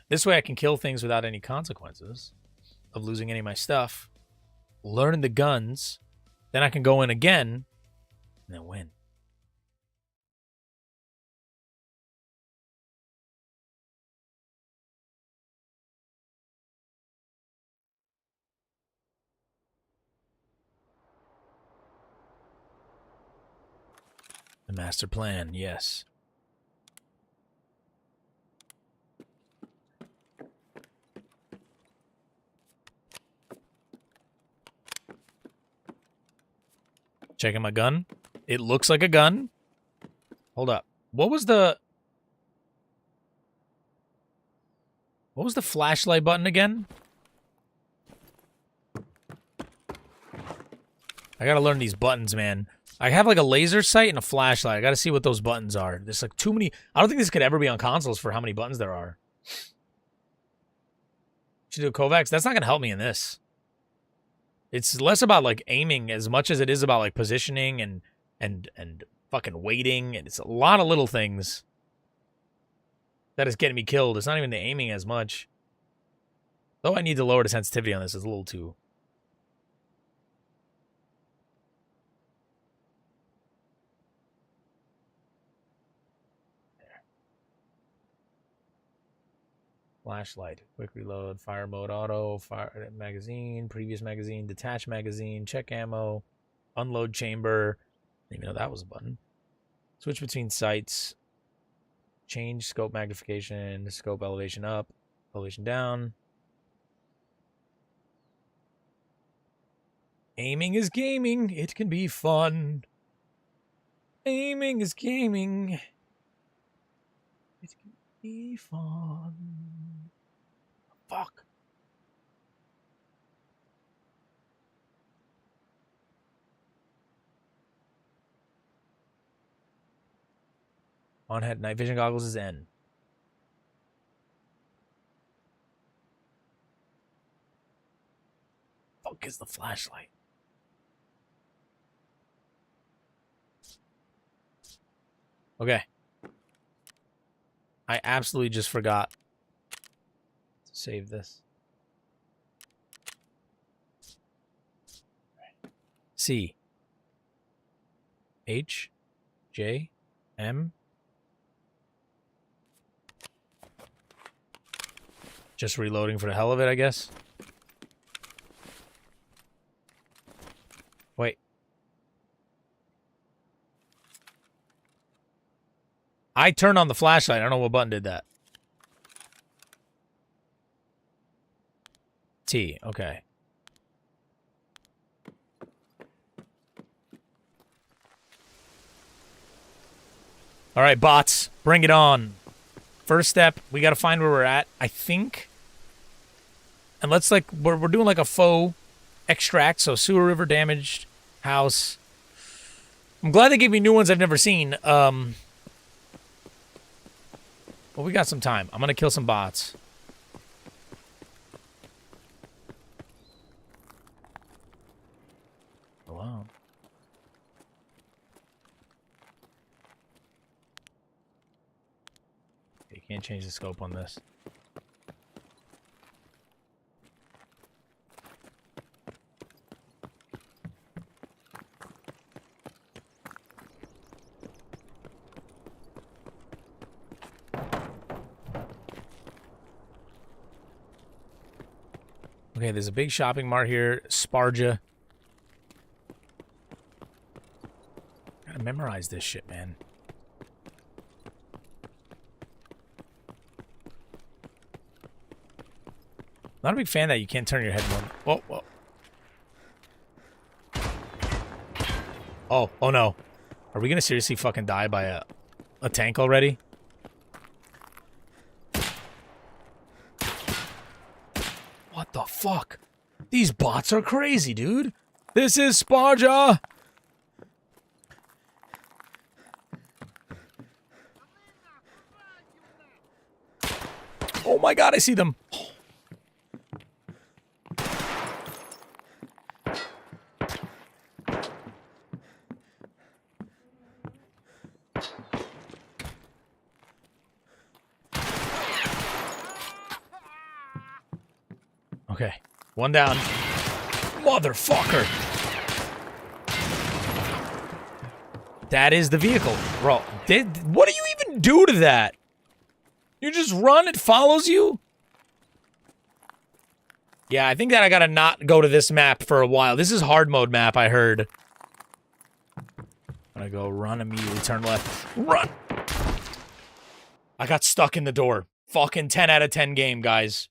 This way I can kill things without any consequences of losing any of my stuff. Learn the guns. Then I can go in again and then win. The master plan, yes. Checking my gun. It looks like a gun. Hold up. What was the flashlight button again? I gotta learn these buttons, man. I have like a laser sight and a flashlight. I gotta see what those buttons are. There's like too many. I don't think this could ever be on consoles for how many buttons there are. Should do a Kovacs. That's not gonna help me in this. It's less about like aiming as much as it is about like positioning and fucking waiting. And it's a lot of little things that is getting me killed. It's not even the aiming as much. Though I need to lower the sensitivity on this. It's a little too. Flashlight. Quick reload. Fire mode auto. Fire magazine. Previous magazine. Detach magazine. Check ammo. Unload chamber. Didn't even know that was a button. Switch between sights. Change scope magnification. Scope elevation up. Elevation down. Aiming is gaming. It can be fun. Aiming is gaming. It can be fun. Fuck. On head night vision goggles is N. Fuck is the flashlight? Okay. I absolutely just forgot to save this. C. H. J. M. Just reloading for the hell of it, I guess. Wait. I turned on the flashlight. I don't know what button did that. T. Okay. All right, bots. Bring it on. First step, we got to find where we're at, I think. And let's, like, we're doing, like, a faux extract. So, sewer river damaged house. I'm glad they gave me new ones I've never seen. Well, we got some time. I'm going to kill some bots. Hello. You can't change the scope on this. Okay, there's a big shopping mart here. Sparja. Gotta memorize this shit, man. Not a big fan that you can't turn your head more. Whoa, whoa. Oh no. Are we gonna seriously fucking die by a tank already? What the fuck? These bots are crazy, dude. This is Sparja. Oh my god, I see them. Okay, one down. Motherfucker. That is the vehicle. Bro, what do you even do to that? You just run, it follows you? Yeah, I think that I gotta not go to this map for a while. This is hard mode map, I heard. I'm gonna go run immediately, turn left. Run! I got stuck in the door. Fucking 10 out of 10 game, guys.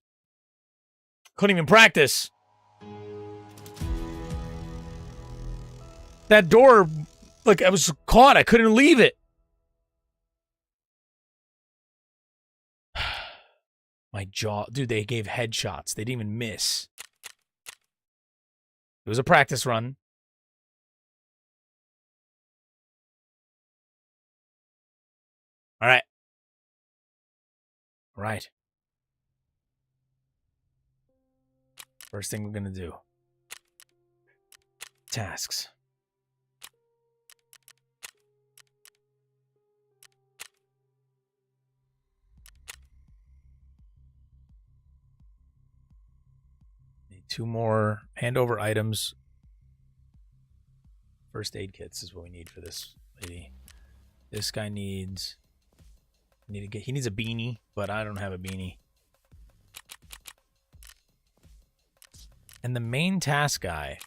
Couldn't even practice. That door, like, I was caught. I couldn't leave it. My jaw. Dude, they gave headshots. They didn't even miss. It was a practice run. All right. All right. First thing we're going to do. Tasks. Need 2 more handover items. First aid kits is what we need for this lady. This guy needs... he needs a beanie, but I don't have a beanie. And the main task guy.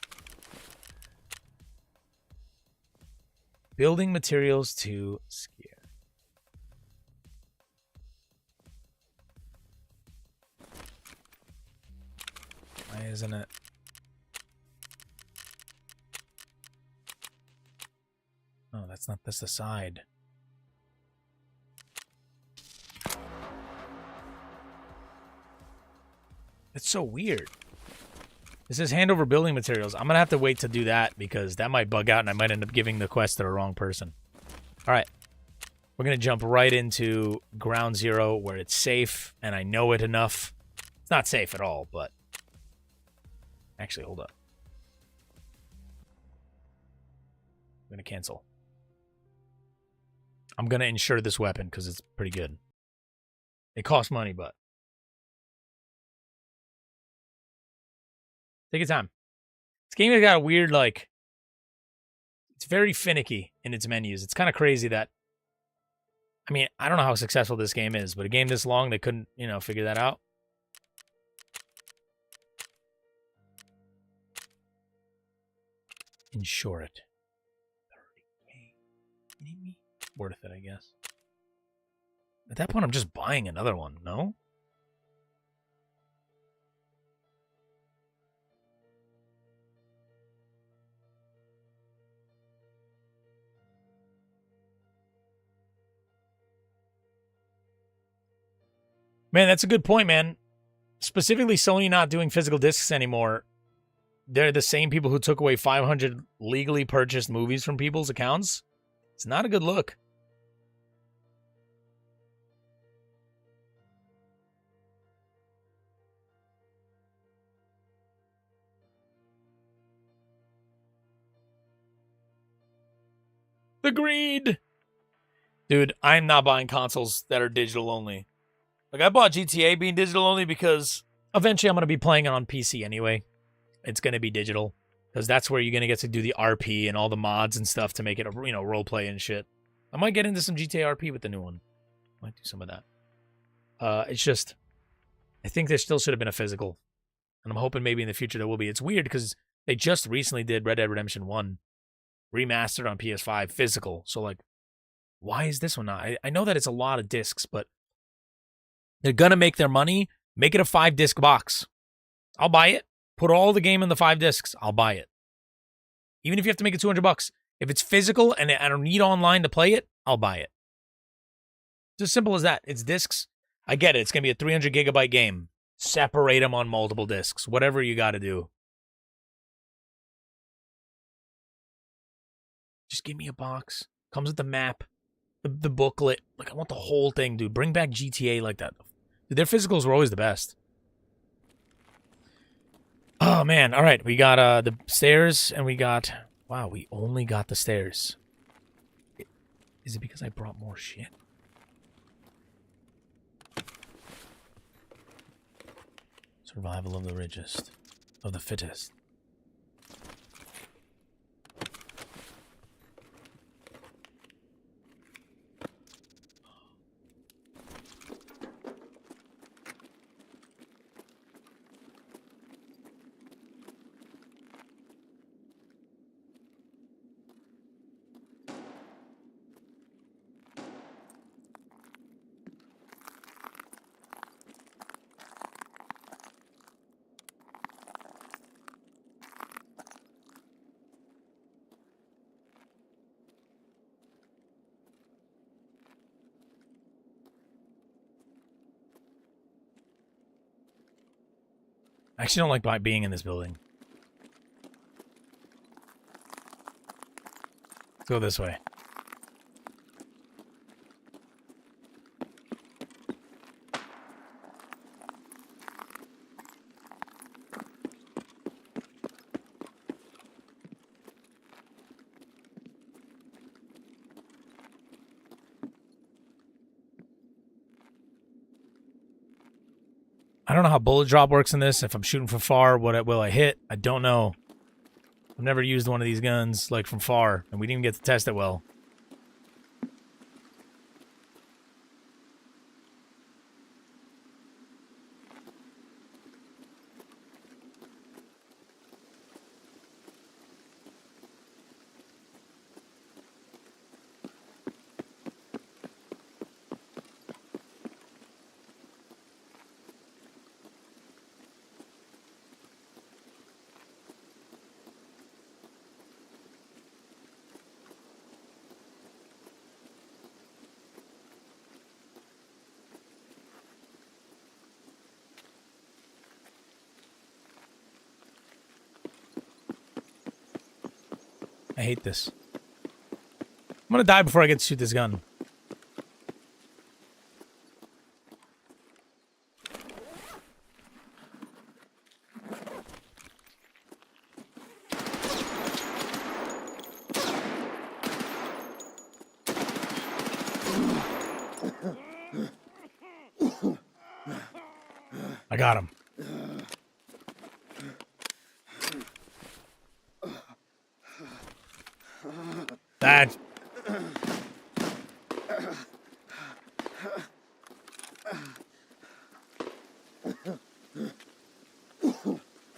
Building materials to scare. Why isn't it? No, that's not. That's the side. It's so weird. It says hand over building materials. I'm going to have to wait to do that because that might bug out and I might end up giving the quest to the wrong person. All right. We're going to jump right into ground zero where it's safe and I know it enough. It's not safe at all, but... Actually, hold up. I'm going to cancel. I'm going to insure this weapon because it's pretty good. It costs money, but... Take your time. This game has got a weird, like... It's very finicky in its menus. It's kind of crazy that... I mean, I don't know how successful this game is, but a game this long, they couldn't, you know, figure that out. Insure it. 30K. Kidding me? Worth it, I guess. At that point, I'm just buying another one, no? Man, that's a good point, man. Specifically, Sony not doing physical discs anymore. They're the same people who took away 500 legally purchased movies from people's accounts. It's not a good look. The greed! Dude, I'm not buying consoles that are digital only. Like, I bought GTA being digital only because eventually I'm going to be playing it on PC anyway. It's going to be digital. Because that's where you're going to get to do the RP and all the mods and stuff to make it, you know, roleplay and shit. I might get into some GTA RP with the new one. Might do some of that. It's just, I think there still should have been a physical. And I'm hoping maybe in the future there will be. It's weird because they just recently did Red Dead Redemption 1. Remastered on PS5, physical. So, like, why is this one not? I know that it's a lot of discs, but they're going to make their money. Make it a 5-disc box. I'll buy it. Put all the game in the 5 discs. I'll buy it. Even if you have to make it $200. If it's physical and I don't need online to play it, I'll buy it. It's as simple as that. It's discs. I get it. It's going to be a 300 gigabyte game. Separate them on multiple discs. Whatever you got to do. Just give me a box. Comes with the map. The booklet. Like, I want the whole thing, dude. Bring back GTA like that. Dude, their physicals were always the best. Oh, man. All right. We got the stairs, and we got... Wow, we only got the stairs. Is it because I brought more shit? Survival of the richest. Of the fittest. I actually don't like being in this building. Let's go this way. I don't know how bullet drop works in this. If I'm shooting from far, what will I hit? I don't know. I've never used one of these guns, like, from far, and we didn't even get to test it well. I hate this. I'm gonna die before I get to shoot this gun. I got him. That.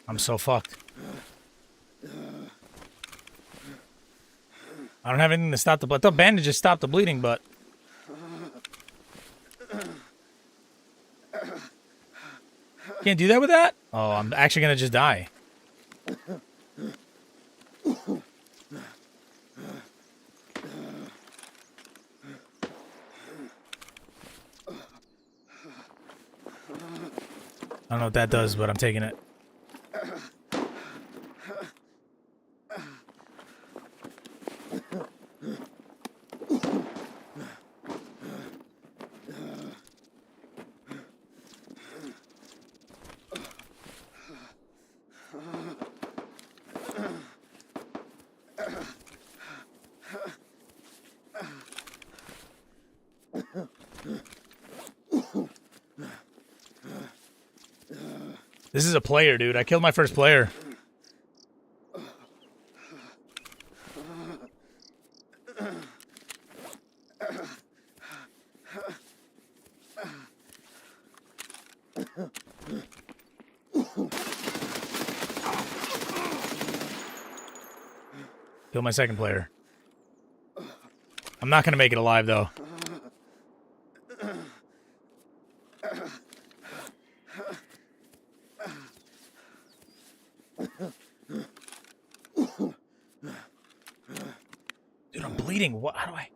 I'm so fucked. I don't have anything to stop the blood. The bandages stop the bleeding, but can't do that with that? Oh, I'm actually gonna just die. I don't know what that does, but I'm taking it. This is a player, dude. I killed my first player. Kill my second player. I'm not gonna make it alive, though. Dude, I'm bleeding. What? How do I?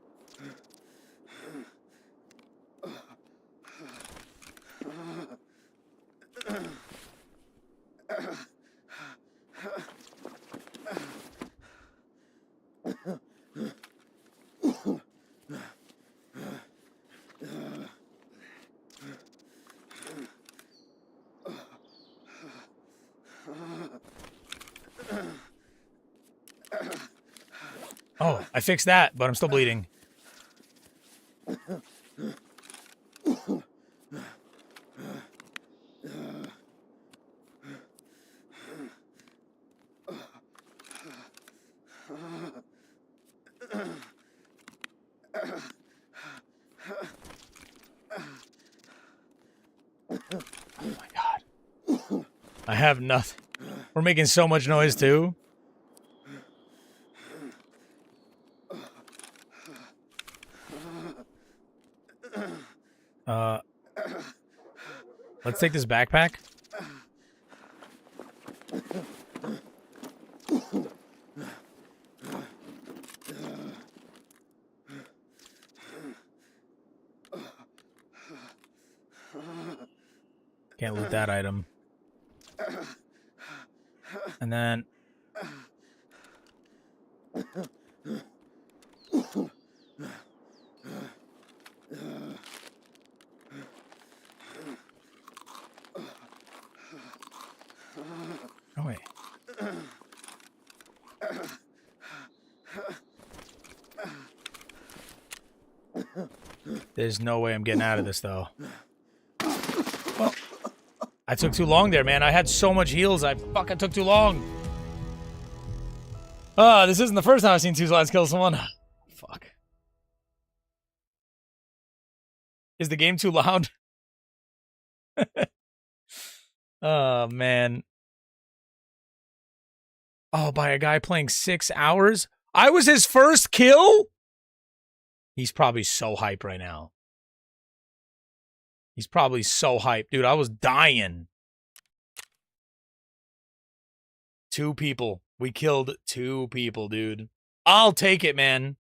Oh, I fixed that, but I'm still bleeding. Oh my god. I have nothing. We're making so much noise too. Let's take this backpack. Can't loot that item. And then... Oh, wait. There's no way I'm getting out of this, though. Well, I took too long there, man. I had so much heals. I fucking took too long. This isn't the first time I've seen two slots kill someone. Fuck. Is the game too loud? Oh, man. Oh, by a guy playing 6 hours? I was his first kill? He's probably so hype right now. He's probably so hyped. Dude, I was dying. 2 people. We killed 2 people, dude. I'll take it, man.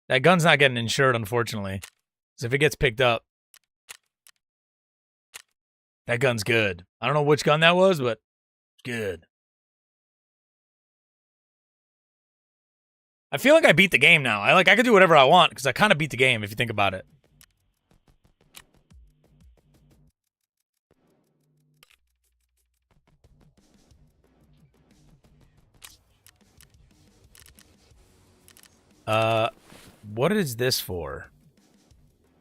That gun's not getting insured, unfortunately. Because if it gets picked up, that gun's good. I don't know which gun that was, but good. I feel like I beat the game now. I could do whatever I want because I kind of beat the game if you think about it. What is this for?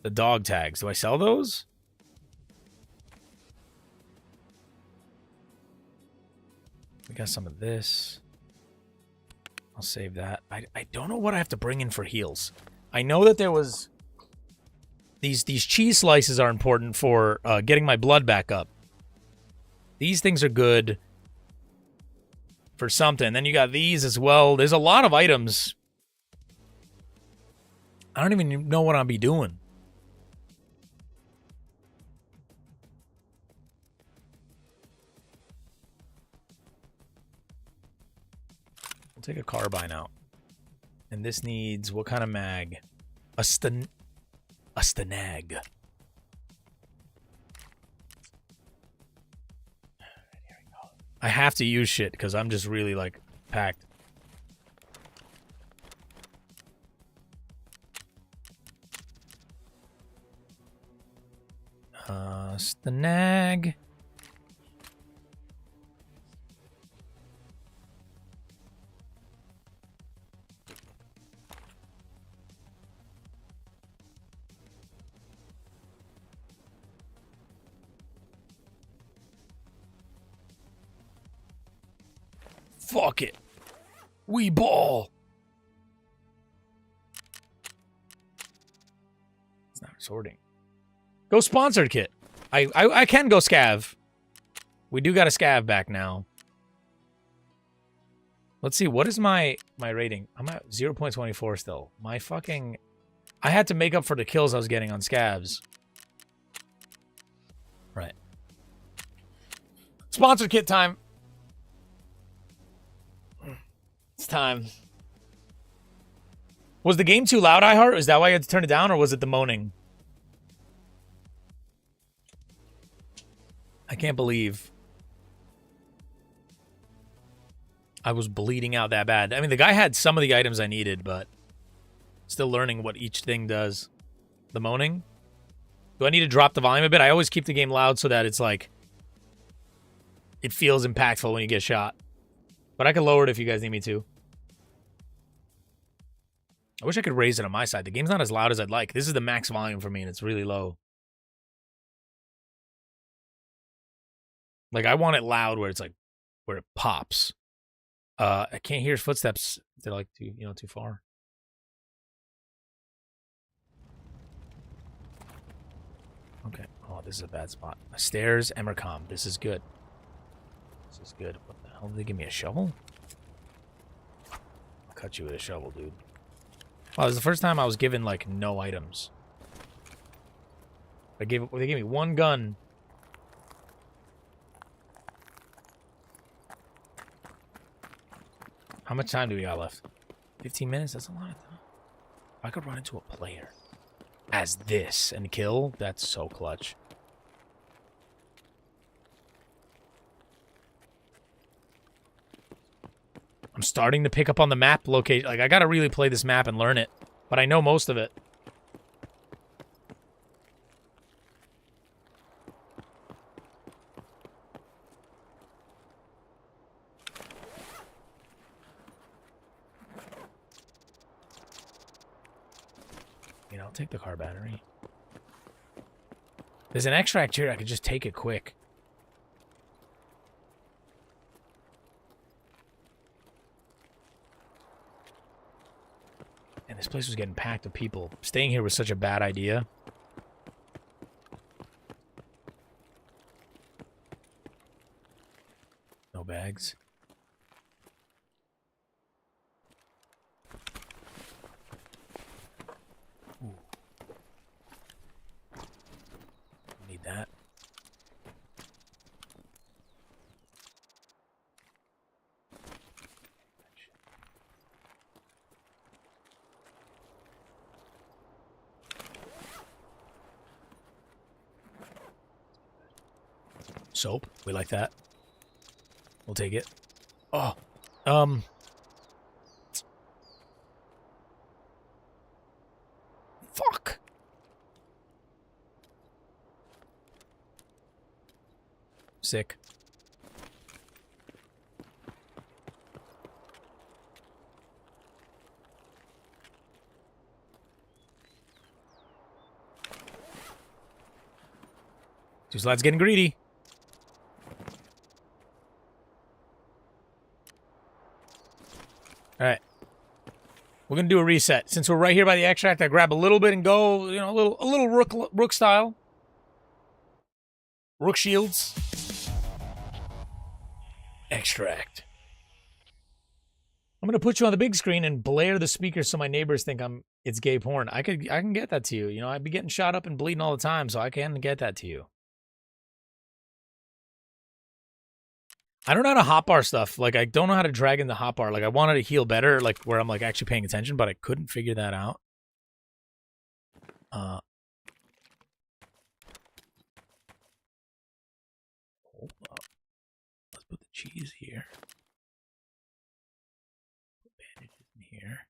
The dog tags. Do I sell those? We got some of this. I'll save that. I don't know what I have to bring in for heals. I know that there was... These cheese slices are important for getting my blood back up. These things are good for something. Then you got these as well. There's a lot of items. I don't even know what I'll be doing. We'll take a carbine out. And this needs what kind of mag? A stanag. I have to use shit because I'm just really like packed. Stanag. Fuck it. We ball. It's not sorting. Go sponsored kit. I can go scav. We do got a scav back now. Let's see. What is my rating? I'm at 0.24 still. My fucking... I had to make up for the kills I was getting on scavs. Right. Sponsored kit time. It's time. Was the game too loud, iHeart? Is that why you had to turn it down, or was it the moaning? I can't believe I was bleeding out that bad. I mean, the guy had some of the items I needed, but still learning what each thing does. The moaning? Do I need to drop the volume a bit? I always keep the game loud so that it's like... It feels impactful when you get shot. But I can lower it if you guys need me to. I wish I could raise it on my side. The game's not as loud as I'd like. This is the max volume for me, and it's really low. Like, I want it loud where it's like, where it pops. I can't hear his footsteps. They're like too, too far. Okay. Oh, this is a bad spot. Stairs, Emercom. This is good. This is good. What the hell? Did they give me a shovel? I'll cut you with a shovel, dude. Wow, this is the first time I was given, like, no items. They gave me one gun. How much time do we got left? 15 minutes? That's a lot of time. If I could run into a player as this and kill, that's so clutch. I'm starting to pick up on the map location. Like, I gotta really play this map and learn it. But I know most of it. I'll take the car battery. There's an extract here. I could just take it quick. And this place was getting packed with people. Staying here was such a bad idea. No bags. Ooh. Need that. Soap. We like that. We'll take it. Oh. Sick. Two lads getting greedy. All right. We're gonna do a reset. Since we're right here by the extract, I grab a little bit and go, you know, a little rook style. Rook shields. Extract. I'm gonna put you on the big screen and blare the speaker so my neighbors think it's gay porn. I can get that to you. You know, I'd be getting shot up and bleeding all the time, so I can get that to you. I don't know how to hotbar stuff. Like, I don't know how to drag in the hotbar. Like, I wanted to heal better, like, where I'm, like, actually paying attention, but I couldn't figure that out. Hold up. Let's put the cheese here. Put bandages in here.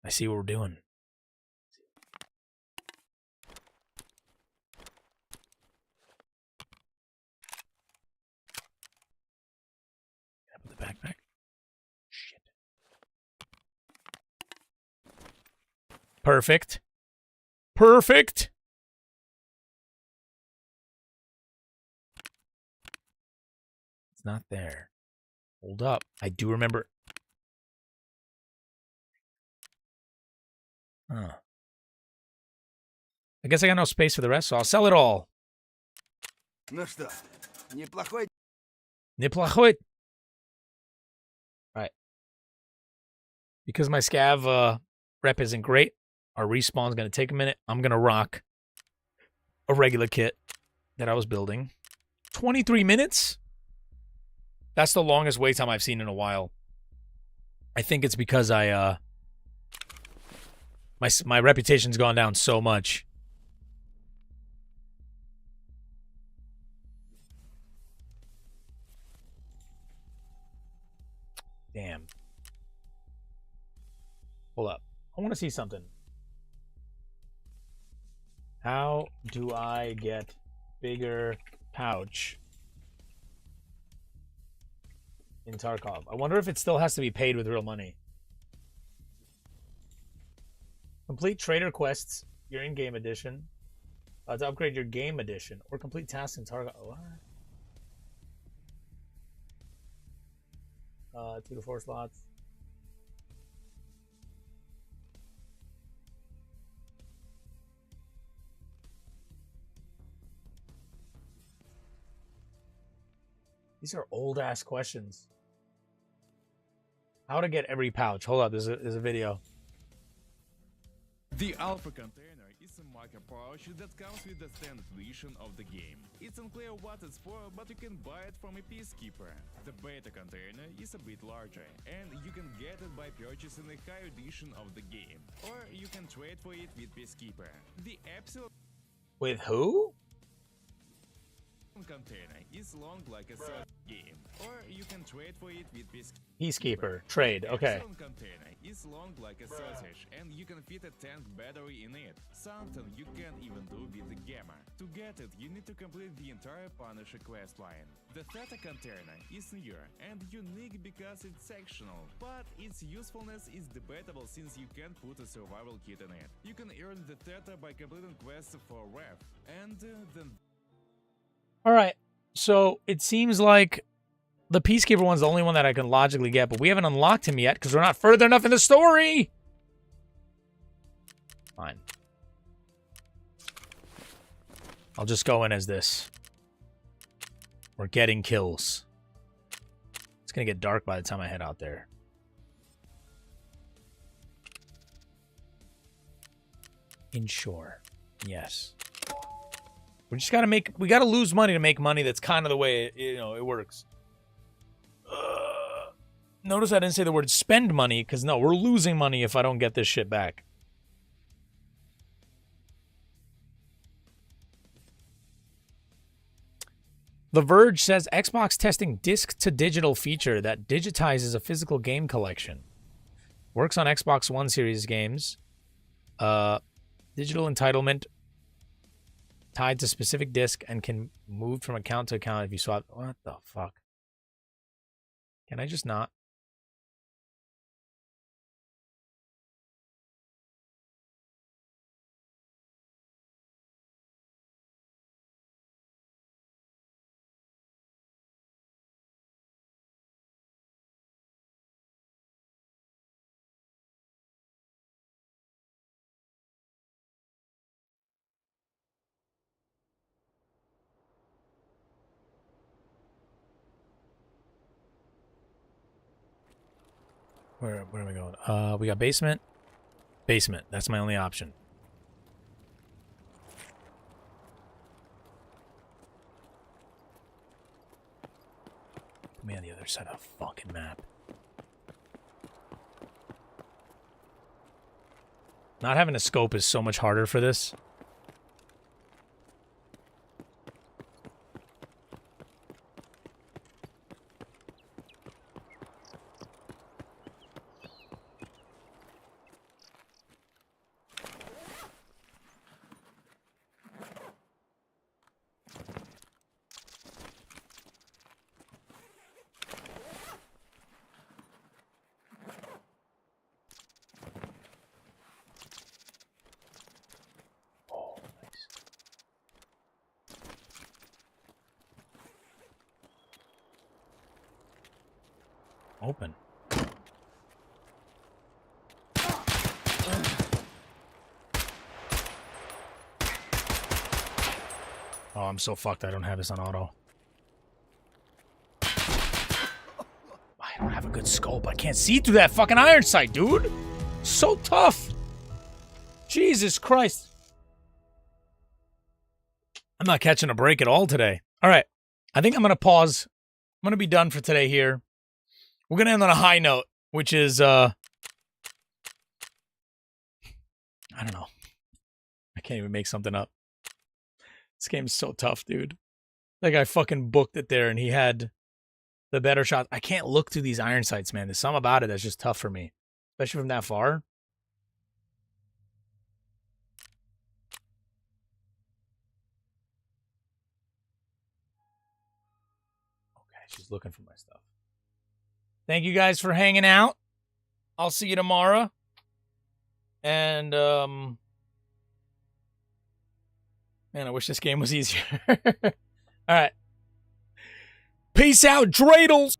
I see what we're doing. Can I put the backpack? Shit. Perfect. Perfect. It's not there. Hold up. I do remember. Huh. I guess I got no space for the rest, so I'll sell it all. Неплохой. Alright. Because my scav rep isn't great, our respawn's going to take a minute. I'm going to rock a regular kit that I was building. 23 minutes? That's the longest wait time I've seen in a while. I think it's because my reputation's gone down so much. Damn. Hold up. I want to see something. How do I get bigger pouch in Tarkov? I wonder if it still has to be paid with real money. Complete trader quests, your in-game edition. To upgrade your game edition. Or complete tasks in Tarkov. What? 2 to 4 slots. These are old-ass questions. How to get every pouch. Hold up, there's a video.
The Alpha container is a marker pouch that comes with the standard edition of the game. It's unclear what it's for, but you can buy it from a Peacekeeper. The beta container is a bit larger, and you can get it by purchasing a higher edition of the game. Or you can trade for it with Peacekeeper. The Epsilon
With who?
container is long like a third game, or you can trade for it with
Peacekeeper. Trade. Okay.
Epsilon container is long like a sausage, and you can fit a tank battery in it, something you can't even do with the Gamma. To get it, you need to complete the entire Punisher quest line. The Theta container is newer and unique because it's sectional, but its usefulness is debatable since you can't put a survival kit in it. You can earn the Theta by completing quests for Ref, and then...
Alright, so it seems like the Peacekeeper one's the only one that I can logically get, but we haven't unlocked him yet because we're not further enough in the story! Fine. I'll just go in as this. We're getting kills. It's gonna get dark by the time I head out there. Inshore. Yes. We just gotta we gotta lose money to make money. That's kind of the way it works. Notice I didn't say the word spend money, because no, we're losing money if I don't get this shit back. The Verge says Xbox testing disc to digital feature that digitizes a physical game collection. Works on Xbox One series games. Digital entitlement tied to specific disc and can move from account to account if you swap. What the fuck? Can I just not? Where are we going? We got basement. Basement. That's my only option. Put me on the other side of the fucking map. Not having a scope is so much harder for this. Open. Oh, I'm so fucked I don't have this on auto. I don't have a good scope. I can't see through that fucking iron sight, dude. So tough. Jesus Christ. I'm not catching a break at all today. All right. I think I'm going to pause. I'm going to be done for today here. We're going to end on a high note, which is, I don't know. I can't even make something up. This game's so tough, dude. That guy fucking booked it there, and he had the better shot. I can't look through these iron sights, man. There's something about it that's just tough for me, especially from that far. Okay, she's looking for my stuff. Thank you guys for hanging out. I'll see you tomorrow. And, man, I wish this game was easier. All right. Peace out, dreidels.